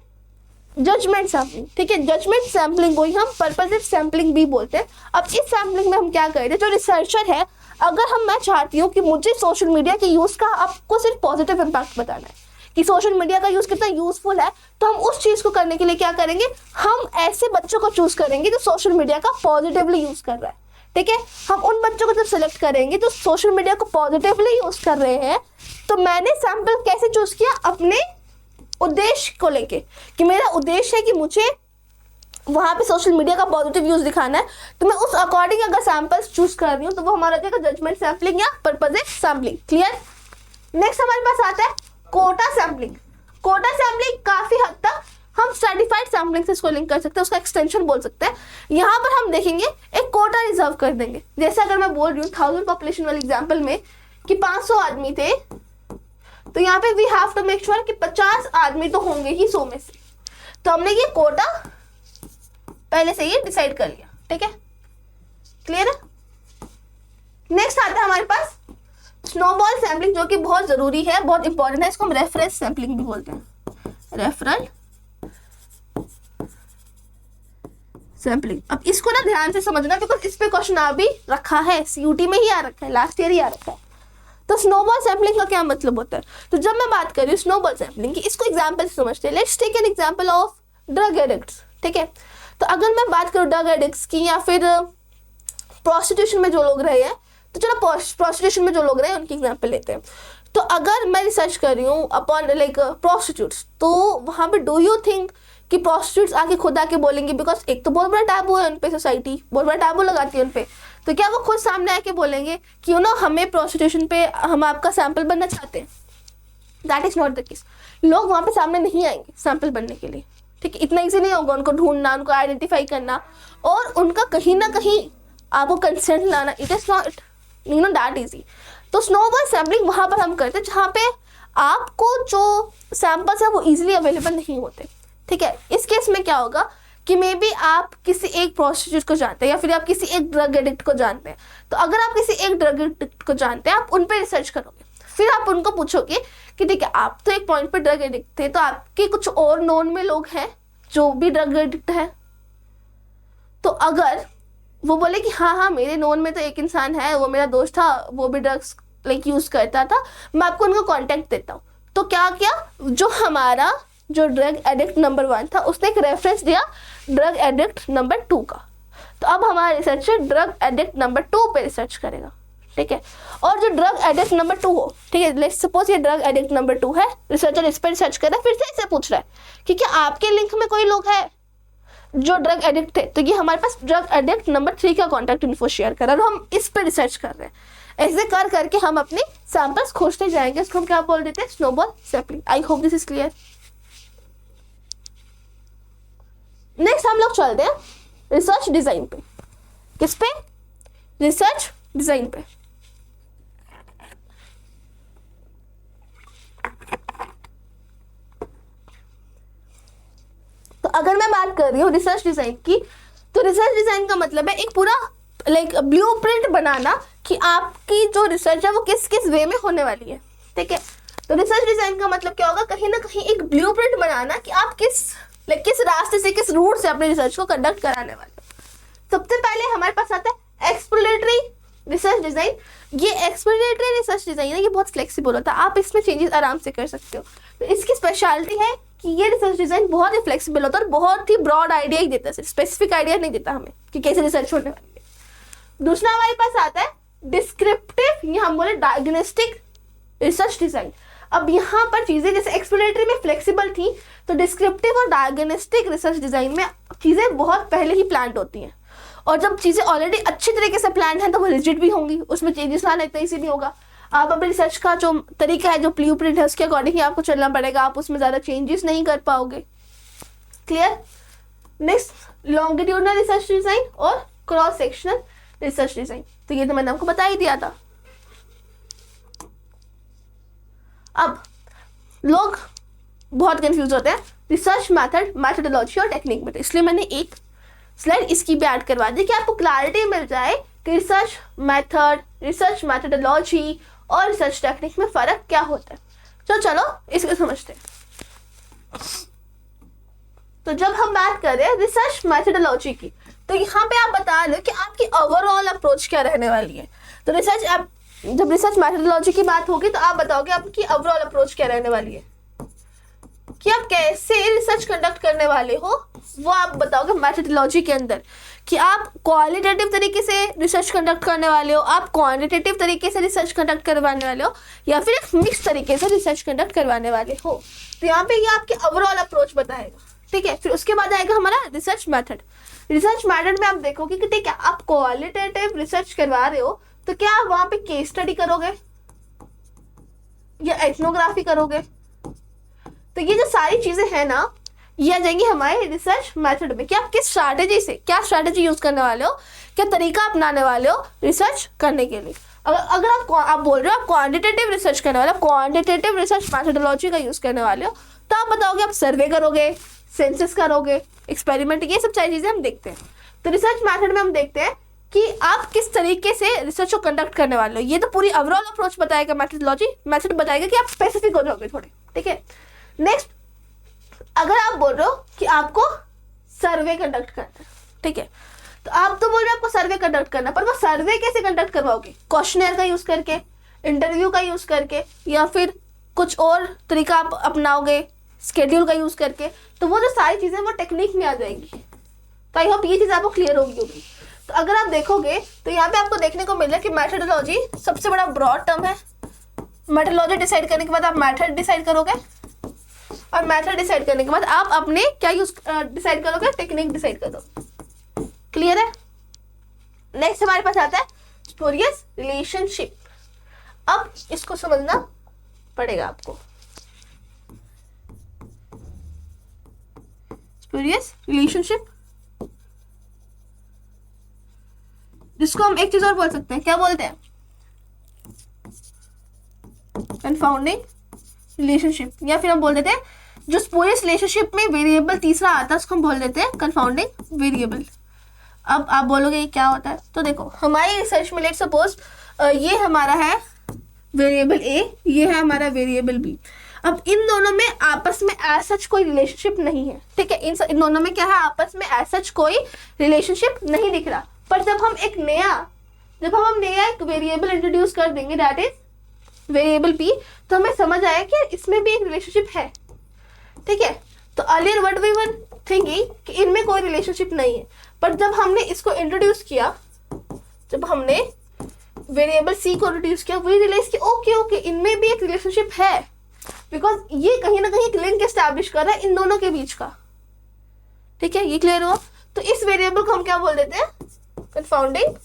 जजमेंट सैम्पलिंग, ठीक है, जजमेंट सैम्पलिंग को ही हम पर्पसिव सैम्पलिंग भी बोलते हैं। अब इस सैम्पलिंग में हम क्या कर रहे हैं, जो रिसर्चर है, अगर मैं चाहती हूँ कि मुझे सोशल मीडिया के यूज का आपको सिर्फ पॉजिटिव इम्पैक्ट बताना है कि सोशल मीडिया का यूज कितना यूजफुल है, तो हम उस चीज को करने के लिए क्या करेंगे, हम ऐसे बच्चों को चूज करेंगे जो सोशल मीडिया का पॉजिटिवली यूज कर रहा है, ठीक है। हम उन बच्चों को जब सेलेक्ट करेंगे जो सोशल मीडिया को पॉजिटिवली यूज कर रहे हैं, तो मैंने सैंपल कैसे चूज किया, अपने उद्देश्य को लेके, कि मेरा उद्देश्य है कि मुझे वहां पे सोशल मीडिया का पॉजिटिव यूज दिखाना है, तो मैं उस अकॉर्डिंग अगर सैंपल्स चूज कर रही हूँ तो वो हमारा जाएगा जजमेंट सैम्पलिंग या पर्पजेज सैम्पलिंग। क्लियर। नेक्स्ट हमारे पास आता है कोटा सैम्पलिंग। कोटा सैम्पलिंग काफी हद तक हम स्ट्रैटिफाइड सैम्पलिंग से इसको लिंक कर सकते हैं, उसका एक्सटेंशन बोल सकते हैं। यहाँ पर हम देखेंगे एक कोटा रिजर्व कर देंगे। जैसे अगर मैं बोल रही हूँ 1000 पॉपुलेशन वाले एग्जाम्पल में कि 500 आदमी थे, तो यहाँ पे we have to make sure कि 50 आदमी तो होंगे ही 100 में से। तो हमने ये कोटा पहले से ही डिसाइड कर लिया। ठीक है, क्लियर है। नेक्स्ट आता है हमारे पास स्नोबॉल सैम्पलिंग, जो कि बहुत जरूरी है, बहुत इंपॉर्टेंट है। इसको हम रेफरेंस सैम्पलिंग भी बोलते हैं, रेफरल सैम्पलिंग। अब इसको ना ध्यान से समझना, बिकॉज इस पे क्वेश्चन आ भी रखा है, सीयूटी में ही आ रखा है, लास्ट ईयर ही आ रखा है। तो स्नोबॉल सैम्पलिंग का क्या मतलब होता है, तो जब मैं बात कर रही हूँ स्नोबॉल सैम्पलिंग की, इसको एग्जाम्पल से समझते हैं। Let's take an example of drug addicts. ठीक है, तो अगर मैं बात करूँ ड्रग एडिक्ट्स की या फिर प्रोस्टिट्यूशन में जो लोग रहे हैं, तो चलो प्रोस्टिट्यूशन में जो लोग रहे हैं उनकी एग्जाम्पल लेते हैं। तो अगर मैं रिसर्च कर रही हूँ अपॉन लाइक प्रोस्टिट्यूट्स, तो वहाँ पे डू यू थिंक कि प्रोस्टिट्यूट्स आके खुद आके बोलेंगे, बिकॉज एक तो बहुत बड़ा टैबू है उन पे, सोसाइटी बहुत बड़ा टैबू लगाती है उन पे, तो क्या वो खुद सामने आके बोलेंगे कि यू नो हमें प्रोस्टिट्यूशन पे हम आपका सैंपल बनना चाहते हैं? That is not the case. लोग वहाँ पे सामने नहीं आएंगे सैंपल बनने के लिए। ठीक है, इतना ईजी नहीं होगा उनको ढूंढना, उनको आइडेंटिफाई करना और उनका कहीं ना कहीं आपको कंसेंट लाना। It is not you know that easy. तो स्नोबॉल सैम्पलिंग वहाँ पर हम करते हैं जहाँ पे आपको जो सैंपल्स है वो इजीली अवेलेबल नहीं होते। ठीक है, इस केस में क्या होगा कि मे बी आप किसी एक प्रोस्टिट्यूट को जानते हैं या फिर आप किसी एक ड्रग एडिक्ट को जानते हैं। तो अगर आप किसी एक ड्रग एडिक्ट को जानते हैं, आप उन पर रिसर्च करोगे, फिर आप उनको पूछोगे कि ठीक है आप तो एक पॉइंट पर ड्रग एडिक्ट थे, तो आपके कुछ और नोन में लोग हैं जो भी ड्रग एडिक्ट है? तो अगर वो बोले कि हाँ हाँ मेरे नोन में तो एक इंसान है, वो मेरा दोस्त था, वो भी ड्रग्स लाइक यूज करता था, मैं आपको उनको कांटेक्ट देता हूँ। तो क्या किया, जो हमारा जो ड्रग एडिक्ट नंबर 1 था उसने एक रेफरेंस दिया ड्रग एडिक्ट नंबर 2 का। तो अब हमारा रिसर्चर ड्रग एडिक्ट नंबर 2 पे रिसर्च करेगा। ठीक है, और जो ड्रग एडिक्ट नंबर 2 हो, ठीक है, लेट्स सपोज ये ड्रग एडिक्ट नंबर 2 है, रिसर्चर इस पर रिसर्च कर रहा है, फिर से इससे पूछ रहा है कि क्या आपके लिंक में कोई लोग है जो ड्रग एडिक्ट थे? तो ये हमारे पास ड्रग एडिक्ट नंबर 3 का कॉन्टैक्ट इन्फो शेयर कर रहा है और हम इस पे रिसर्च कर रहे हैं। ऐसे कर करके हम अपने सैंपल्स खोजते जाएंगे, इसको हम क्या बोल देते हैं, snowball sampling. I hope this is clear. Next हम लोग चलते हैं रिसर्च डिजाइन पे। किस पे? रिसर्च डिजाइन पे। तो अगर मैं बात कर रही हूँ रिसर्च डिजाइन की, तो रिसर्च डिजाइन का मतलब है एक पूरा लाइक ब्लूप्रिंट बनाना कि आपकी जो रिसर्च है वो किस किस वे में होने वाली है। ठीक है, तो रिसर्च डिजाइन का मतलब क्या होगा, कहीं ना कहीं एक ब्लूप्रिंट बनाना कि आप किस रास्ते से, किस रूट से अपने रिसर्च को कंडक्ट कराने वाले हो। सबसे पहले हमारे पास आता है एक्सप्लोरेटरी रिसर्च डिजाइन। ये एक्सप्लोरेटरी रिसर्च डिजाइन है, ये बहुत फ्लेक्सिबल होता है, आप इसमें चेंजेस आराम से कर सकते हो। तो इसकी स्पेशलिटी है कि ये रिसर्च डिजाइन बहुत ही फ्लेक्सिबल होता है और बहुत ही ब्रॉड आइडिया ही देता है, स्पेसिफिक आइडिया नहीं देता हमें कि कैसे रिसर्च होने वाली है। दूसरा हमारे पास आता है डिस्क्रिप्टिव, ये हम बोले डायग्नोस्टिक रिसर्च डिजाइन। अब यहाँ पर चीजें जैसे एक्सप्लोरेटरी में फ्लेक्सिबल थी, तो डिस्क्रिप्टिव और डायग्नोस्टिक रिसर्च डिजाइन में चीजें बहुत पहले ही प्लान होती हैं, और जब चीजें ऑलरेडी अच्छी तरीके से प्लान है तो वो रिजिड भी होंगी, उसमें चेंजेस लाना इतना ईजी नहीं होगा। आप अपने रिसर्च का जो तरीका है, जो ब्लूप्रिंट है, उसके अकॉर्डिंग ही आपको चलना पड़ेगा, आप उसमें ज़्यादा चेंजेस नहीं कर पाओगे। Clear. Next longitudinal research design और क्रॉस सेक्शनल रिसर्च डिजाइन, तो ये तो मैंने आपको बता ही दिया था। अब लोग बहुत कंफ्यूज होते हैं रिसर्च मेथड, मेथोडोलॉजी और टेक्निक में, तो इसलिए मैंने एक स्लाइड इसकी भी ऐड करवा दी कि आपको क्लैरिटी मिल जाए कि रिसर्च मेथड, रिसर्च मेथोडोलॉजी और रिसर्च टेक्निक में फर्क क्या होता है। तो चलो इसको समझते हैं। तो जब हम बात कर रहे हैं रिसर्च मेथोडोलॉजी की, तो यहाँ पे आप बता लो कि आपकी ओवरऑल अप्रोच क्या रहने वाली है। तो जब रिसर्च मेथोडोलॉजी की बात होगी तो आप बताओगे आपकी ओवरऑल अप्रोच क्या रहने वाली है, कि आप कैसे रिसर्च कंडक्ट करने वाले हो, वो आप बताओगे मेथोडोलॉजी के अंदर, कि आप क्वालिटेटिव तरीके से रिसर्च कंडक्ट करने वाले हो, आप क्वांटिटेटिव तरीके से रिसर्च कंडक्ट करवाने वाले हो, या फिर एक मिक्स तरीके से रिसर्च कंडक्ट करवाने वाले हो। तो यहाँ पे ये आपके ओवरऑल अप्रोच बताएगा, ठीक है। फिर उसके बाद आएगा हमारा रिसर्च मेथड। रिसर्च मेथड में आप देखोगे कि ठीक है, आप क्वालिटेटिव रिसर्च करवा रहे हो, तो क्या आप वहां पे केस स्टडी करोगे या एथनोग्राफी करोगे? तो ये जो सारी चीजें हैं ना, ये आ जाएंगी हमारे रिसर्च मेथड में, कि आप किस स्ट्रैटेजी से, क्या स्ट्रैटेजी यूज करने वाले हो, क्या तरीका अपनाने वाले हो रिसर्च करने के लिए। अगर आप बोल रहे हो आप क्वांटिटेटिव रिसर्च करने वाले हो, क्वांटिटेटिव रिसर्च मेथोडोलॉजी का यूज करने वाले हो, तो आप बताओगे आप सर्वे करोगे, सेंसस करोगे, एक्सपेरिमेंट, ये सब सारी चीजें हम देखते हैं। तो रिसर्च मेथड में हम देखते हैं कि आप किस तरीके से रिसर्च को कंडक्ट करने वाले हो। ये तो पूरी ओवरऑल अप्रोच बताएगा मेथोडोलॉजी, मेथड बताएगा कि आप स्पेसिफिक हो जाओगे थोड़े, ठीक है। नेक्स्ट, अगर आप बोल रहे हो कि आपको सर्वे कंडक्ट करना है, ठीक है, तो आप तो बोल रहे हो आपको सर्वे कंडक्ट करना, पर वो सर्वे कैसे कंडक्ट करवाओगे? क्वेश्चनर का यूज करके, इंटरव्यू का यूज करके, या फिर कुछ और तरीका आप अपनाओगे, स्केड्यूल का यूज करके। तो वो जो सारी चीजें वो टेक्निक में आ जाएंगी। तो आई होप ये चीज आपको क्लियर होगी। तो अगर आप देखोगे तो यहाँ पे आपको देखने को मिल रहा है कि मेथोडोलॉजी सबसे बड़ा ब्रॉड टर्म है। मेथोडोलॉजी डिसाइड करने के बाद आप मेथड डिसाइड करोगे, और मेथड डिसाइड करने के बाद आप अपने क्या यूज डिसाइड करोगे, टेक्निक डिसाइड करोगे। क्लियर है? नेक्स्ट हमारे पास आता है स्पूरियस रिलेशनशिप। अब इसको समझना पड़ेगा आपको। स्पूरियस रिलेशनशिप, जिसको हम एक चीज और बोल सकते हैं, क्या बोलते हैं? कंफाउंडिंग रिलेशनशिप, या फिर हम बोल देते हैं जो स्पूरियस रिलेशनशिप में वेरिएबल तीसरा आता है उसको हम बोल देते हैं कंफाउंडिंग वेरिएबल। अब आप बोलोगे ये क्या होता है? तो देखो, हमारी रिसर्च में लेट्स सपोज ये हमारा है वेरिएबल ए, ये है हमारा वेरिएबल बी। अब इन दोनों में आपस में एज सच कोई रिलेशनशिप नहीं है, ठीक है। इन दोनों में क्या है, आपस में एज सच कोई रिलेशनशिप नहीं दिख रहा। पर जब हम नया एक वेरिएबल इंट्रोड्यूस कर देंगे, दैट इज वेरिएबल पी, तो हमें समझ आया कि इसमें भी एक रिलेशनशिप है, ठीक है। तो earlier what we were thinking कि इनमें कोई रिलेशनशिप नहीं है, पर जब हमने इसको इंट्रोड्यूस किया, जब हमने वेरिएबल सी को इंट्रोड्यूस किया, वी रियलाइज कि ओके इनमें भी एक रिलेशनशिप है, बिकॉज ये कहीं ना कहीं एक लिंक एस्टैब्लिश कर रहा है इन दोनों के बीच का, ठीक है। ये क्लियर हुआ? तो इस वेरिएबल को हम क्या बोल देते हैं? Confounding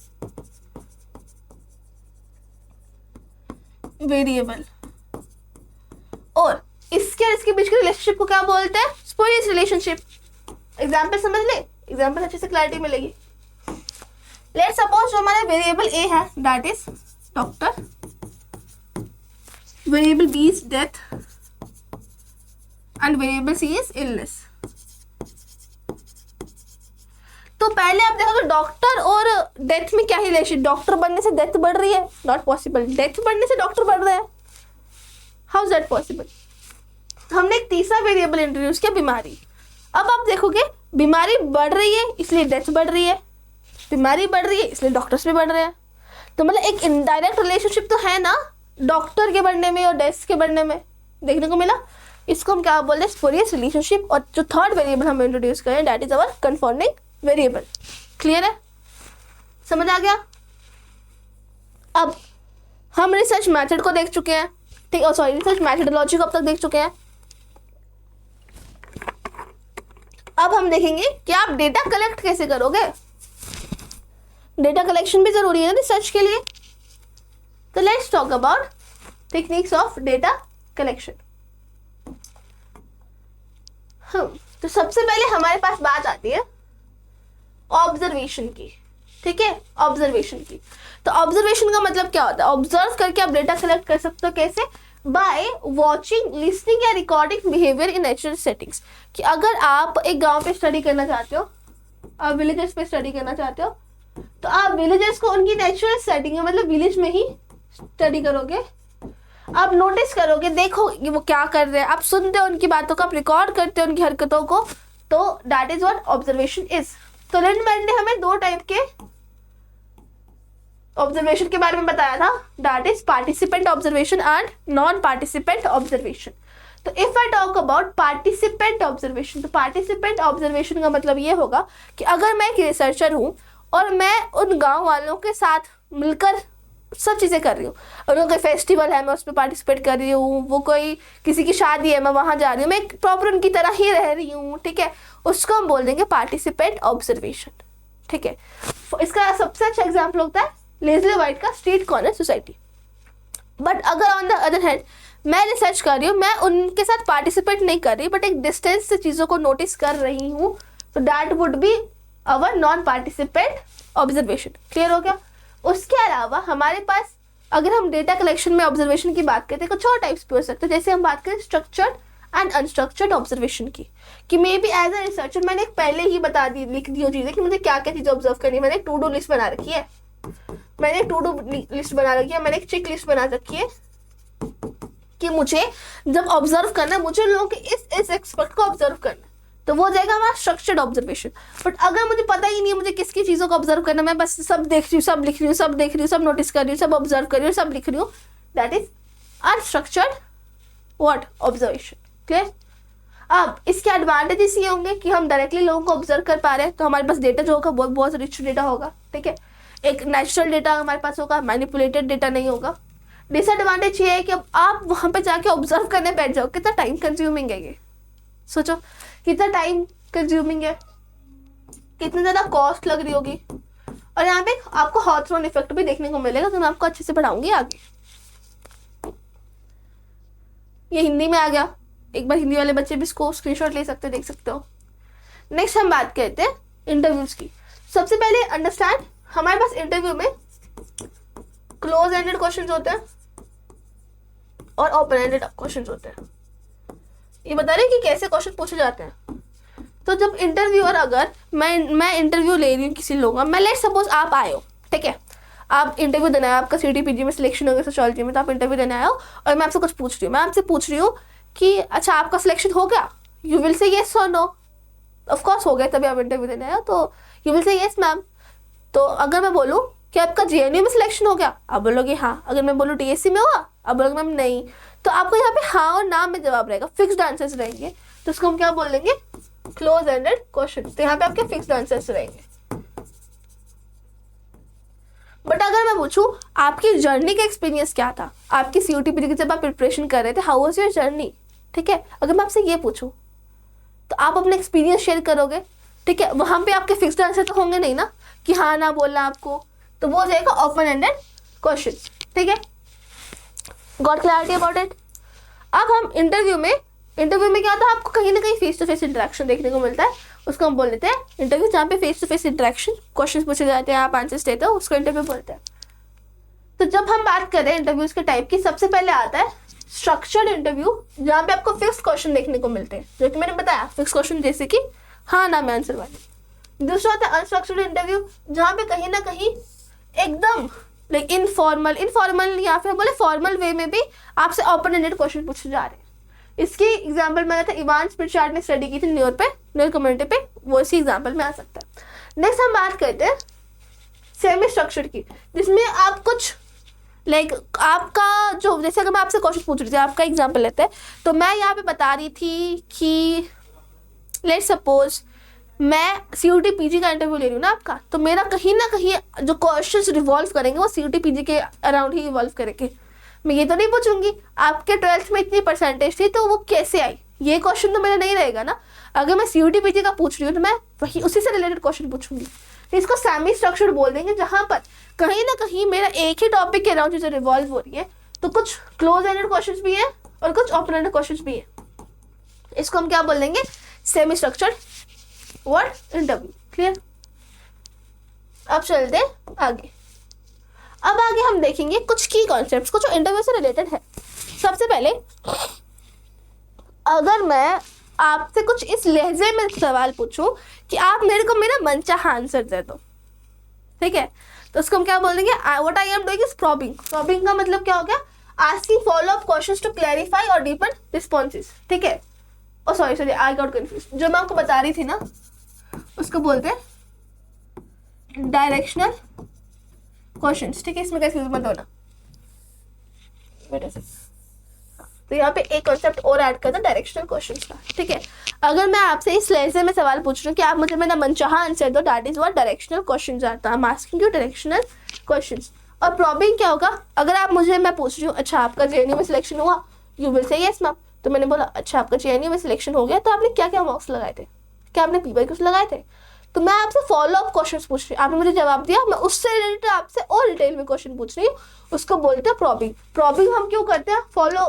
variable. और इसके और इसके बीच के रिलेशनशिप को क्या बोलते हैं? Spurious relationship. एग्जाम्पल समझ ले, एग्जाम्पल अच्छे से क्लैरिटी मिलेगी। लेट्स सपोज जो हमारा वेरिएबल ए है, that is doctor, variable B is death, and variable C is illness. तो पहले आप देखो डॉक्टर और डेथ में क्या रिलेशन? डॉक्टर बनने से डेथ बढ़ रही है? Not possible. डेथ बढ़ने से डॉक्टर बढ़ रहा है? How is that possible? हमने एक तीसरा वेरिएबल इंट्रोड्यूस किया, बीमारी। अब आप देखोगे बीमारी बढ़ रही है इसलिए डेथ बढ़ रही है, बीमारी बढ़ रही है इसलिए डॉक्टर्स भी बढ़ रहे हैं। तो मतलब एक इनडायरेक्ट रिलेशनशिप तो है ना डॉक्टर के बढ़ने में और डेथ के बढ़ने में, देखने को मिला। इसको हम क्या बोलते हैं? Spurious relationship. और जो थर्ड वेरिएबल हम इंट्रोड्यूस करें, that is our confounding variable. Clear है? समझ आ गया? अब हम रिसर्च मेथड को देख चुके हैं, ठीक है, सॉरी रिसर्च मेथोडोलॉजी को अब तक देख चुके हैं। अब हम देखेंगे कि आप डेटा कलेक्ट कैसे करोगे। डेटा कलेक्शन भी जरूरी है ना रिसर्च के लिए। तो let's talk about techniques of data collection. तो सबसे पहले हमारे पास बात आती है ऑब्जर्वेशन की, ठीक है, ऑब्जर्वेशन की। तो ऑब्जर्वेशन का मतलब क्या होता है? ऑब्जर्व करके आप डेटा कलेक्ट कर सकते हो। कैसे? बाय वॉचिंग, लिसनिंग या recording behaviour in natural settings. कि अगर आप एक गांव पे स्टडी करना चाहते हो, आप विलेजर्स पे स्टडी करना चाहते हो, तो आप विलेजर्स को उनकी नेचुरल सेटिंग में, मतलब विलेज में ही स्टडी करोगे। आप नोटिस करोगे, देखो ये वो क्या कर रहे हैं, आप सुनते हो उनकी बातों को, आप रिकॉर्ड करते हो उनकी हरकतों को। तो that is what observation is. तो लिंडमैन ने हमें दो टाइप के ऑब्जर्वेशन के बारे में बताया था, that is participant observation and non participant observation. तो if I talk about participant observation, तो पार्टिसिपेंट ऑब्जर्वेशन का मतलब ये होगा कि अगर मैं एक रिसर्चर हूँ और मैं उन गांव वालों के साथ मिलकर सब चीज़ें कर रही हूँ, और कोई फेस्टिवल है मैं उस पर पार्टिसिपेट कर रही हूँ, वो कोई किसी की शादी है मैं वहाँ जा रही हूँ, मैं प्रॉपर उनकी तरह ही रह रही हूँ, ठीक है, उसको हम बोल देंगे पार्टिसिपेंट ऑब्जर्वेशन, ठीक है। इसका सबसे अच्छा एग्जाम्पल होता है लेज़ली वाइट का स्ट्रीट कॉर्नर सोसाइटी। बट अगर ऑन द अदर हैंड मैं रिसर्च कर रही हूँ, मैं उनके साथ पार्टिसिपेट नहीं कर रही बट एक डिस्टेंस से चीज़ों को नोटिस कर रही हूँ, तो that would be our non participant observation. Clear हो गया? उसके अलावा हमारे पास अगर हम डेटा कलेक्शन में ऑब्जर्वेशन की बात करते हैं कुछ और टाइप्स भी हो सकते हैं, जैसे हम बात करें स्ट्रक्चर्ड एंड अनस्ट्रक्चर्ड ऑब्जर्वेशन की, कि may be as a researcher मैंने पहले ही बता दी, लिख दी हो चीज़ें कि मुझे क्या क्या चीज़ें ऑब्जर्व करनी है। मैंने एक टू डू लिस्ट बना रखी है, मैंने टू डू लिस्ट बना रखी है, मैंने एक चेक लिस्ट बना रखी है कि मुझे जब ऑब्जर्व करना है मुझे लोगों के इस एक्सपर्ट को ऑब्जर्व करना है, तो वो जाएगा हमारा स्ट्रक्चर्ड ऑब्जर्वेशन। बट अगर मुझे पता ही नहीं है मुझे किसकी चीज़ों को ऑब्जर्व करना, मैं बस सब देख रही हूँ, सब लिख रही हूँ, सब देख रही हूँ, सब नोटिस कर रही हूँ, सब ऑब्जर्व कर रही हूँ, सब लिख रही हूँ, that is unstructured what observation. Clear? अब इसके एडवांटेजेस ये होंगे कि हम डायरेक्टली लोगों को ऑब्जर्व कर पा रहे हैं, तो हमारे पास डेटा जो होगा बहुत बहुत रिच डेटा होगा, ठीक है, एक नेचुरल डेटा हमारे पास होगा, मैनिपुलेटेड डेटा नहीं होगा। डिसएडवांटेज ये है कि अब आप वहाँ पे जाके ऑब्जर्व करने बैठ जाओ, कितना टाइम कंज्यूमिंग है ये, सोचो कितना टाइम कंज्यूमिंग है, कितनी ज़्यादा कॉस्ट लग रही होगी। और यहाँ पे आपको हॉथरन इफेक्ट भी देखने को मिलेगा, तो मैं आपको अच्छे से पढ़ाऊंगी आगे। ये हिंदी में आ गया, एक बार हिंदी वाले बच्चे भी इसको स्क्रीनशॉट ले सकते हो, देख सकते हो। नेक्स्ट हम बात करते हैं इंटरव्यूज की। सबसे पहले अंडरस्टैंड, हमारे पास इंटरव्यू में क्लोज एंडेड क्वेश्चंस होते हैं और ओपन एंडेड क्वेश्चंस होते हैं। ये बता रहे हैं कि कैसे क्वेश्चन पूछे जाते हैं। तो जब इंटरव्यूअर, अगर मैं इंटरव्यू ले रही हूँ किसी लोगों का, मैं लेट सपोज आप आए हो, ठीक है, आप इंटरव्यू देना है, आपका CTPG में सिलेक्शन हो गया सोशियोलॉजी में, तो आप इंटरव्यू देने आए हो और मैं आपसे कुछ पूछ रही हूँ, मैं आपसे पूछ रही हूँ कि अच्छा आपका सिलेक्शन हो गया, यू विल से येस और नो, ऑफ कोर्स हो गया तभी आप इंटरव्यू देने आए हो, तो you will say yes ma'am. तो अगर मैं बोलूँ कि आपका JNU में सिलेक्शन हो गया, आप बोलोगे हाँ। अगर मैं बोलूँ DSC में हुआ, आप बोलोगे मैम नहीं। तो आपको यहाँ पे हाँ और ना में जवाब रहेगा, फिक्स्ड आंसर्स रहेंगे, तो उसको हम क्या बोल देंगे, क्लोज एंडेड क्वेश्चन। तो यहाँ पे आपके फिक्स्ड आंसर्स रहेंगे। बट अगर मैं पूछूं आपकी जर्नी का एक्सपीरियंस क्या था, आपकी CUTPG की जब आप प्रिपरेशन कर रहे थे, हाउ वाज योर जर्नी, ठीक है, अगर मैं आपसे ये पूछूं तो आप अपना एक्सपीरियंस शेयर करोगे, ठीक है, वहाँ पे आपके फिक्स्ड आंसर तो होंगे नहीं ना कि हाँ ना बोलना आपको, तो वो हो जाएगा ओपन एंडेड क्वेश्चन, ठीक है। Got clarity about it? अब हम इंटरव्यू में क्या होता है, आपको कहीं ना कहीं फेस टू फेस इंटरेक्शन देखने को मिलता है, उसको हम बोल देते हैं इंटरव्यू, जहाँ पे face to face interaction, question पूछे जाते हैं, आप आंसर्स देते हो, उसको इंटरव्यू बोलते हैं। तो जब हम बात करें इंटरव्यूज के टाइप की, सबसे पहले आता है स्ट्रक्चर्ड इंटरव्यू, जहाँ पे आपको फिक्स क्वेश्चन देखने को मिलते हैं, जो कि मैंने बताया फिक्स क्वेश्चन, जैसे कि हाँ ना में आंसर वाले। दूसरा होता है अनस्ट्रक्चर्ड इंटरव्यू, जहाँ पे कहीं ना कहीं एकदम लाइक इनफॉर्मल या फिर बोले फॉर्मल वे में भी आपसे ओपन एंडेड क्वेश्चन पूछे जा रहे हैं। इसकी एग्जांपल मैंने था इवान स्प्रिचार्ड ने स्टडी की थी न्यूयॉर्क कम्युनिटी पे, वो इसी एग्जांपल में आ सकता है। नेक्स्ट हम बात करते हैं सेमी स्ट्रक्चर्ड की, जिसमें आप कुछ लाइक आपका जो, जैसे अगर मैं आपसे क्वेश्चन पूछ रही थी, आपका एग्जांपल लेते हैं, तो मैं यहाँ पे बता रही थी कि लेट्स सपोज मैं CUTPG का इंटरव्यू ले रही हूँ ना आपका, तो मेरा कहीं ना कहीं जो क्वेश्चंस रिवॉल्व करेंगे वो CUTPG के अराउंड ही रिवॉल्व करेंगे। मैं ये तो नहीं पूछूंगी आपके 12th में इतनी परसेंटेज थी तो वो कैसे आई, ये क्वेश्चन तो मेरा नहीं रहेगा ना। अगर मैं CUTPG का पूछ रही हूँ तो मैं वही उसी से रिलेटेड क्वेश्चन पूछूंगी। तो इसको सेमी स्ट्रक्चर्ड बोल देंगे, जहाँ पर कहीं ना कहीं मेरा एक ही टॉपिक के अराउंड चीज़ें रिवॉल्व हो रही है, तो कुछ क्लोज एंडेड क्वेश्चन भी है और कुछ ओपन एंडेड क्वेश्चन भी है। इसको हम क्या बोल देंगे, semi structured word interview. Clear? अब चलते आगे। अब आगे हम देखेंगे कुछ की कॉन्सेप्ट्स को जो इंटरव्यू से रिलेटेड है। सबसे पहले अगर मैं आपसे कुछ इस लहजे में सवाल पूछूं कि आप मेरे को मेरा मनचाहा आंसर दे दो, ठीक है, तो उसको हम क्या बोल देंगे, what I am doing is probing. Probing का मतलब क्या हो गया, asking follow up questions to clarify और डीपन रिस्पॉन्सेज, ठीक है। Oh sorry I got confuse, जो मैं आपको बता रही थी ना उसको बोलते हैं डायरेक्शनल क्वेश्चंस, ठीक है, इसमें कंफ्यूज मत होना। बेटा से तो यहाँ पे एक कॉन्सेप्ट और ऐड करता डायरेक्शनल क्वेश्चंस का, ठीक है। अगर मैं आपसे इस लेसन में सवाल पूछ रही हूँ कि आप मुझे मेरा मनचाहा आंसर दो, that is what directional questions आता है। I am asking you directional questions. और प्रॉबिंग क्या होगा, अगर आप मुझे, मैं पूछ रही हूँ अच्छा आपका जेएनयू में सिलेक्शन हुआ, you will say yes ma'am. तो मैंने बोला अच्छा आपका जेएनयू में सिलेक्शन हो गया, तो आपने क्या क्या मार्क्स लगाए थे, क्या आपने पीवाई कुछ लगाए थे? तो मैं आपसे फॉलो अप क्वेश्चन पूछ रही हूँ, आपने मुझे जवाब दिया, मैं उससे रिलेटेड आपसे और डिटेल में क्वेश्चन पूछ रही हूँ, उसको बोलते हैं प्रॉबिंग। प्रॉबिंग हम क्यों करते हैं, फॉलो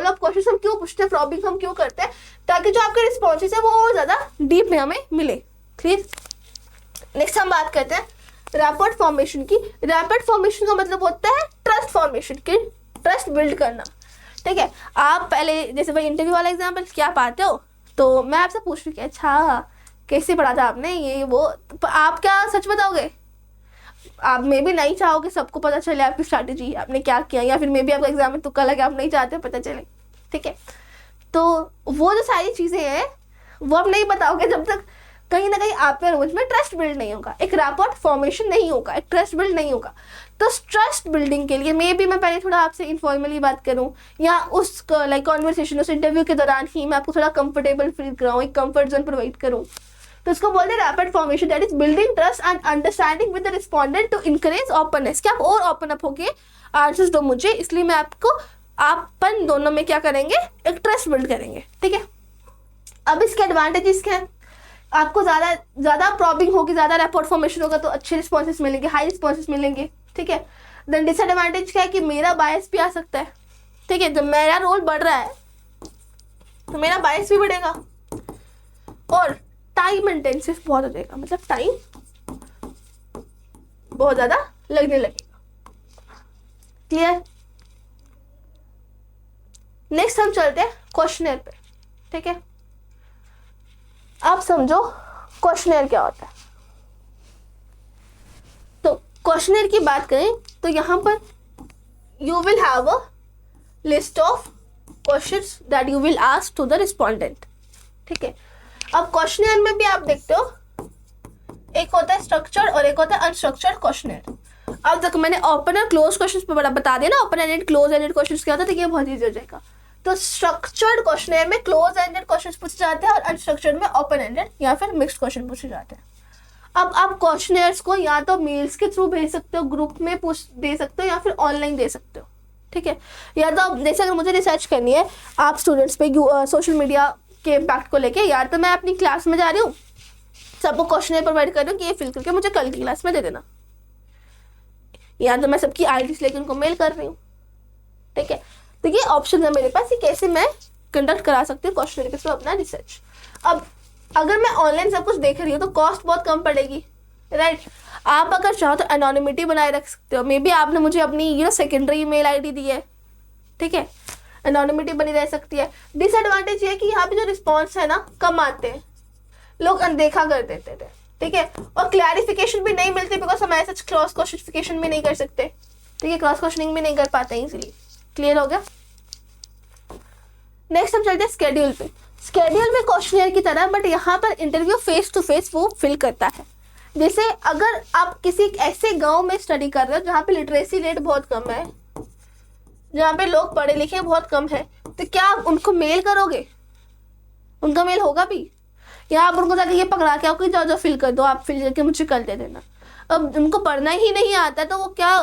अप क्वेश्चन हम क्यों पूछते हैं, प्रॉबिंग हम क्यों करते हैं, ताकि जो आपके रिस्पॉन्सेज है वो और ज्यादा डीप में हमें मिले। क्लियर। नेक्स्ट हम बात करते हैं रैपर्ड फॉर्मेशन की। रैपर्ड फॉर्मेशन का मतलब होता है ट्रस्ट फॉर्मेशन की, ट्रस्ट बिल्ड करना, ठीक है। आप पहले जैसे भाई इंटरव्यू वाला एग्जाम्पल क्या पाते हो, तो मैं आपसे पूछ रही हूँ कि अच्छा कैसे पढ़ा था आपने ये वो, तो आप क्या सच बताओगे? आप मे भी नहीं चाहोगे सबको पता चले आपकी स्ट्रैटेजी, आपने क्या किया, या फिर मे भी आपका एग्जाम में तुक्का लगे, आप नहीं चाहते पता चले, ठीक है। तो वो जो सारी चीज़ें हैं वो आप नहीं बताओगे जब तक कहीं ना कहीं आप में रोज में ट्रस्ट बिल्ड नहीं होगा, एक रैपर्ड फॉर्मेशन नहीं होगा, एक ट्रस्ट बिल्ड नहीं होगा। तो ट्रस्ट बिल्डिंग के लिए मे बी मैं पहले थोड़ा आपसे इनफॉर्मली बात करूं, या उस लाइक कॉन्वर्सेशन, उस इंटरव्यू के दौरान ही मैं आपको थोड़ा कंफर्टेबल फील कराऊं, एक कंफर्ट जोन प्रोवाइड करूं, तो उसको बोलते हैं rapid formation, that is building trust and understanding with the respondent to encourage openness. क्या आप और ओपन अप होके आंसर्स दो मुझे, इसलिए मैं आपको, आपन दोनों में क्या करेंगे, एक ट्रस्ट बिल्ड करेंगे, ठीक है। अब इसके एडवांटेजेस क्या है, आपको ज़्यादा प्रॉबिंग होगी, ज़्यादा रैपिड फॉर्मेशन होगा तो अच्छे रिस्पॉन्सेस मिलेंगे, हाई रिस्पॉन्सेस मिलेंगे, ठीक है। देन डिसएडवांटेज क्या है कि मेरा बायस भी आ सकता है, ठीक है। जब मेरा रोल बढ़ रहा है तो मेरा बायस भी बढ़ेगा, और टाइम इंटेंसिव बहुत हो जाएगा, मतलब टाइम बहुत ज़्यादा लगने लगेगा। क्लियर। नेक्स्ट हम चलते हैं क्वेश्चनर पे, ठीक है। आप समझो क्वेश्चनर क्या होता है। तो क्वेश्चनर की बात करें तो यहाँ पर you will have a list of questions that you will ask to the respondent, ठीक है। अब क्वेश्चनर में भी आप देखते हो एक होता है स्ट्रक्चर्ड और एक होता है अनस्ट्रक्चर्ड क्वेश्चनर। अब तक मैंने ओपन और क्लोज क्वेश्चंस पे बता दिया ना, open ended close ended questions क्या होता है, तो ये बहुत ईजी हो जाएगा। तो स्ट्रक्चर्ड क्वेश्चनर में क्लोज एंडेड क्वेश्चंस पूछे जाते हैं और अनस्ट्रक्चर्ड में ओपन एंडेड या फिर मिक्स्ड क्वेश्चन पूछे जाते हैं। अब आप क्वेश्चनर्स को या तो मेल्स के थ्रू भेज सकते हो, ग्रुप में पूछ दे सकते हो, या फिर ऑनलाइन दे सकते हो, ठीक है। या तो जैसे अगर मुझे रिसर्च करनी है आप स्टूडेंट्स पे सोशल मीडिया के इम्पैक्ट को लेके, या तो मैं अपनी क्लास में जा रही हूँ, सबको क्वेश्चनर प्रोवाइड कर रही हूँ कि ये फिल करके मुझे कल की क्लास में दे देना, या तो मैं सबकी आईडीज लेकर उनको मेल कर रही हूँ, ठीक है। तो ये ऑप्शन है मेरे पास कि कैसे मैं कंडक्ट करा सकती हूँ क्वेश्चनर के थ्रू अपना रिसर्च। अब अगर मैं ऑनलाइन सब कुछ देख रही हूँ तो कॉस्ट बहुत कम पड़ेगी, राइट। आप अगर चाहो तो एनोनिमिटी बनाए रख सकते हो, मे बी आपने मुझे अपनी सेकेंडरी ईमेल आईडी दी है, ठीक है, एनोनिमिटी बनी रह सकती है। डिसएडवांटेज ये कि यहाँ पे जो रिस्पॉन्स है ना कम आते हैं, लोग अनदेखा कर देते थे, ठीक है, और क्लैरिफिकेशन भी नहीं मिलती बिकॉज हम ऐसा क्रॉस क्वेश्चनिफिकेशन भी नहीं कर सकते, ठीक है, क्रॉस क्वेश्चनिंग भी नहीं कर पाते हैं इजीली। क्लियर हो गया। नेक्स्ट हम चलते हैं स्केड्यूल पे। स्केड्यूल में क्वेश्चनर की तरह, बट यहाँ पर इंटरव्यू फेस टू फेस वो फिल करता है। जैसे अगर आप किसी ऐसे गांव में स्टडी कर रहे हो जहाँ पे लिटरेसी रेट बहुत कम है, जहाँ पे लोग पढ़े लिखे बहुत कम है, तो क्या आप उनको मेल करोगे? उनका मेल होगा भी, या आप उनको जाके ये पकड़ा के आओ जाओ फिल कर दो, आप फिल करके मुझे कल दे देना। अब उनको पढ़ना ही नहीं आता तो वो क्या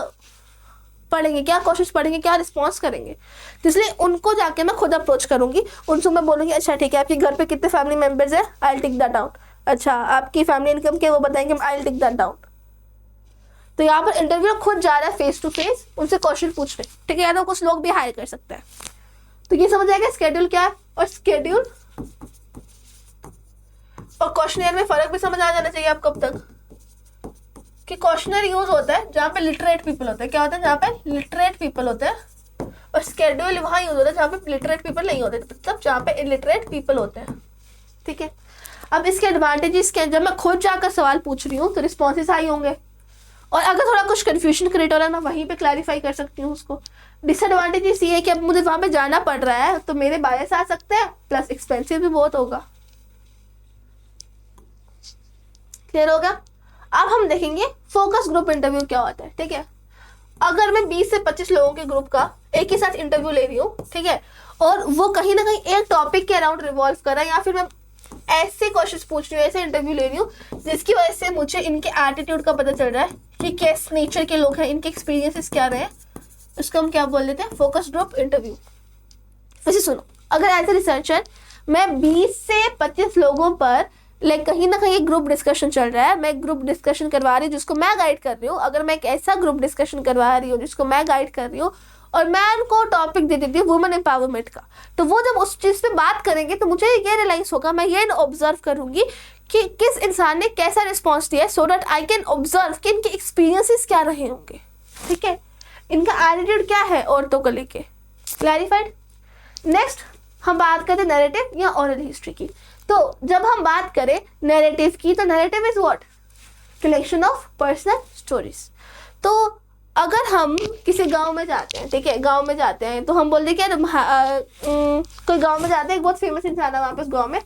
पढ़ेंगे, क्या कोशिश पढ़ेंगे, क्या रिस्पॉन्स करेंगे? तो इसलिए उनको जाके मैं खुद अप्रोच करूंगी, उनसे मैं बोलूँगी अच्छा ठीक है आपके घर पे कितने फैमिली मेम्बर्स हैं, I will take that down. अच्छा आपकी फैमिली इनकम क्या, वो बताएंगे, I will take that down. तो यहाँ पर इंटरव्यू खुद जा रहा है फेस टू फेस, उनसे क्वेश्चन पूछ रहे, ठीक है, या तो कुछ लोग भी हायर कर सकते हैं। तो ये समझ आएगा स्केड्यूल क्या है, और स्केड्यूल और क्वेश्चनर में फर्क भी समझ आ जाना चाहिए आपको अब तक, कि क्वेश्चनर यूज होता है जहाँ पे लिटरेट पीपल होते हैं, क्या होता है, जहाँ पे लिटरेट पीपल होते हैं, और स्केड्यूल वहाँ यूज होता है जहाँ पे लिटरेट पीपल नहीं होते, मतलब जहाँ पे इलिटरेट पीपल होते हैं, ठीक है। अब इसके एडवांटेजेस क्या, जब मैं खुद जाकर सवाल पूछ रही हूँ तो रिस्पॉन्सेस हाई होंगे, और अगर थोड़ा कुछ कन्फ्यूजन क्रिएट हो रहा है मैं वहीं पे क्लैरिफाई कर सकती हूँ उसको। डिसएडवांटेजेस ये है कि अब मुझे वहाँ पे जाना पड़ रहा है तो मेरे बायस आ सकते हैं, प्लस एक्सपेंसिव भी बहुत होगा। क्लियर होगा। अब हम देखेंगे फोकस ग्रुप इंटरव्यू क्या होता है, ठीक है। अगर मैं 20 से 25 लोगों के ग्रुप का एक ही साथ इंटरव्यू ले रही हूँ, ठीक है, और वो कहीं ना कहीं एक टॉपिक के अराउंड रिवॉल्व कर रहा है, या फिर मैं ऐसे क्वेश्चंस पूछ रही हूँ, ऐसे इंटरव्यू ले रही हूँ जिसकी वजह से मुझे इनके एटीट्यूड का पता चल रहा है कि किस नेचर के लोग हैं, इनके एक्सपीरियंसेस क्या रहे हैं, उसको हम क्या बोल देते हैं, फोकस ग्रुप इंटरव्यू। वैसे सुनो, अगर एज ए रिसर्चर मैं 20 से 25 लोगों पर लाइक कहीं ना कहीं एक ग्रुप डिस्कशन चल रहा है, मैं एक ग्रुप डिस्कशन करवा रही हूँ जिसको मैं गाइड कर रही हूँ, अगर मैं एक ऐसा ग्रुप डिस्कशन करवा रही हूँ जिसको मैं गाइड कर रही हूँ और मैं उनको टॉपिक दे देती हूँ वुमेन एम्पावरमेंट का, तो वो जब उस चीज़ पे बात करेंगे तो मुझे ये रियलाइज होगा, मैं ये ऑब्जर्व करूंगी कि किस इंसान ने कैसा रिस्पॉन्स दिया है, so that I can observe कि इनके एक्सपीरियंसेस क्या रहे होंगे, ठीक है, इनका एटीट्यूड क्या है औरतों को लेके। क्लैरिफाइड। नेक्स्ट हम बात करते हैं नैरेटिव या ओरल हिस्ट्री की। तो जब हम बात करें नैरेटिव की, तो narrative is what, collection of personal stories. तो अगर हम किसी गांव में जाते हैं, ठीक है, गांव में जाते हैं तो हम बोलते हैं कि कोई गांव में जाते हैं, एक बहुत फेमस इंसान है वहाँ पे उस गाँव में,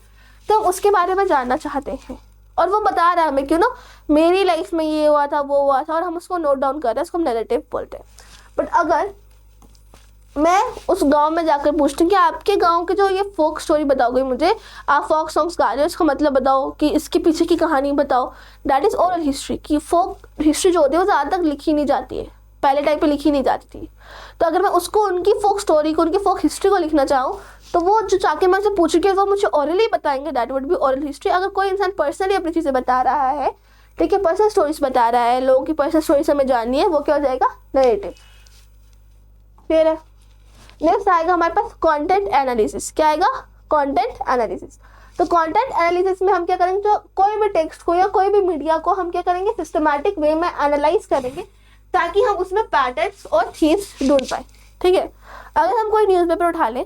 तो हम उसके बारे में जानना चाहते हैं और वो बता रहा है हमें, क्यों ना मेरी लाइफ में ये हुआ था, वो हुआ था, और हम उसको नोट डाउन कर रहे हैं, उसको हम नैरेटिव बोलते हैं। बट अगर मैं उस गांव में जाकर पूछती हूँ कि आपके गांव के जो ये फोक स्टोरी बताओगे मुझे, आप फोक सॉन्ग्स गा रहे हो, इसका मतलब बताओ, कि इसके पीछे की कहानी बताओ, दैट इज ओरल हिस्ट्री। की फोक हिस्ट्री जो होती है वो ज़्यादा तक लिखी नहीं जाती है, पहले टाइम पे लिखी नहीं जाती थी, तो अगर मैं उसको उनकी फोक स्टोरी को, उनकी फोक हिस्ट्री को लिखना चाहूँ तो वो जो जाके मैं उनसे पूछूंगी वो मुझे ओरली बताएंगे, that would be oral history. अगर कोई इंसान पर्सनली अपनी चीज़ें बता रहा है, ठीक है, पर्सनल स्टोरीज बता रहा है, लोगों की पर्सनल स्टोरीज हमें जाननी है, वो क्या हो जाएगा, नैरेटिव। क्लियर है। नेक्स्ट आएगा हमारे पास कंटेंट एनालिसिस। क्या आएगा, कंटेंट एनालिसिस। तो कंटेंट एनालिसिस में हम क्या करेंगे, जो कोई भी टेक्स्ट को या कोई भी मीडिया को हम क्या करेंगे, सिस्टमैटिक वे में एनालाइज करेंगे ताकि हम उसमें पैटर्न्स और थीम्स ढूंढ पाए, ठीक है। अगर हम कोई न्यूज़पेपर उठा लें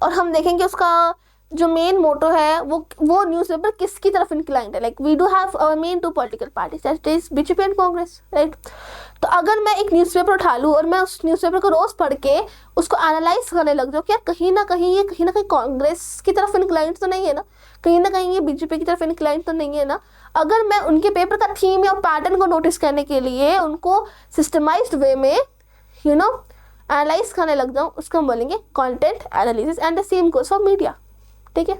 और हम देखेंगे उसका जो मेन मोटो है वो न्यूज़पेपर किसकी तरफ इंक्लाइंड है, like we do have our main 2 political parties, that is BJP and Congress, right. तो अगर मैं एक न्यूज़पेपर उठा लूँ और मैं उस न्यूज़पेपर को रोज़ पढ़ के उसको एनालाइज करने लग जाऊँ कि यार कहीं ना कहीं कांग्रेस की तरफ इंक्लाइंड तो नहीं है ना, कहीं ना कहीं ये बीजेपी की तरफ इंक्लाइंड तो नहीं है ना, अगर मैं उनके पेपर का थीम या पैटर्न को नोटिस करने के लिए उनको सिस्टमाइज्ड वे में एनालाइज करने लग जाऊँ, उसको हम बोलेंगे content analysis. And the same goes for media, ठीक है।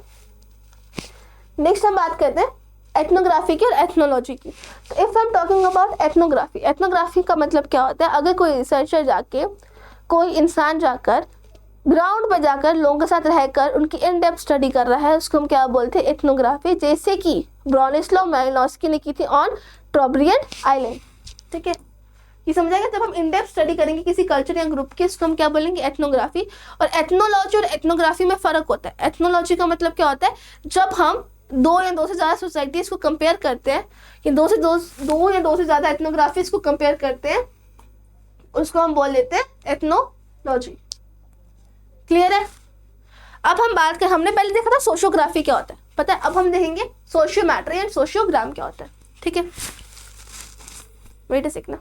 नेक्स्ट हम बात करते हैं एथनोग्राफी की और एथनोलॉजी की। तो if I am talking about ethnography, ethnography का मतलब क्या होता है, अगर कोई रिसर्चर जाके, कोई इंसान जाकर ग्राउंड पर जाकर लोगों के साथ रहकर उनकी इन डेप्थ स्टडी कर रहा है, उसको हम क्या बोलते हैं, एथनोग्राफी। जैसे कि ब्रॉनिस्लाव मालिनोव्स्की ने की थी ऑन ट्रोब्रियड आइलैंड, ठीक है। ये समझाएगा, जब हम इन डेप्थ स्टडी करेंगे किसी कल्चर या ग्रुप की, इसको हम क्या बोलेंगे, एथनोग्राफी। और एथनोलॉजी और एथनोग्राफी में फ़र्क होता है। एथनोलॉजी का मतलब क्या होता है, जब हम 2 या 2 से ज़्यादा सोसाइटीज़ को कंपेयर करते हैं, कि 2 या 2 से ज़्यादा एथनोग्राफीज़ को कंपेयर करते हैं, उसको हम बोल लेते हैं एथनोलॉजी। क्लियर है। अब हम बात करें, हमने पहले देखा था सोशियोग्राफी क्या होता है, पता है, अब हम देखेंगे सोशियोमेट्री एंड सोशियोग्राम क्या होता है, ठीक है। Wait a second.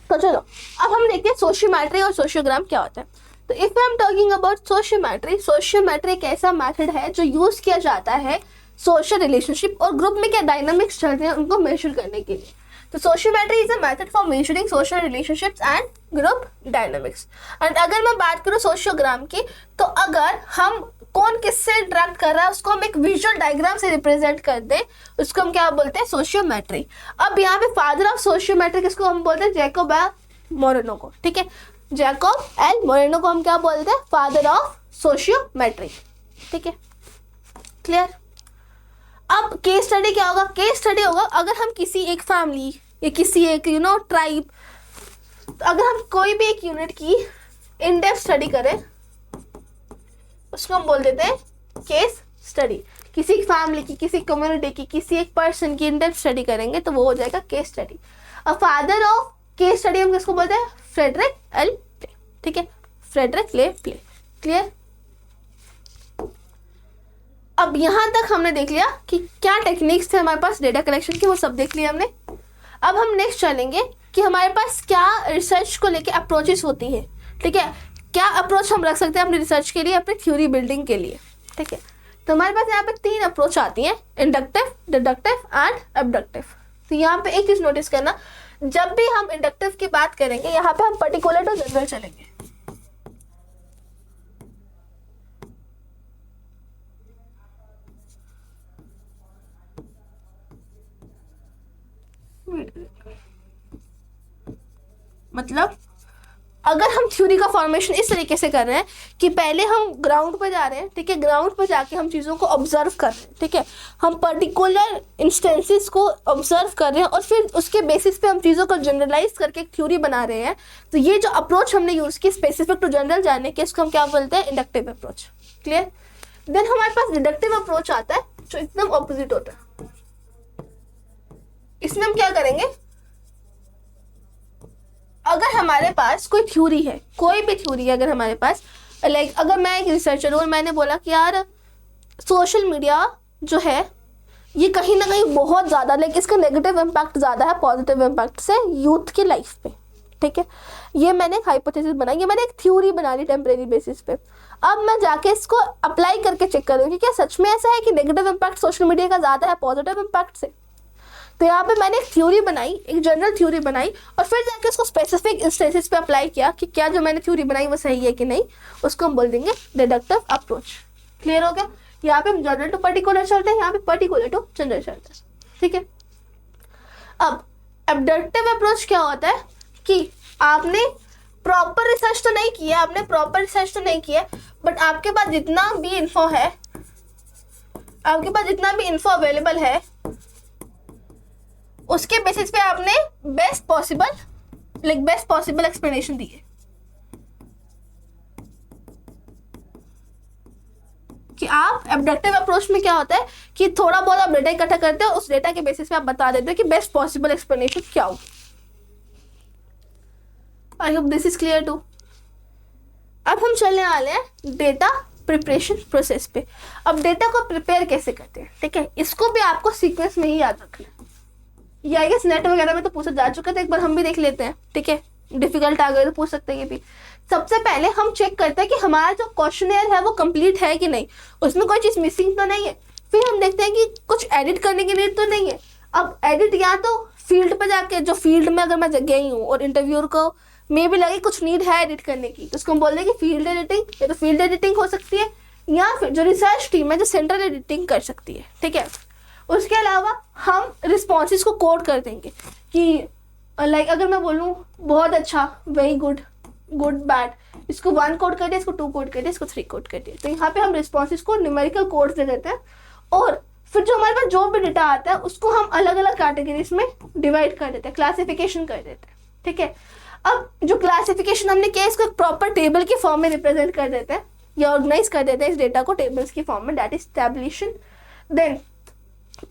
तो चलो अब हम देखते हैं सोशियोमेट्री और सोशियोग्राम क्या होता है। तो if I am talking about sociometry, sociometry एक ऐसा मेथड है जो यूज किया जाता है सोशल रिलेशनशिप और ग्रुप में क्या डायनामिक्स चल रहे हैं उनको मेजर करने के लिए। तो sociometry is a method for measuring social relationships and group dynamics. And अगर मैं बात करूँ सोशियोग्राम की, तो अगर हम कौन किससे इंटरेक्ट कर रहा है उसको हम एक विजुअल डायग्राम से रिप्रेजेंट कर दें, उसको हम क्या बोलते हैं, सोशियोमेट्री। अब यहाँ पे फादर ऑफ सोशियोमेट्री किसको हम बोलते हैं, जैकोब एल मोरेनो को, ठीक है। जैकोब एल मोरेनो को हम क्या बोलते हैं, फादर ऑफ सोशियोमेट्री, ठीक है। क्लियर। अब केस स्टडी क्या होगा, केस स्टडी होगा अगर हम किसी एक फैमिली या किसी एक ट्राइब, अगर हम कोई भी एक यूनिट की इन डेप्थ स्टडी करें उसको हम बोल देते हैं केस स्टडी। किसी फैमिली की, किसी कम्युनिटी की, किसी एक पर्सन की इन डेप्थ स्टडी करेंगे तो वो हो जाएगा केस स्टडी। अब फादर ऑफ केस स्टडी हम किसको बोलते हैं, फ्रेडरिक एल प्ले, ठीक है, फ्रेडरिक ले प्ले। क्लियर। अब यहाँ तक हमने देख लिया कि क्या टेक्निक्स थे हमारे पास डेटा कलेक्शन की, वो सब देख लिया हमने। अब हम नेक्स्ट चलेंगे कि हमारे पास क्या रिसर्च को लेके अप्रोचेस होती हैं, ठीक है, क्या अप्रोच हम रख सकते हैं अपनी रिसर्च के लिए, अपनी थ्योरी बिल्डिंग के लिए, ठीक है। तो हमारे पास यहाँ पे 3 अप्रोच आती हैं, इंडक्टिव, डिडक्टिव एंड अबडक्टिव। तो यहाँ पे एक चीज नोटिस करना, जब भी हम इंडक्टिव की बात करेंगे यहाँ पे हम पर्टिकुलर टू जनरल चलेंगे। मतलब अगर हम थ्योरी का फॉर्मेशन इस तरीके से कर रहे हैं कि पहले हम ग्राउंड पर जा रहे हैं, ठीक है, ग्राउंड पर जाके हम चीज़ों को ऑब्जर्व कर रहे हैं, ठीक है, हम पर्टिकुलर इंस्टेंसेस को ऑब्जर्व कर रहे हैं और फिर उसके बेसिस पे हम चीज़ों को जनरलाइज करके एक थ्योरी बना रहे हैं। तो ये जो अप्रोच हमने यूज़ की स्पेसिफिक टू जनरल जाने के, इसको हम क्या बोलते हैं, इंडक्टिव अप्रोच। क्लियर। देन हमारे पास डिडक्टिव अप्रोच आता है जो एकदम ऑपोजिट होता है। इसमें हम क्या करेंगे, अगर हमारे पास कोई थ्योरी है, कोई भी थ्योरी है अगर हमारे पास, लाइक अगर मैं एक रिसर्चर हूँ और मैंने बोला कि यार सोशल मीडिया जो है ये कहीं ना कहीं बहुत ज़्यादा, लाइक इसका नेगेटिव इम्पैक्ट ज़्यादा है पॉजिटिव इम्पैक्ट से यूथ की लाइफ पे, ठीक है, ये मैंने एक हाइपोथेसिस बनाई, ये मैंने एक थ्योरी बना ली टेम्परेरी बेसिस पे। अब मैं जाके इसको अप्लाई करके चेक करूँगी क्या सच में ऐसा है कि नेगेटिव इम्पैक्ट सोशल मीडिया का ज़्यादा है पॉजिटिव इम्पैक्ट से। तो यहाँ पे मैंने एक थ्योरी बनाई, एक जनरल थ्योरी बनाई और फिर जाके उसको स्पेसिफिक इंस्टेंसेस पे अप्लाई किया कि क्या जो मैंने थ्योरी बनाई वो सही है कि नहीं, उसको हम बोल देंगे डिडक्टिव अप्रोच। क्लियर हो गया। यहाँ पे हम जनरल टू पर्टिकुलर चलते हैं, यहाँ पे पर्टिकुलर टू जनरल चलते हैं, ठीक है। अब अबडक्टिव अप्रोच क्या होता है कि आपने प्रॉपर रिसर्च तो नहीं किया, बट आपके पास जितना भी इंफो है, आपके पास जितना भी इंफो अवेलेबल है, उसके बेसिस पे आपने बेस्ट पॉसिबल एक्सप्लेनेशन दी है कि आप अबडक्टिव अप्रोच में क्या होता है कि थोड़ा बहुत आप डेटा इकट्ठा करते हो, उस डेटा के बेसिस पे आप बता देते हो कि बेस्ट पॉसिबल एक्सप्लेनेशन क्या हो। I hope this is clear to. अब हम चलने वाले हैं डेटा प्रिपरेशन प्रोसेस पे। अब डेटा को प्रिपेयर कैसे करते हैं, ठीक है, इसको भी आपको सीक्वेंस में ही याद रखना है। ये आई गेस नेट वगैरह में तो पूछा जा चुका था, एक बार हम भी देख लेते हैं, ठीक है, डिफिकल्ट आ गए तो पूछ सकते हैं ये भी। सबसे पहले हम चेक करते हैं कि हमारा जो क्वेश्चनेयर है वो कंप्लीट है कि नहीं, उसमें कोई चीज़ मिसिंग तो नहीं है। फिर हम देखते हैं कि कुछ एडिट करने की नीड तो नहीं है। अब एडिट या तो फील्ड पर जाके, जो फील्ड में अगर मैं गई हूँ और इंटरव्यूअर को मे भी लगे कुछ नीड है एडिट करने की, तो उसको हम बोल दें कि फील्ड एडिटिंग, या तो फील्ड एडिटिंग हो सकती है, या फिर जो रिसर्च टीम है जो सेंट्रल एडिटिंग कर सकती है, ठीक है। उसके अलावा हम रिस्पॉन्सेज को कोड कर देंगे कि लाइक अगर मैं बोलूँ बहुत अच्छा, वेरी गुड, गुड, बैड, इसको 1 कोड कर दिया, इसको 2 कोड कर दिया, इसको 3 कोड कर दिया, तो यहाँ पे हम रिस्पॉन्सेज को न्यूमेरिकल कोड्स दे देते हैं। और फिर जो हमारे पास जो भी डेटा आता है उसको हम अलग अलग कैटेगरीज में डिवाइड कर देते हैं, क्लासिफिकेशन कर देते हैं, ठीक है। अब जो क्लासिफिकेशन हमने किया इसको एक प्रॉपर टेबल के फॉर्म में रिप्रेजेंट कर देते हैं या ऑर्गेनाइज कर देते हैं इस डेटा को टेबल्स की फॉर्म में, दैट इज टैबुलेशन। देन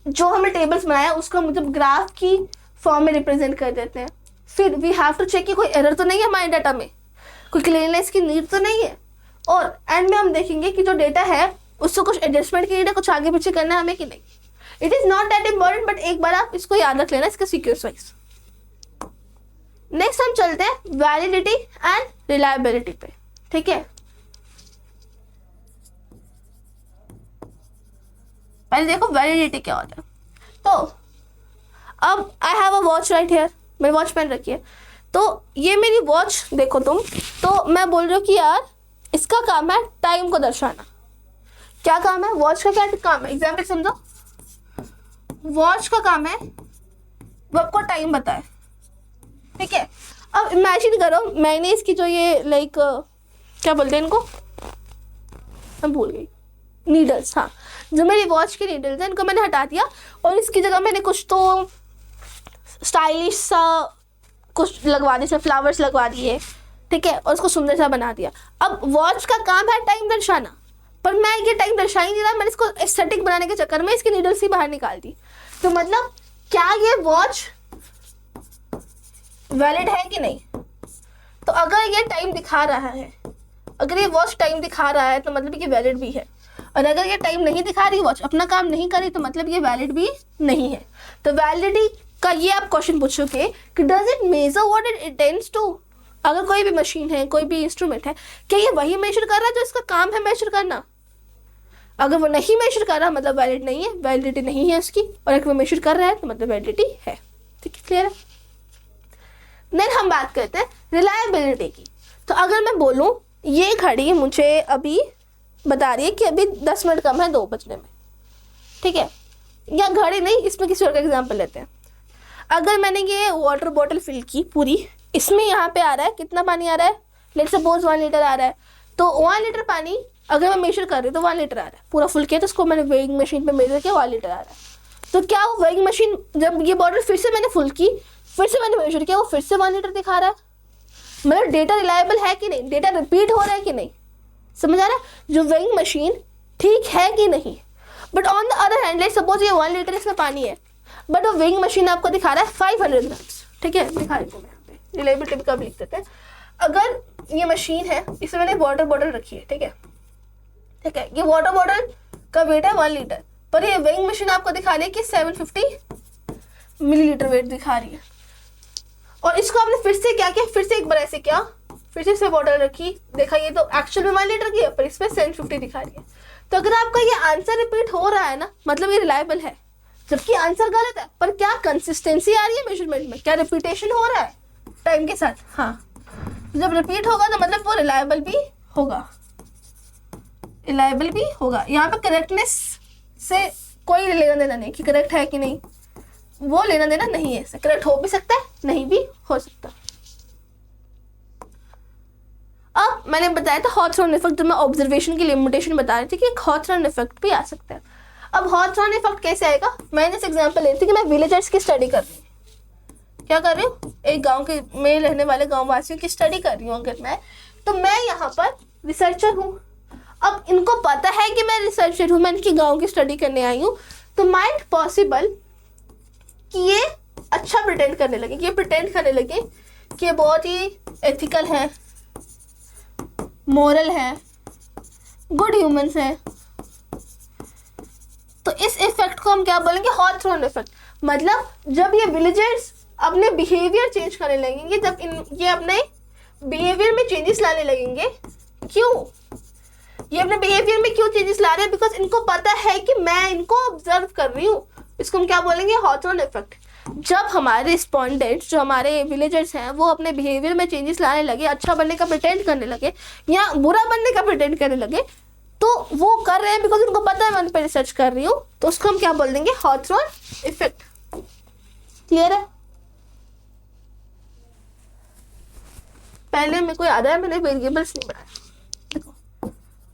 जो हमने टेबल्स बनाया उसको हम जब ग्राफ की फॉर्म में रिप्रेजेंट कर देते हैं। फिर वी हैव टू चेक कि कोई एरर तो नहीं है हमारे डाटा में, कोई क्लियरनेस की नीड तो नहीं है, और एंड में हम देखेंगे कि जो डेटा है उसको कुछ एडजस्टमेंट की नीड है, कुछ आगे पीछे करना है हमें कि नहीं। It is not that important, but एक बार आप इसको याद रख लेना इसका सीक्वेंस वाइज। नेक्स्ट हम चलते हैं वैलिडिटी एंड रिलायबिलिटी पे, ठीक है। पहले देखो वैलिडिटी क्या होता है। तो अब I have a watch right here, मेरी वॉच पहन रखी है, तो ये मेरी वॉच देखो तुम, तो मैं बोल रही हूँ कि यार इसका काम है टाइम को दर्शाना। क्या काम है वॉच का, क्या काम है, एग्जाम्पल समझो, वॉच का काम है वो आपको टाइम बताए, ठीक है। अब इमेजिन करो मैंने इसकी जो ये लाइक क्या बोलते हैं इनको, मैं भूल गई, नीडल्स, हाँ, जो मेरी वॉच की नीडल्स हैं इनको मैंने हटा दिया और इसकी जगह मैंने कुछ तो स्टाइलिश सा कुछ लगवा दिया, फ्लावर्स लगवा दिए, ठीक है, और उसको सुंदर सा बना दिया। अब वॉच का काम है टाइम दर्शाना, पर मैं ये टाइम दर्शा ही नहीं रहा, मैंने इसको एस्थेटिक बनाने के चक्कर में इसकी नीडल्स ही बाहर निकाल दी। तो मतलब क्या ये वॉच वैलिड है कि नहीं? तो अगर ये टाइम दिखा रहा है, अगर ये वॉच टाइम दिखा रहा है तो मतलब ये वैलिड भी है, और अगर ये टाइम नहीं दिखा रही, वॉच अपना काम नहीं करी, तो मतलब ये वैलिड भी नहीं है। तो वैलिडिटी का ये आप क्वेश्चन पूछोगे कि does it measure what it intends to. अगर कोई भी मशीन है, कोई भी इंस्ट्रूमेंट है, क्या ये वही मेजर कर रहा है जो इसका काम है मेजर करना? अगर वो नहीं मेजर कर रहा मतलब वैलिड नहीं है, वैलिडिटी नहीं है उसकी, और अगर वो मेजर कर रहा है तो मतलब वैलिडिटी है। ठीक है, क्लियर है? देन हम बात करते हैं रिलायबिलिटी की। तो अगर मैं बोलूँ ये घड़ी मुझे अभी बता रही है कि अभी 10 मिनट कम है 2 बजने में, ठीक है, या घड़ी नहीं, इसमें किसी और का एग्जाम्पल लेते हैं। अगर मैंने ये वाटर बॉटल फिल की पूरी, इसमें यहाँ पे आ रहा है कितना पानी आ रहा है, लेट्स सपोज 1 लीटर आ रहा है, तो 1 लीटर पानी अगर मैं मेजर कर रही हूँ तो 1 लीटर आ रहा है, पूरा फुल किया तो उसको मैंने वेइंग मशीन पे मेजर किया, 1 लीटर आ रहा है। तो क्या वो वेइंग मशीन, जब ये बॉटल फिर से मैंने फुल की, फिर से मैंने मेजर किया, वो फिर से 1 लीटर दिखा रहा है? मतलब डेटा रिलायबल है कि नहीं, डेटा रिपीट हो रहा है कि नहीं, समझ आ रहा है? जो वेइंग मशीन ठीक है कि नहीं। But on the other hand, let's suppose ये 1 लीटर इसमें पानी है, बट वो वेइंग मशीन आपको दिखा रहा है 500 ग्राम्स, ठीक है, दिखा रही हूँ मैं यहाँ पे, रिलायबिलिटी कब लिख देते हैं। अगर ये मशीन है, इसमें मैंने वाटर बॉटल रखी है, ठीक है, ठीक है, ये वाटर बॉटल का वेट है 1 लीटर, पर ये वेइंग मशीन आपको दिखा रही है कि 750 मिलीलीटर वेट दिखा रही है, और इसको आपने फिर से क्या किया, फिर से एक बार ऐसे किया, फिर से बॉटल रखी, देखा ये तो एक्चुअल में 1 लीटर की है, पर इसमें 750 दिखा रही है। तो अगर आपका ये आंसर रिपीट हो रहा है ना, मतलब ये रिलायबल है, जबकि आंसर गलत है, पर क्या कंसिस्टेंसी आ रही है मेजरमेंट में, क्या रिपीटेशन हो रहा है टाइम के साथ? हाँ, जब रिपीट होगा तो मतलब वो रिलायबल भी होगा, रिलायबल भी होगा। यहाँ पे करेक्टनेस से कोई लेना देना नहीं कि करेक्ट है कि नहीं, वो लेना देना नहीं है, करेक्ट हो भी सकता है, नहीं भी हो सकता। अब मैंने बताया था हॉथरॉन इफेक्ट, जब मैं ऑब्जर्वेशन की लिमिटेशन बता रही थी कि एक हॉथरॉन इफेक्ट भी आ सकता है। अब हॉथरॉन इफेक्ट कैसे आएगा, मैं जैसे एग्जांपल लेती हूँ कि मैं विलेजर्स की स्टडी कर रही हूँ, क्या कर रही हूँ, एक गांव के में रहने वाले गांव वासियों की स्टडी कर रही हूँ अगर मैं, तो मैं यहाँ पर रिसर्चर हूँ। अब इनको पता है कि मैं रिसर्चर हूँ, मैं इनकी गांव की स्टडी करने आई हूँ, तो माइट पॉसिबल कि ये अच्छा प्रिटेंड करने लगे, कि ये प्रिटेंड करने लगे कि ये बहुत ही एथिकल है, मोरल है, गुड ह्यूमंस है। तो इस इफेक्ट को हम क्या बोलेंगे, हॉथरॉन इफेक्ट। मतलब जब ये विलेजर्स अपने बिहेवियर चेंज करने लगेंगे, जब ये अपने बिहेवियर में चेंजेस लाने लगेंगे, क्यों ये अपने बिहेवियर में क्यों चेंजेस ला रहे हैं, बिकॉज इनको पता है कि मैं इनको ऑब्जर्व कर रही हूँ, इसको हम क्या बोलेंगे, हॉथरॉन इफेक्ट। जब हमारे रिस्पोंडेंट्स, जो हमारे विलेजर्स हैं, वो अपने बिहेवियर में चेंजेस लाने लगे, अच्छा बनने का प्रिटेंड करने लगे या बुरा बनने का प्रिटेंड करने लगे, तो वो कर रहे हैं बिकॉज उनको पता है मैं उन पर रिसर्च कर रही हूँ, तो उसको हम क्या बोल देंगे, हॉथरॉन इफेक्ट। क्लियर है? पहले मेरे को याद है मैंने वेरिएबल्स नहीं बनाया। देखो,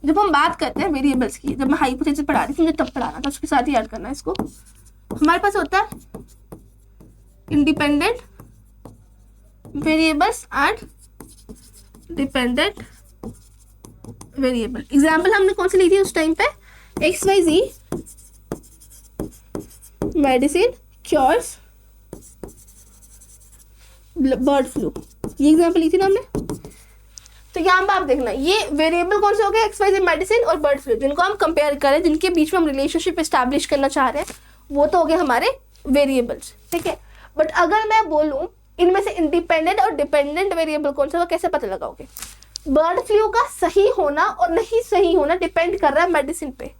जब हम बात करते हैं वेरिएबल्स की, जब मैं हाइपोथेसिस पढ़ा रही थी, मुझे तब पढ़ाना था, उसके साथ ही याद करना है इसको। हमारे पास होता है independent variables and dependent variable. Example हमने कौन सी ली थी उस टाइम पे, XYZ medicine cures bird flu, ये एग्जाम्पल ली थी ना हमने। तो यहाँ पे आप देखना, ये वेरिएबल कौन से हो गए, XYZ मेडिसिन और बर्ड फ्लू, जिनको हम कंपेयर करें, जिनके बीच में हम रिलेशनशिप एस्टैब्लिश करना चाह रहे हैं, वो तो हो गए हमारे वेरिएबल्स, ठीक है। बट अगर मैं बोलूँ इनमें से इंडिपेंडेंट और डिपेंडेंट वेरिएबल कौन सा, वो कैसे पता लगाओगे? बर्ड फ्लू का सही होना और नहीं सही होना डिपेंड कर रहा है मेडिसिन पे,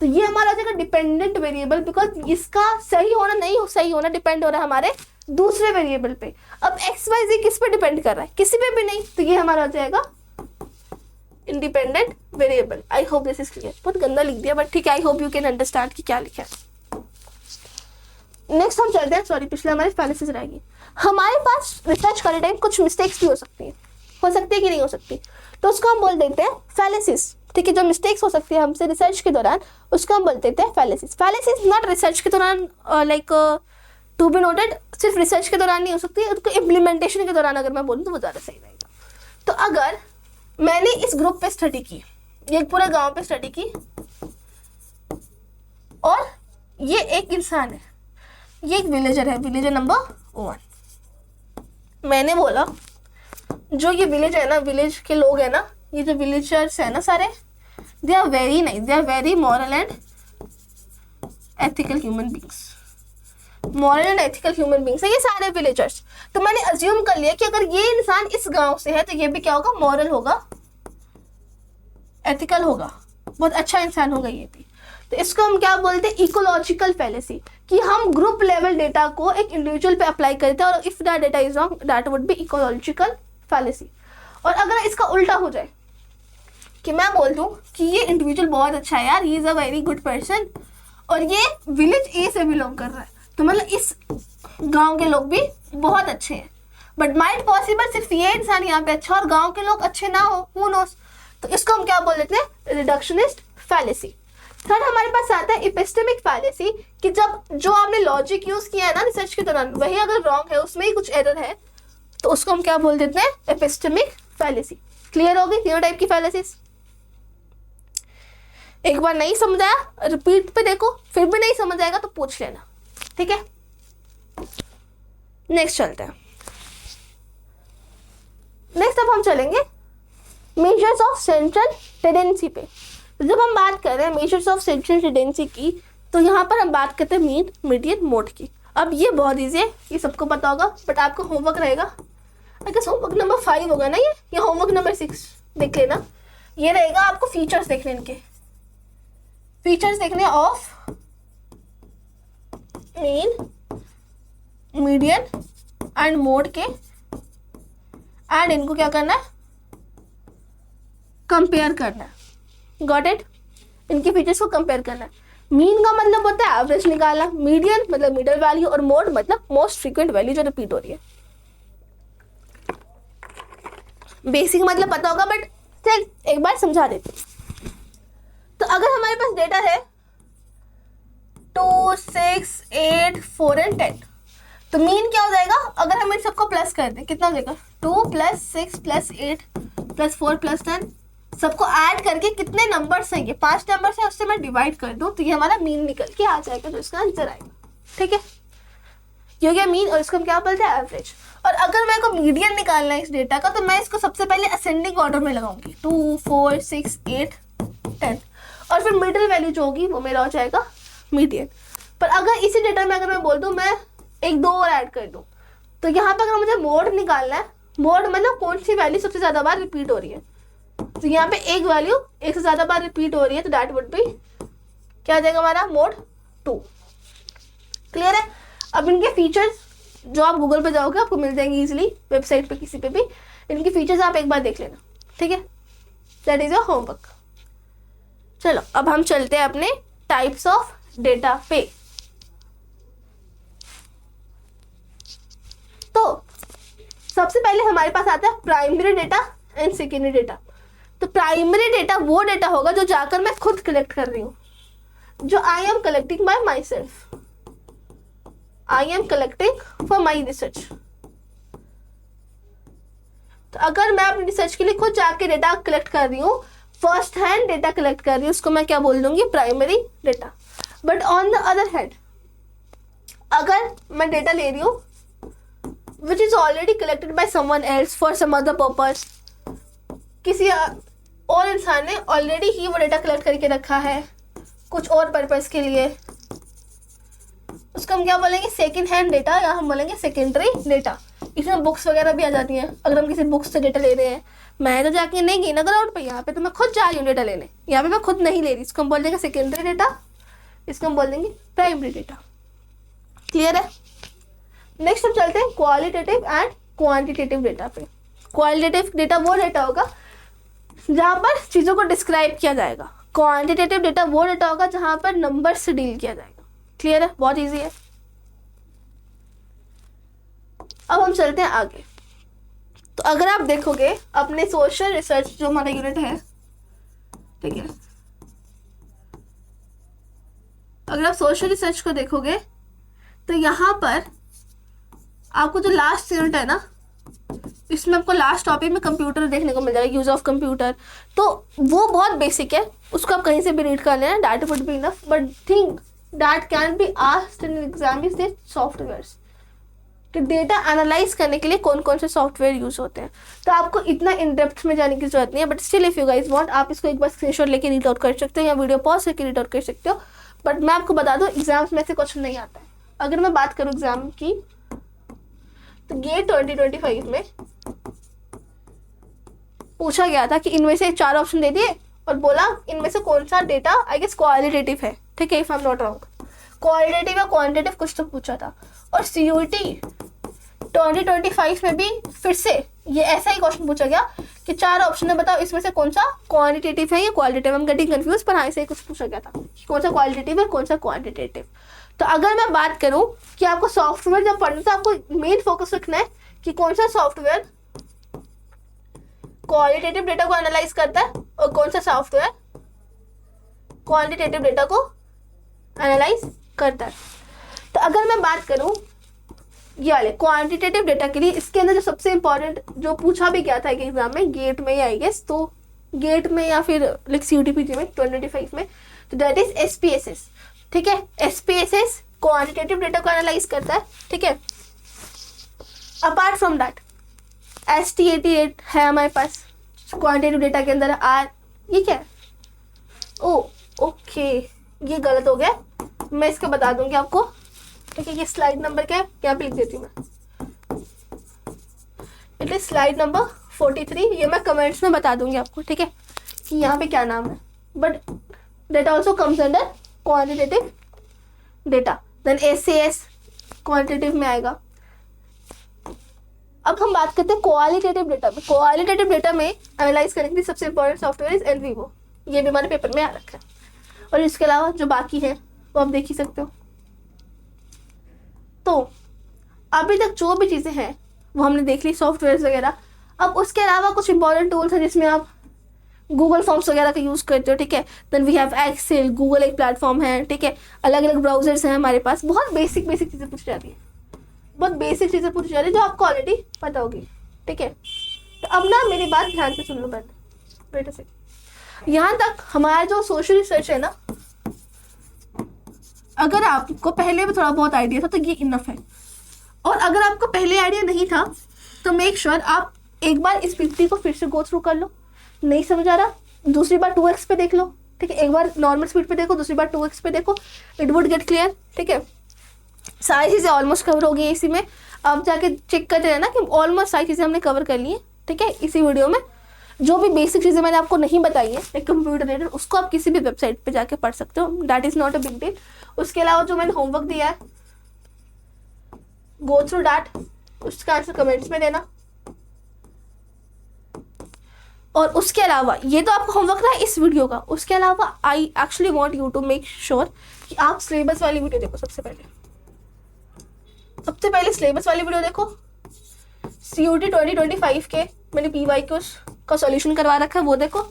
तो ये हमारा हो जाएगा डिपेंडेंट वेरिएबल, बिकॉज इसका सही होना नहीं सही होना डिपेंड हो रहा है हमारे दूसरे वेरिएबल पे। अब XYZ किस पे डिपेंड कर रहा है, किसी पे भी नहीं, तो ये हमारा हो जाएगा independent variable. I hope this is clear. बहुत गंदा लिख दिया, बट ठीक है, I hope you can understand कि क्या लिखा है। नेक्स्ट हम चलते हैं, सॉरी पिछले हमारी फैलेसिस रहेगी। हमारे पास रिसर्च करने टाइम कुछ मिस्टेक्स भी हो सकती है कि नहीं हो सकती, तो उसको हम बोल देते हैं फैलेसिस, ठीक है। जो मिस्टेक्स हो सकती है हमसे रिसर्च के दौरान, उसको हम बोल देते हैं फैलेसिस। फैलेसिस नॉट रिसर्च के दौरान, लाइक टू बी नोटेड, सिर्फ रिसर्च के दौरान नहीं हो सकती, उसको इम्प्लीमेंटेशन के दौरान अगर मैं बोलूँ तो वो ज़्यादा सही रहेगा। तो अगर मैंने इस ग्रुप पे स्टडी की, ये पूरे गांव पे स्टडी की, और ये एक इंसान है, ये एक विलेजर है, विलेजर नंबर 1। मैंने बोला जो ये विलेज है ना, विलेज के लोग हैं ना, ये जो विलेजर्स है ना सारे, they are very nice, they are very moral and ethical human beings. Moral and ethical human beings है ये सारे विलेजर्स। तो मैंने अज्यूम कर लिया कि अगर ये इंसान इस गांव से है तो ये भी क्या होगा, मॉरल होगा, एथिकल होगा, बहुत अच्छा इंसान होगा ये भी। तो इसको हम क्या बोलते हैं, इकोलॉजिकल फैलेसी, कि हम ग्रुप लेवल डेटा को एक इंडिविजुअल पे अप्लाई करते हैं और if that data is wrong that would be ecological fallacy. और अगर इसका उल्टा हो जाए कि मैं बोल दूं कि ये इंडिविजुअल बहुत अच्छा है यार, he is a very good person, और ये विलेज ए से बिलोंग कर रहा है, तो मतलब इस गांव के लोग भी बहुत अच्छे हैं, बट माइट पॉसिबल सिर्फ ये इंसान यहाँ पे अच्छा और गांव के लोग अच्छे ना हो, हू नोस। तो इसको हम क्या बोल देते हैं, रिडक्शनिस्ट फैलेसी। थर्ड हमारे पास आता है एपिस्टेमिक फैलेसी, कि जब जो आपने लॉजिक यूज किया है ना रिसर्च के दौरान वही अगर रॉन्ग है, उसमें ही कुछ एरर है, तो उसको हम क्या बोल देते हैं, एपिस्टेमिक फैलेसी। क्लियर हो गई तीनों टाइप की फैलेसीज। एक बार नहीं समझ आया रिपीट पे देखो, फिर भी नहीं समझ आएगा तो पूछ लेना, ठीक है। नेक्स्ट चलते हैं। नेक्स्ट अब हम चलेंगे मेजर्स ऑफ सेंट्रल टेंडेंसी पे। जब हम बात कर रहे हैं मेजर्स ऑफ सेंट्रल टेंडेंसी की, तो यहाँ पर हम बात करते हैं मीन, मीडियन, मोड की। अब ये बहुत ईजी है, ये सबको पता होगा, बट आपको होमवर्क रहेगा, अगर होमवर्क नंबर 5 होगा ना ये होमवर्क नंबर 6 देख लेना। ये रहेगा आपको फीचर्स देखने, इनके फीचर्स देखने of mean, median and mode के, एंड इनको क्या करना है, कंपेयर करना है। गॉट इट, इनके फीचर्स को कंपेयर करना है। मीन का मतलब होता है एवरेज निकालना, मीडियन मतलब मिडल वैल्यू, और मोड मतलब मोस्ट फ्रीक्वेंट वैल्यू जो रिपीट हो रही है। बेसिक मतलब पता होगा, बट चल एक बार समझा देती। तो अगर हमारे पास डेटा है 2, 6, 8, 4 एंड 10, तो मीन क्या हो जाएगा, अगर हम इन सबको प्लस कर दें कितना हो जाएगा, 2 + 6 + 8 + 4 + 10, सबको ऐड करके कितने नंबर्स हैं, ये 5 नंबर्स है, उससे मैं डिवाइड कर दूं तो ये हमारा मीन निकल के आ जाएगा, जो इसका आंसर आएगा, ठीक है। ये हो गया मीन, और इसको हम क्या बोलते हैं, एवरेज। और अगर मेरे को मीडियन निकालना है इस डेटा का, तो मैं इसको सबसे पहले असेंडिंग ऑर्डर में लगाऊंगी, 2, 4, 6, 8, 10, और फिर मिडिल वैल्यू जो होगी वो मेरा हो जाएगा मीडियन। पर अगर इसी डेटा में अगर मैं बोल दूं मैं 1, 2 और ऐड कर दूं, तो यहाँ पर अगर मुझे मोड निकालना है, मोड मतलब कौन सी वैल्यू सबसे ज्यादा बार रिपीट हो रही है, तो यहाँ पे एक वैल्यू एक से ज्यादा बार रिपीट हो रही है, तो दैट वुड बी क्या आ जाएगा हमारा, मोड 2। क्लियर है। अब इनके फीचर्स जो आप गूगल पे जाओगे आपको मिल जाएंगे इजीली, वेबसाइट पे किसी पे भी, इनके फीचर्स आप एक बार देख लेना, ठीक है। That is your homework. चलो अब हम चलते हैं अपने टाइप्स ऑफ डेटा पे। तो सबसे पहले हमारे पास आता है primary data and secondary data. तो प्राइमरी डेटा वो डेटा होगा जो जाकर मैं खुद कलेक्ट कर रही हूँ, जो I am collecting bye my self, I am collecting for my research. तो अगर मैं अपनी रिसर्च के लिए खुद जाके डेटा कलेक्ट कर रही हूँ, फर्स्ट हैंड डेटा कलेक्ट कर रही हूँ, उसको मैं क्या बोल दूंगी, primary data. But on the other hand अगर मैं डेटा ले रही हूँ which is already collected by someone else for some other purpose, किसी और इंसान ने ऑलरेडी ही वो डेटा कलेक्ट करके रखा है कुछ और पर्पस के लिए, उसको हम क्या बोलेंगे, सेकेंड हैंड डेटा, या हम बोलेंगे सेकेंडरी डेटा। इसमें बुक्स वगैरह भी आ जाती हैं। अगर हम किसी बुक्स से डेटा ले रहे हैं, मैं तो जाके नहीं गई ना ग्राउंड पे, यहाँ पे तो मैं खुद जा रही हूँ डेटा लेने, यहाँ पे मैं खुद नहीं ले रही, इसको हम बोल देंगे सेकेंडरी डेटा, इसको हम बोल देंगे प्राइमरी डेटा। क्लियर है। नेक्स्ट हम चलते हैं क्वालिटेटिव एंड क्वांटिटेटिव डेटा पे। क्वालिटेटिव डेटा वो डेटा होगा जहाँ पर चीज़ों को डिस्क्राइब किया जाएगा, क्वांटिटेटिव डेटा वो डेटा होगा जहाँ पर नंबर से डील किया जाएगा। क्लियर है, बहुत इजी है। अब हम चलते हैं आगे। तो अगर आप देखोगे अपने सोशल रिसर्च जो हमारा यूनिट है, ठीक है, अगर आप सोशल रिसर्च को देखोगे तो यहाँ पर आपको जो लास्ट यूनिट है ना, इसमें आपको लास्ट टॉपिक में कंप्यूटर देखने को मिल जाएगा, यूज ऑफ कंप्यूटर। तो वो बहुत बेसिक है, उसको आप कहीं से भी रीड कर लेना, that would be enough. But thing that can be asked in exam is the softwares, कि डेटा एनालाइज करने के लिए कौन कौन से सॉफ्टवेयर यूज होते हैं। तो आपको इतना इन डेप्थ में जाने की जरूरत नहीं है, but still if you guys want, आप इसको एक बार स्क्रीनशॉट लेके रीड आउट कर सकते हो या वीडियो पॉज करके रीड आउट कर सकते हो। बट मैं आपको बता दूं एग्जाम्स में से कुछ नहीं आता है, अगर मैं बात करूँ एग्जाम की, तो गेट 2025 में पूछा गया था कि इनमें से 4 ऑप्शन दे दिए और बोला इनमें से कौन सा डेटा आई गेस क्वालिटेटिव है, ठीक है, if I am not wrong, qualitative या क्वांटिटेटिव कुछ तो पूछा था। और सीयूईटी 2025 में भी फिर से ये ऐसा ही क्वेश्चन पूछा गया कि 4 ऑप्शन है, बताओ इसमें से कौन सा क्वांटिटेटिव है या क्वालिटेटिव। हम गेटिंग कंफ्यूज, पर हाँ ऐसे ही कुछ पूछा गया था कि कौन सा क्वालिटेटिव है कौन सा क्वांटिटेटिव। तो अगर मैं बात करूं कि आपको सॉफ्टवेयर जब पढ़ना तो आपको मेन फोकस रखना है कि कौन सा सॉफ्टवेयर क्वालिटेटिव डेटा को एनालाइज करता है और कौन सा सॉफ्टवेयर क्वांटिटेटिव डेटा को एनालाइज करता है। तो अगर मैं बात करूं ये वाले क्वांटिटेटिव डेटा के लिए, इसके अंदर जो सबसे इंपॉर्टेंट जो पूछा भी गया था एक एग्जाम में गेट में, आई गेस तो गेट में या फिर लाइक सीयूटीपीटी में 2025 में, तो दैट इज एसपीएसएस, ठीक है। एसपीएसएस क्वांटिटेटिव डेटा को एनालाइज करता है, ठीक है। अपार्ट फ्रॉम दैट ST88 है हमारे पास क्वांटिटेटिव डेटा के अंदर। ये क्या है? ओके ये गलत हो गया, मैं इसका बता दूंगी आपको, ठीक है। ये स्लाइड नंबर क्या है, यहाँ पे लिख देती हूँ मैं, इट इज स्लाइड नंबर 43। ये मैं कमेंट्स में बता दूंगी आपको, ठीक है, कि यहाँ पे क्या नाम है। But data also comes under quantitative data, then SAS quantitative में आएगा। अब हम बात करते हैं क्वालिटेटिव डेटा में। क्वालिटेटिव डेटा में एनालाइज करने के लिए सबसे इंपॉर्टेंट सॉफ्टवेयर इज एनवीवो, ये भी हमारे पेपर में आ रखा है। और इसके अलावा जो बाकी है वो आप देख ही सकते हो। तो अभी तक जो भी चीज़ें हैं वो हमने देख ली, सॉफ्टवेयर वगैरह। अब उसके अलावा कुछ इंपॉर्टेंट टूल्स हैं जिसमें आप गूगल फॉर्म्स वगैरह का यूज़ करते हो, ठीक है। Then we have Excel, Google एक प्लेटफॉर्म है, ठीक है। अलग अलग ब्राउजर्स हैं हमारे पास। बहुत बेसिक चीज़ें पूछी जाती हैं, बहुत बेसिक चीज़ें पूछी जा रही है जो आपको ऑलरेडी पता होगी, ठीक है। तो अब ना मेरी बात ध्यान से सुन लो बेटा से। यहाँ तक हमारा जो सोशल रिसर्च है ना, अगर आपको पहले भी थोड़ा बहुत आइडिया था तो ये इनफ है। और अगर आपको पहले आइडिया नहीं था तो मेक श्योर आप एक बार इस पीपीटी को फिर से गो थ्रू कर लो। नहीं समझ आ रहा, दूसरी बार 2x पे देख लो, ठीक है। एक बार नॉर्मल स्पीड पे देखो, दूसरी बार 2x पे देखो, इट वुड गेट क्लियर, ठीक है। सारी चीज़ें ऑलमोस्ट कवर हो गई इसी में। अब जाके चेक करते रहना कि ऑलमोस्ट सारी चीज़ें हमने कवर कर ली है, ठीक है। इसी वीडियो में जो भी बेसिक चीज़ें मैंने आपको नहीं बताई है एक कंप्यूटर रिलेटेड, उसको आप किसी भी वेबसाइट पे जाके पढ़ सकते हो, that is not a big deal. उसके अलावा जो मैंने होमवर्क दिया है, गो थ्रू दैट, उसका आंसर कमेंट्स में देना। और उसके अलावा ये तो आपका होमवर्क रहा इस वीडियो का, उसके अलावा I actually want you to make sure कि आप सिलेबस वाली वीडियो देखो। सबसे पहले सिलेबस वाली वीडियो देखो। CUET 2025 के मैंने PYQs का सॉल्यूशन करवा रखा है, वो देखो।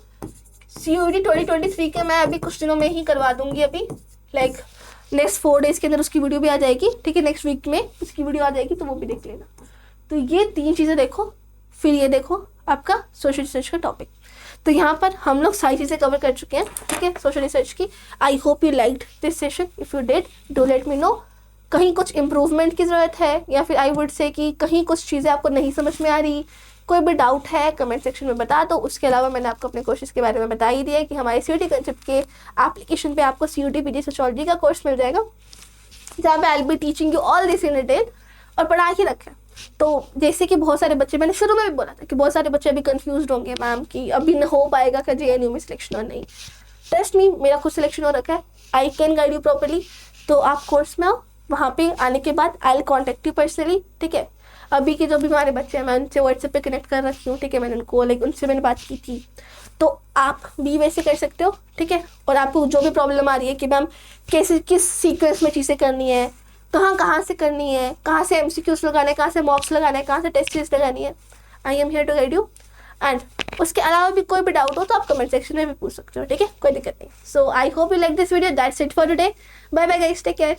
CUET 2023 के मैं अभी कुछ दिनों में ही करवा दूंगी, अभी लाइक नेक्स्ट 4 डेज के अंदर उसकी वीडियो भी आ जाएगी, ठीक है। नेक्स्ट वीक में उसकी वीडियो आ जाएगी, तो वो भी देख लेना। तो ये 3 चीज़ें देखो, फिर ये देखो आपका सोशल रिसर्च का टॉपिक। तो यहाँ पर हम लोग सारी चीज़ें कवर कर चुके हैं, ठीक है, सोशल रिसर्च की। आई hope you liked this session. If you did, do let me know. कहीं कुछ इम्प्रूवमेंट की ज़रूरत है या फिर आई वुड से कि कहीं कुछ चीज़ें आपको नहीं समझ में आ रही, कोई भी डाउट है कमेंट सेक्शन में बता दो। उसके अलावा मैंने आपको अपने कोर्सेज के बारे में बता ही दिया है कि हमारे CUET कंसेप्ट के एप्लीकेशन पे आपको CUET PG सोशियोलॉजी का कोर्स मिल जाएगा, जहाँ पे I will be teaching you all this in detail, और पढ़ा ही रखा है। तो जैसे कि बहुत सारे बच्चे, मैंने शुरू में भी बोला था कि बहुत सारे बच्चे अभी कंफ्यूज होंगे मैम कि अभी न हो पाएगा क्या JNU में सिलेक्शन और नहीं। ट्रस्ट मी, मेरा खुद सिलेक्शन हो रखा है, I can guide you properly. तो आप कोर्स में आओ, वहाँ पे आने के बाद I will contact you personally, ठीक है। अभी के जो भी हमारे बच्चे हैं मैं उनसे व्हाट्सएप पे कनेक्ट कर रखी हूँ, ठीक है। मैंने उनको उनसे मैंने बात की थी, तो आप भी वैसे कर सकते हो, ठीक है। और आपको जो भी प्रॉब्लम आ रही है कि मैम कैसे किस सीक्वेंस में चीज़ें करनी है, कहाँ से करनी है, कहाँ से MCQs लगाने, कहाँ से मॉक्स लगाना है, कहाँ से टेस्ट सीरीज लगानी है, I am here to guide you. And उसके अलावा भी कोई भी डाउट हो तो आप कमेंट सेक्शन में भी पूछ सकते हो, ठीक है, कोई दिक्कत नहीं। So I hope you like this video. That's it for today. Bye bye guys, take care.